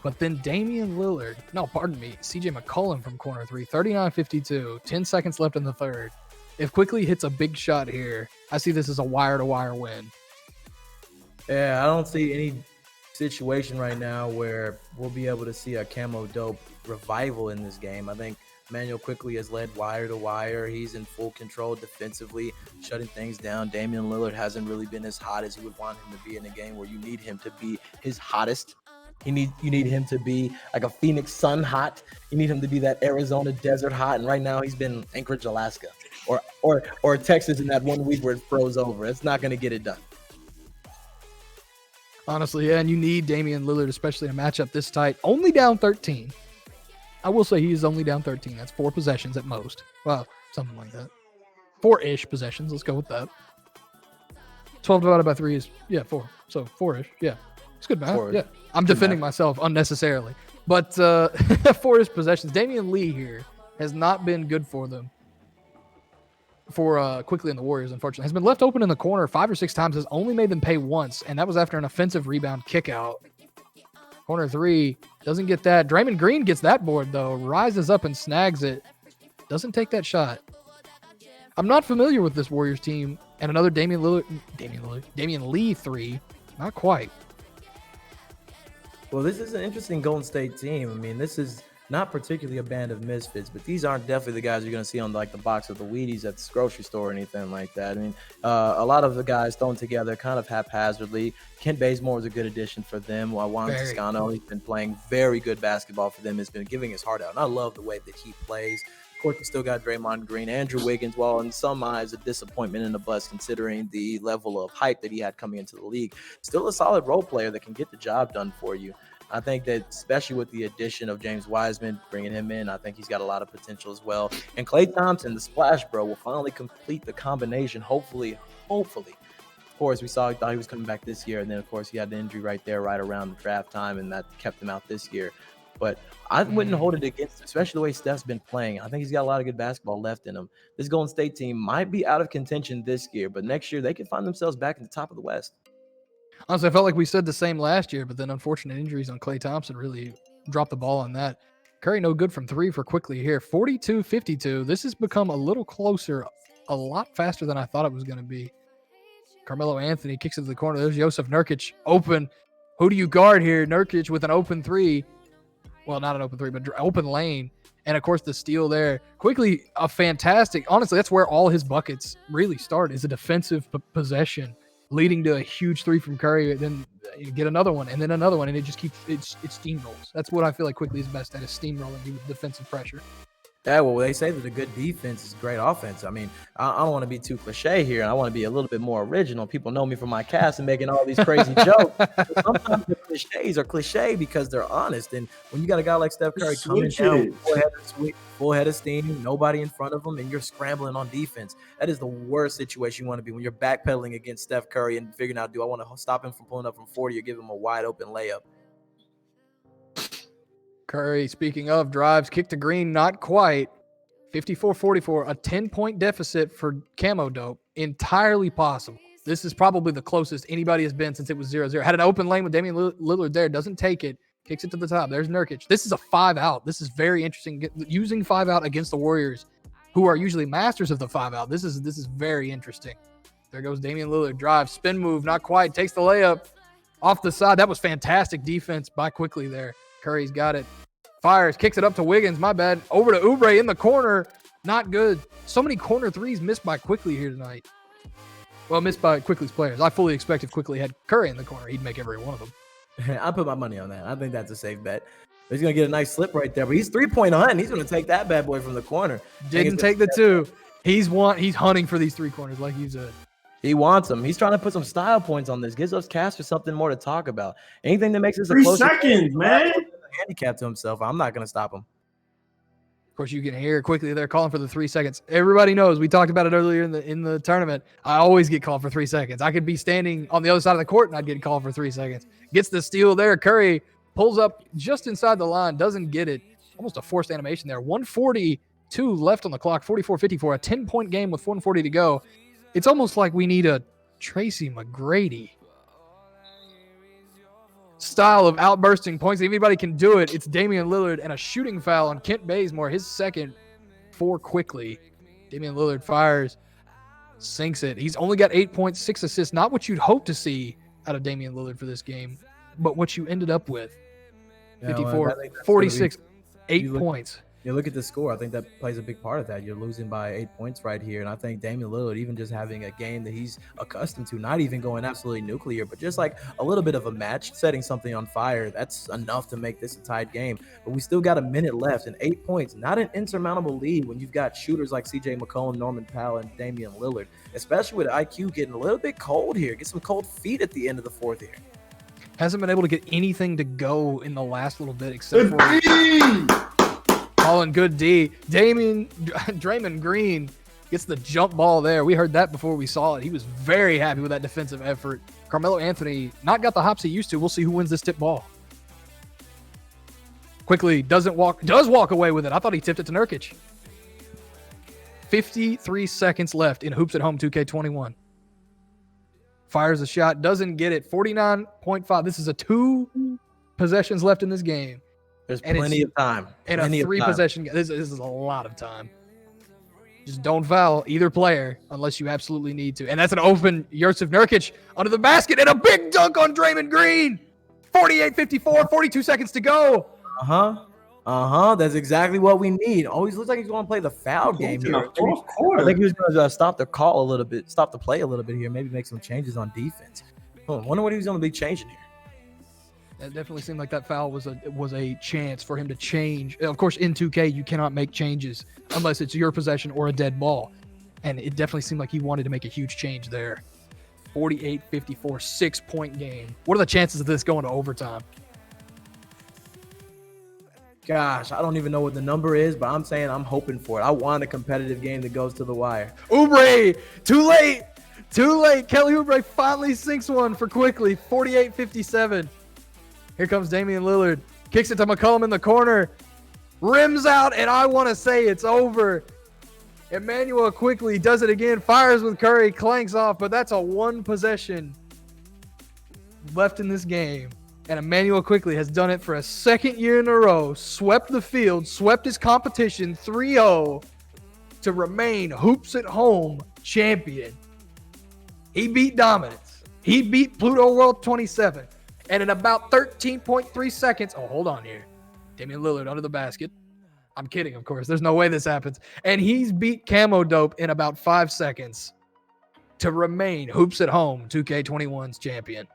But then Damian Lillard, CJ McCollum from corner 3, 39-52, 10 seconds left in the third. If Quickley hits a big shot here, I see this as a wire-to-wire win. Yeah, I don't see any situation right now where we'll be able to see a Camo Dope revival in this game. I think Immanuel Quickley has led wire to wire. He's in full control defensively, shutting things down. Damian Lillard hasn't really been as hot as you would want him to be in a game where you need him to be his hottest. You need him to be like a Phoenix Sun hot. You need him to be that Arizona desert hot. And right now he's been Anchorage, Alaska, or Texas in that 1 week where it froze over. It's not going to get it done. Honestly, yeah, and you need Damian Lillard, especially in a matchup this tight. Only down 13. I will say he's only down 13. That's 4 possessions at most. Well, something like that. 4-ish possessions. Let's go with that. 12 divided by 3 is, 4. So 4-ish. Yeah. It's good math. Yeah. I'm defending myself unnecessarily. But 4-ish possessions. Damian Lee here has not been good for them. For Quickley and the Warriors, unfortunately. Has been left open in the corner 5 or 6 times. Has only made them pay once. And that was after an offensive rebound kick out. Corner 3. Doesn't get that. Draymond Green gets that board, though. Rises up and snags it. Doesn't take that shot. I'm not familiar with this Warriors team. And another Damian Lee 3. Not quite. Well, this is an interesting Golden State team. I mean, this is not particularly a band of misfits, but these aren't definitely the guys you're going to see on like the box of the Wheaties at the grocery store or anything like that. I mean, a lot of the guys thrown together kind of haphazardly. Kent Bazemore was a good addition for them. Juan Toscano, he's been playing very good basketball for them. Has been giving his heart out, and I love the way that he plays. Of course, we still got Draymond Green, Andrew Wiggins. While in some eyes a disappointment and a bust considering the level of hype that he had coming into the league, still a solid role player that can get the job done for you. I think that especially with the addition of James Wiseman, bringing him in, I think he's got a lot of potential as well. And Klay Thompson, the Splash Bro, will finally complete the combination, hopefully. Of course, we thought he was coming back this year, and then, of course, he had the injury right around the draft time, and that kept him out this year. But I wouldn't hold it against him, especially the way Steph's been playing. I think he's got a lot of good basketball left in him. This Golden State team might be out of contention this year, but next year they can find themselves back in the top of the West. Honestly, I felt like we said the same last year, but then unfortunate injuries on Klay Thompson really dropped the ball on that. Curry no good from 3 for Quickley here. 42-52. This has become a little closer, a lot faster than I thought it was going to be. Carmelo Anthony kicks it to the corner. There's Josef Nurkic open. Who do you guard here? Nurkic with an open 3. Well, not an open 3, but open lane. And, of course, the steal there. Quickley, a fantastic – honestly, that's where all his buckets really start, is a defensive possession leading to a huge 3 from Curry. Then you get another one and then another one, and it just keeps – it steamrolls. That's what I feel like Quickley is best at, is steamrolling with defensive pressure. Yeah, well, they say that a good defense is great offense. I mean, I don't want to be too cliche here, and I want to be a little bit more original. People know me from my cast and making all these crazy jokes. But sometimes the cliches are cliche because they're honest. And when you got a guy like Steph Curry coming down full head of steam, nobody in front of him, and you're scrambling on defense, that is the worst situation you want to be when you're backpedaling against Steph Curry and figuring out, do I want to stop him from pulling up from 40 or give him a wide open layup? Curry, speaking of drives, kick to Green, not quite. 54-44, a 10-point deficit for Camo Dope. Entirely possible. This is probably the closest anybody has been since it was 0-0. Had an open lane with Damian Lillard there, doesn't take it, kicks it to the top. There's Nurkic. This is a 5-out. This is very interesting. Using 5-out against the Warriors, who are usually masters of the 5-out. This is very interesting. There goes Damian Lillard. Drive, spin move, not quite. Takes the layup off the side. That was fantastic defense by Quickley there. Curry's got it. Fires, kicks it up to Wiggins. My bad. Over to Oubre in the corner. Not good. So many corner threes missed by Quickley here tonight. Well, missed by Quickley's players. I fully expected Quickley had Curry in the corner. He'd make every one of them. I put my money on that. I think that's a safe bet. He's going to get a nice slip right there, but he's 3-point hunt. He's going to take that bad boy from the corner. Didn't take the 2. He's hunting for these 3 corners like you said. He wants them. He's trying to put some style points on this. Gives us Casters something more to talk about. Anything that makes this 3 a closer seconds, man. handicap to himself. I'm not going to stop him. Of course, you can hear Quickley they're calling for the 3 seconds. Everybody knows. We talked about it earlier in the tournament. I always get called for 3 seconds. I could be standing on the other side of the court and I'd get called for 3 seconds. Gets the steal there. Curry pulls up just inside the line. Doesn't get it. Almost a forced animation there. 142 left on the clock. 44-54. A 10-point game with 140 to go. It's almost like we need a Tracy McGrady style of outbursting points. If anybody can do it, it's Damian Lillard, and a shooting foul on Kent Bazemore, his second for Quickley. Damian Lillard fires, sinks it. He's only got 8 points, 6 assists. Not what you'd hope to see out of Damian Lillard for this game, but what you ended up with. 54, 46, 8 points. You look at the score. I think that plays a big part of that. You're losing by 8 points right here. And I think Damian Lillard, even just having a game that he's accustomed to, not even going absolutely nuclear, but just like a little bit of a match, setting something on fire, that's enough to make this a tied game. But we still got a minute left and 8 points, not an insurmountable lead when you've got shooters like CJ McCollum, Norman Powell, and Damian Lillard, especially with IQ getting a little bit cold here. Get some cold feet at the end of the fourth here. Hasn't been able to get anything to go in the last little bit except for calling good D. Draymond Green gets the jump ball there. We heard that before we saw it. He was very happy with that defensive effort. Carmelo Anthony not got the hops he used to. We'll see who wins this tip ball. Quickley does walk away with it. I thought he tipped it to Nurkic. 53 seconds left in Hoops at Home 2K21. Fires a shot, doesn't get it. 49.5. This is a 2 possessions left in this game. There's plenty of time. And a 3 possession. This is a lot of time. Just don't foul either player unless you absolutely need to. And that's an open Josef Nurkic under the basket and a big dunk on Draymond Green. 48-54, 42 seconds to go. That's exactly what we need. Always looks like he's going to play the foul game here. I think he was going to stop the play a little bit here, maybe make some changes on defense. I wonder what he was going to be changing here. That definitely seemed like that foul was a chance for him to change. Of course, in 2K, you cannot make changes unless it's your possession or a dead ball. And it definitely seemed like he wanted to make a huge change there. 48-54, 6-point game. What are the chances of this going to overtime? Gosh, I don't even know what the number is, but I'm saying I'm hoping for it. I want a competitive game that goes to the wire. Oubre, too late. Kelly Oubre finally sinks one for Quickley. 48-57. Here comes Damian Lillard. Kicks it to McCollum in the corner. Rims out, and I want to say it's over. Immanuel Quickley does it again. Fires with Curry. Clanks off, but that's a 1 possession left in this game. And Immanuel Quickley has done it for a second year in a row, swept the field, swept his competition 3-0 to remain Hoops at Home champion. He beat Dominance. He beat Pluto World 27. And in about 13.3 seconds, oh, hold on here. Damian Lillard under the basket. I'm kidding, of course. There's no way this happens. And he's beat Camo Dope in about 5 seconds to remain Hoops at Home 2K21's champion.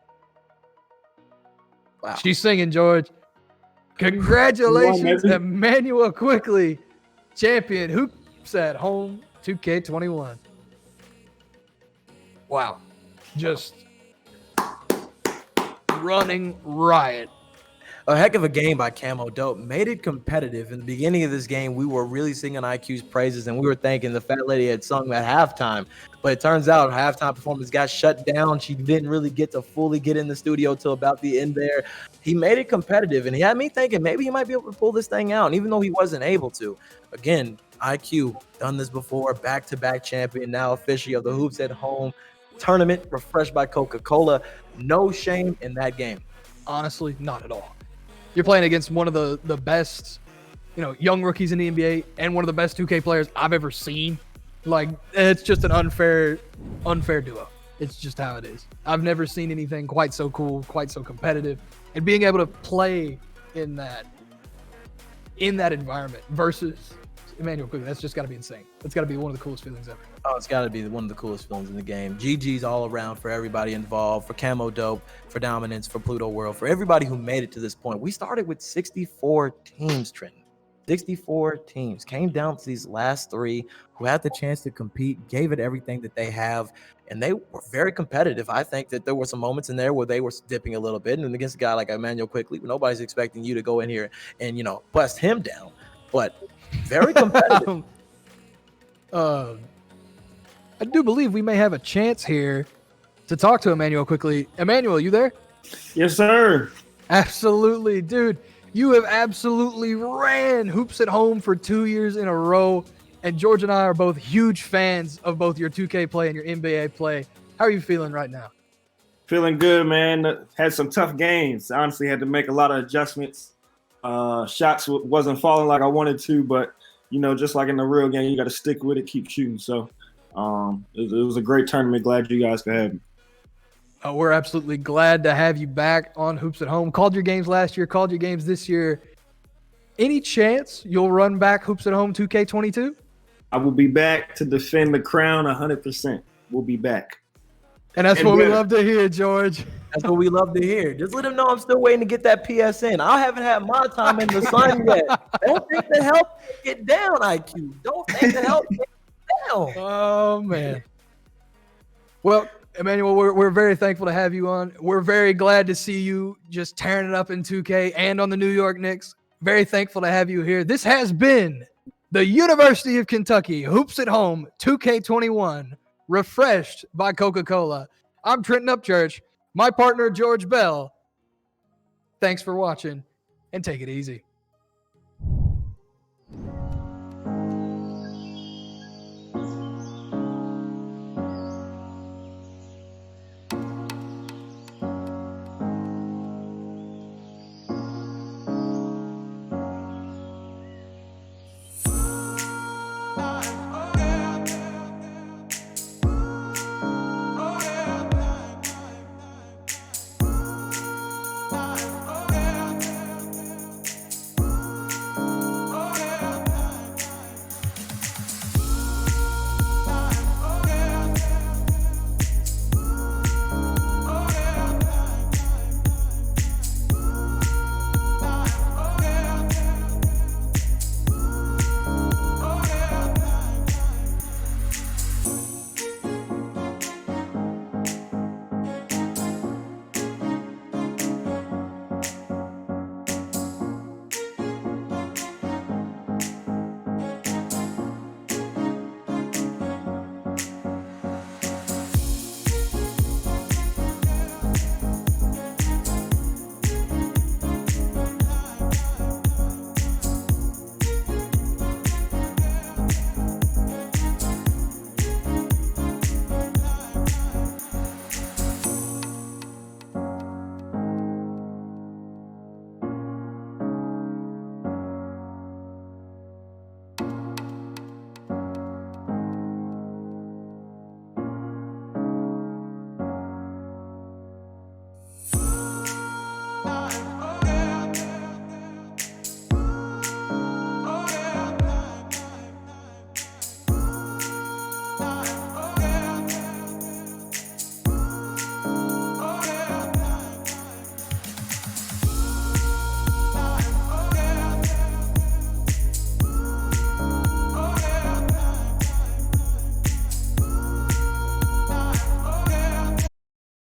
Wow. She's singing, George. Congratulations, Immanuel Quickley, champion Hoops at Home 2K21. Wow. Just running riot. A heck of a game by Camo Dope. Made it competitive. In the beginning of this game, we were really singing IQ's praises, and we were thinking the fat lady had sung at halftime. But it turns out halftime performance got shut down. She didn't really get to fully get in the studio till about the end there. He made it competitive, and he had me thinking maybe he might be able to pull this thing out. And even though he wasn't able to, again, IQ, done this before, back-to-back champion, now officially of the Hoops at Home tournament, refreshed by Coca-Cola. No shame in that game. Honestly, not at all. You're playing against one of the best, young rookies in the NBA and one of the best 2K players I've ever seen. Like, it's just an unfair duo. It's just how it is. I've never seen anything quite so cool, quite so competitive. And being able to play in that environment versus Immanuel Quickley, that's just got to be insane. That's got to be one of the coolest feelings ever. Oh, it's got to be one of the coolest feelings in the game. GG's all around for everybody involved, for Camo Dope, for Dominance, for Pluto World, for everybody who made it to this point. We started with 64 teams, Trenton. 64 teams. Came down to these last 3 who had the chance to compete, gave it everything that they have, and they were very competitive. I think that there were some moments in there where they were dipping a little bit, and against a guy like Immanuel Quickley, nobody's expecting you to go in here and, bust him down, but very competitive. I do believe we may have a chance here to talk to Immanuel Quickley. Immanuel, you there? Yes, sir. Absolutely, dude. You have absolutely ran Hoops at Home for 2 years in a row. And George and I are both huge fans of both your 2K play and your NBA play. How are you feeling right now? Feeling good, man. Had some tough games. Honestly, had to make a lot of adjustments. Shots wasn't falling like I wanted to, but, just like in the real game, you got to stick with it, keep shooting. So it was a great tournament. Glad you guys could have me. We're absolutely glad to have you back on Hoops at Home. Called your games last year, called your games this year. Any chance you'll run back Hoops at Home 2K22? I will be back to defend the crown 100%. We'll be back. And that's what we love to hear, George. That's what we love to hear. Just let him know I'm still waiting to get that PSN. I haven't had my time in the sun yet. Don't think the help get down, IQ. Don't think the help get down. Oh, man. Well, Immanuel, we're very thankful to have you on. We're very glad to see you just tearing it up in 2K and on the New York Knicks. Very thankful to have you here. This has been the University of Kentucky Hoops at Home 2K21, refreshed by Coca-Cola. I'm Trenton Upchurch, my partner George Bell. Thanks for watching, and take it easy.